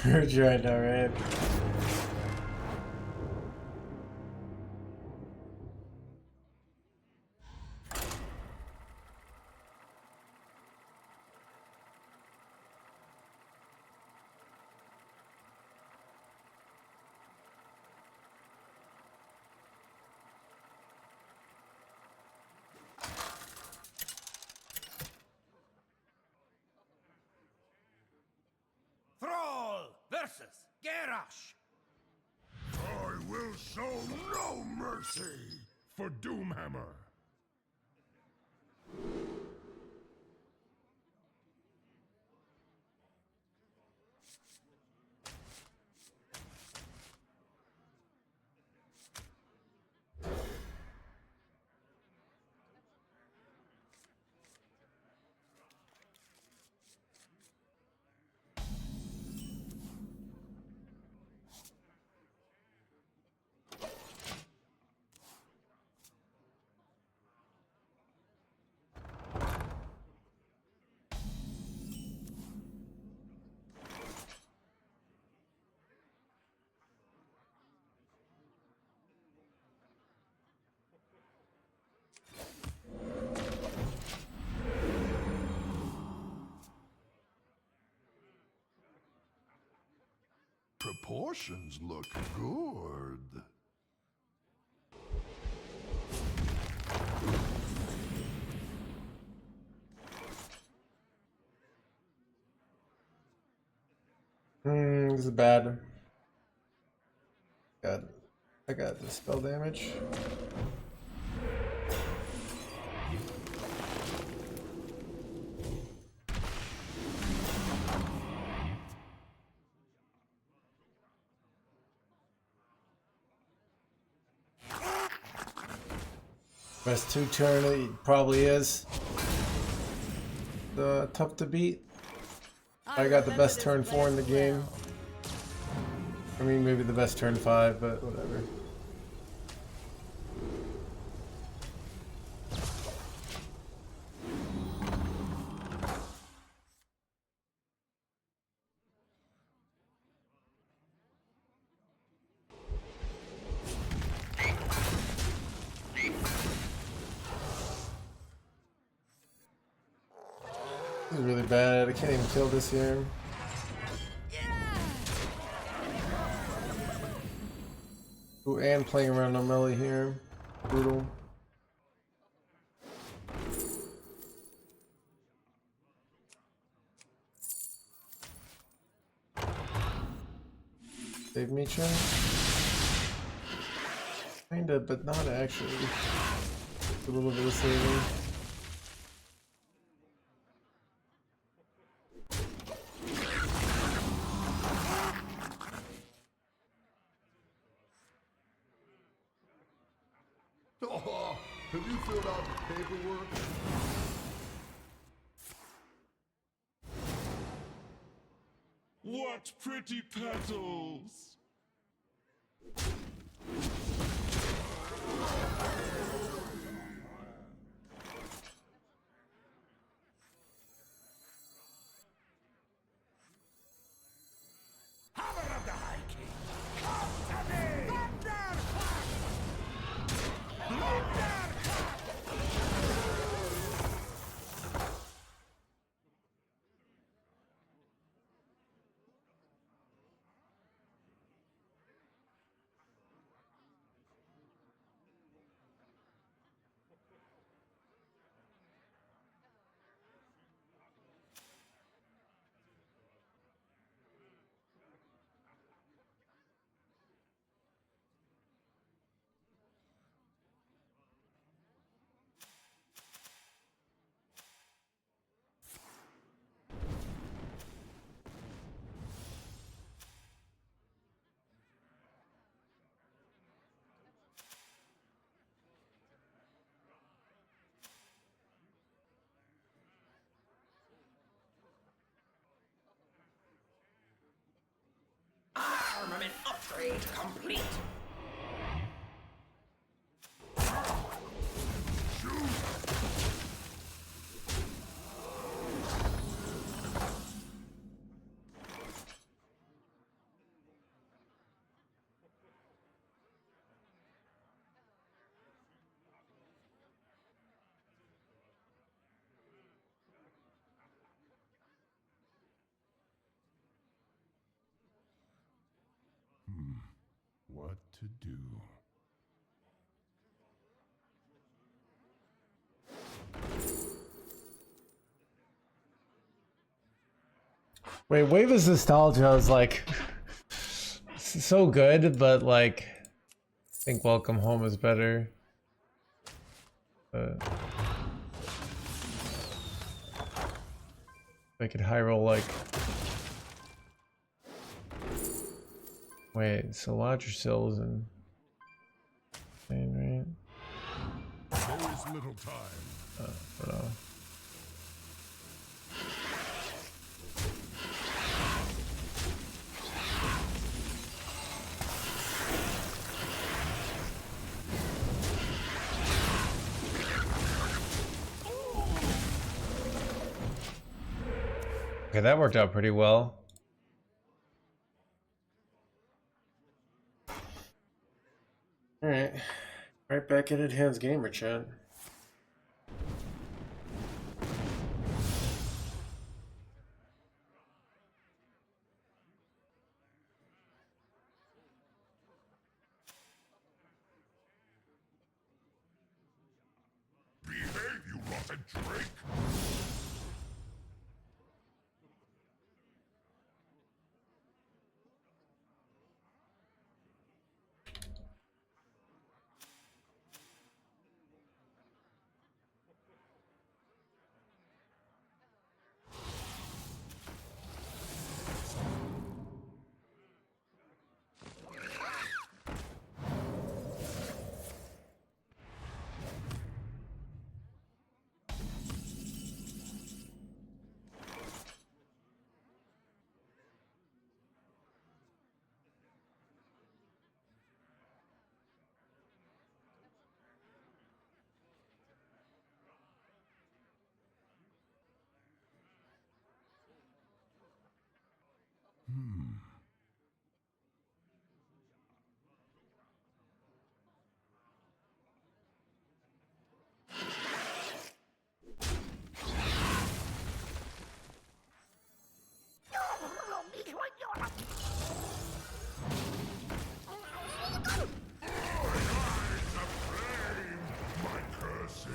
Heard you right now, right? Thrall versus Garrosh. I will show no mercy for Doomhammer. Proportions look good. This is bad. I got the spell damage. Best 2-turn it probably is. Tough to beat. I got the remember best this turn 4 in the place game. well. I mean, maybe the best turn 5, but whatever. This is really bad. I can't even kill this here. Ooh, and playing around on melee here. Brutal. Save me, Chen? Kinda, but not actually. A little bit of saving. Oh, have you filled out the paperwork? What pretty petals! Hammer of the High King, come to me! Armament upgrade complete. What to do? Wait, Wave is Nostalgia is like so good, but like I think Welcome Home is better. I could high roll like. Wait, so Lodgersills and. Right? There is little time. I don't know. Okay, that worked out pretty well. Alright. Right back at NoHandsGamer chat. Behave, you rotten drake! My cursed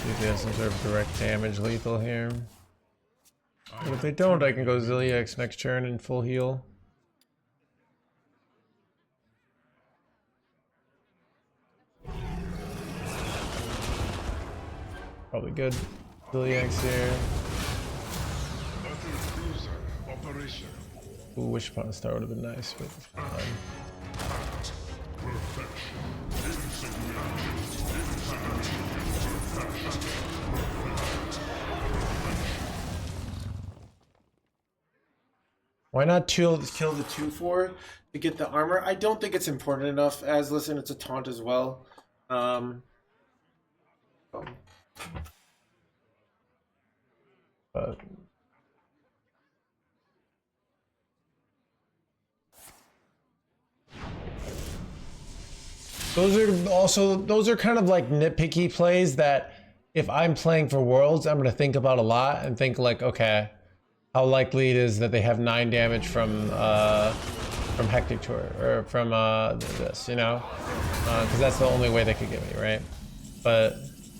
See if he has some sort of direct damage lethal here. But if they don't, I can go Zilliax next turn and full heal. Probably good. Zilliax here. Ooh, wish upon a star would have been nice, but it's fine. Why not kill the 2/4 to get the armor? I don't think it's important enough. As listen, it's a taunt as well. But those are kind of like nitpicky plays that if I'm playing for Worlds, I'm gonna think about a lot and think like, okay, how likely it is that they have 9 damage from Hectic Tour or from this, you know, because that's the only way they could get me, right? But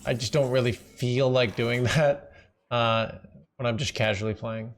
I just don't really feel like doing that when I'm just casually playing.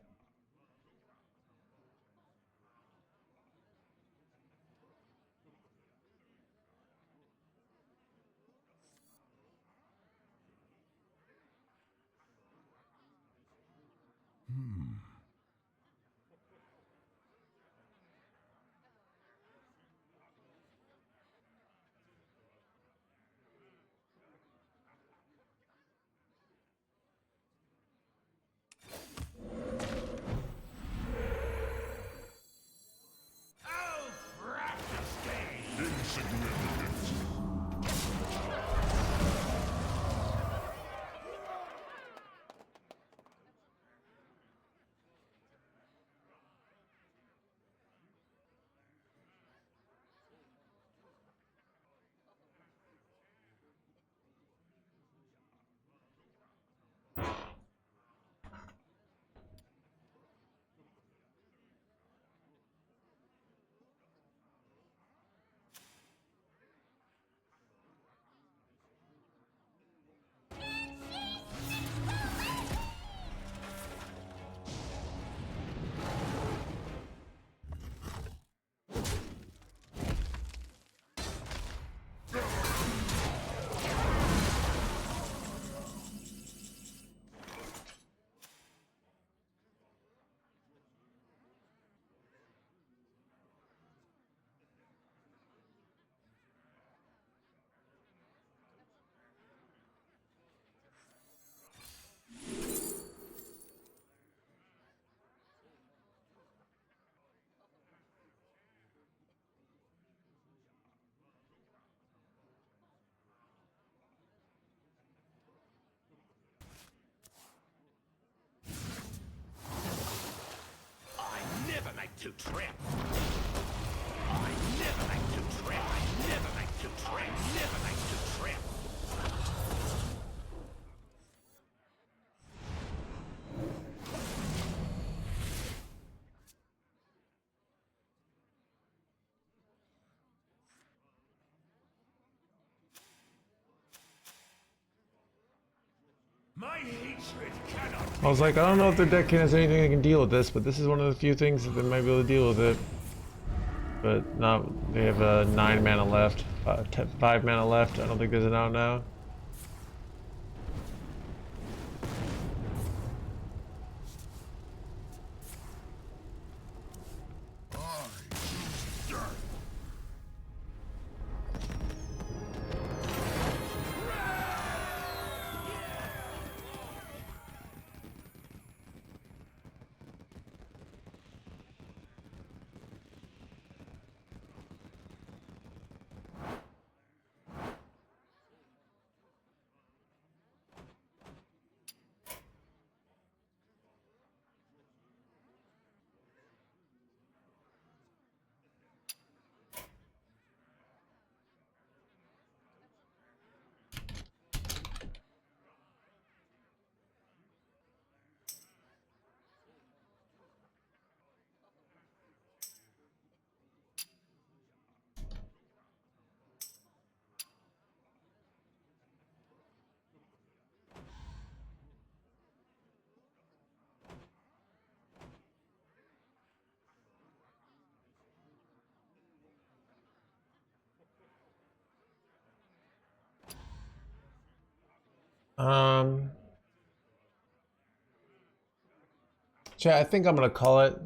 To trip. I never like to trip. I never like to trip. I never like to trip. My hatred cannot. I was like, I don't know if their deck has anything that can deal with this, but this is one of the few things that they might be able to deal with it. But not, they have 9 mana left, 5 mana left. I don't think there's an out now. Chat, I think I'm gonna call it.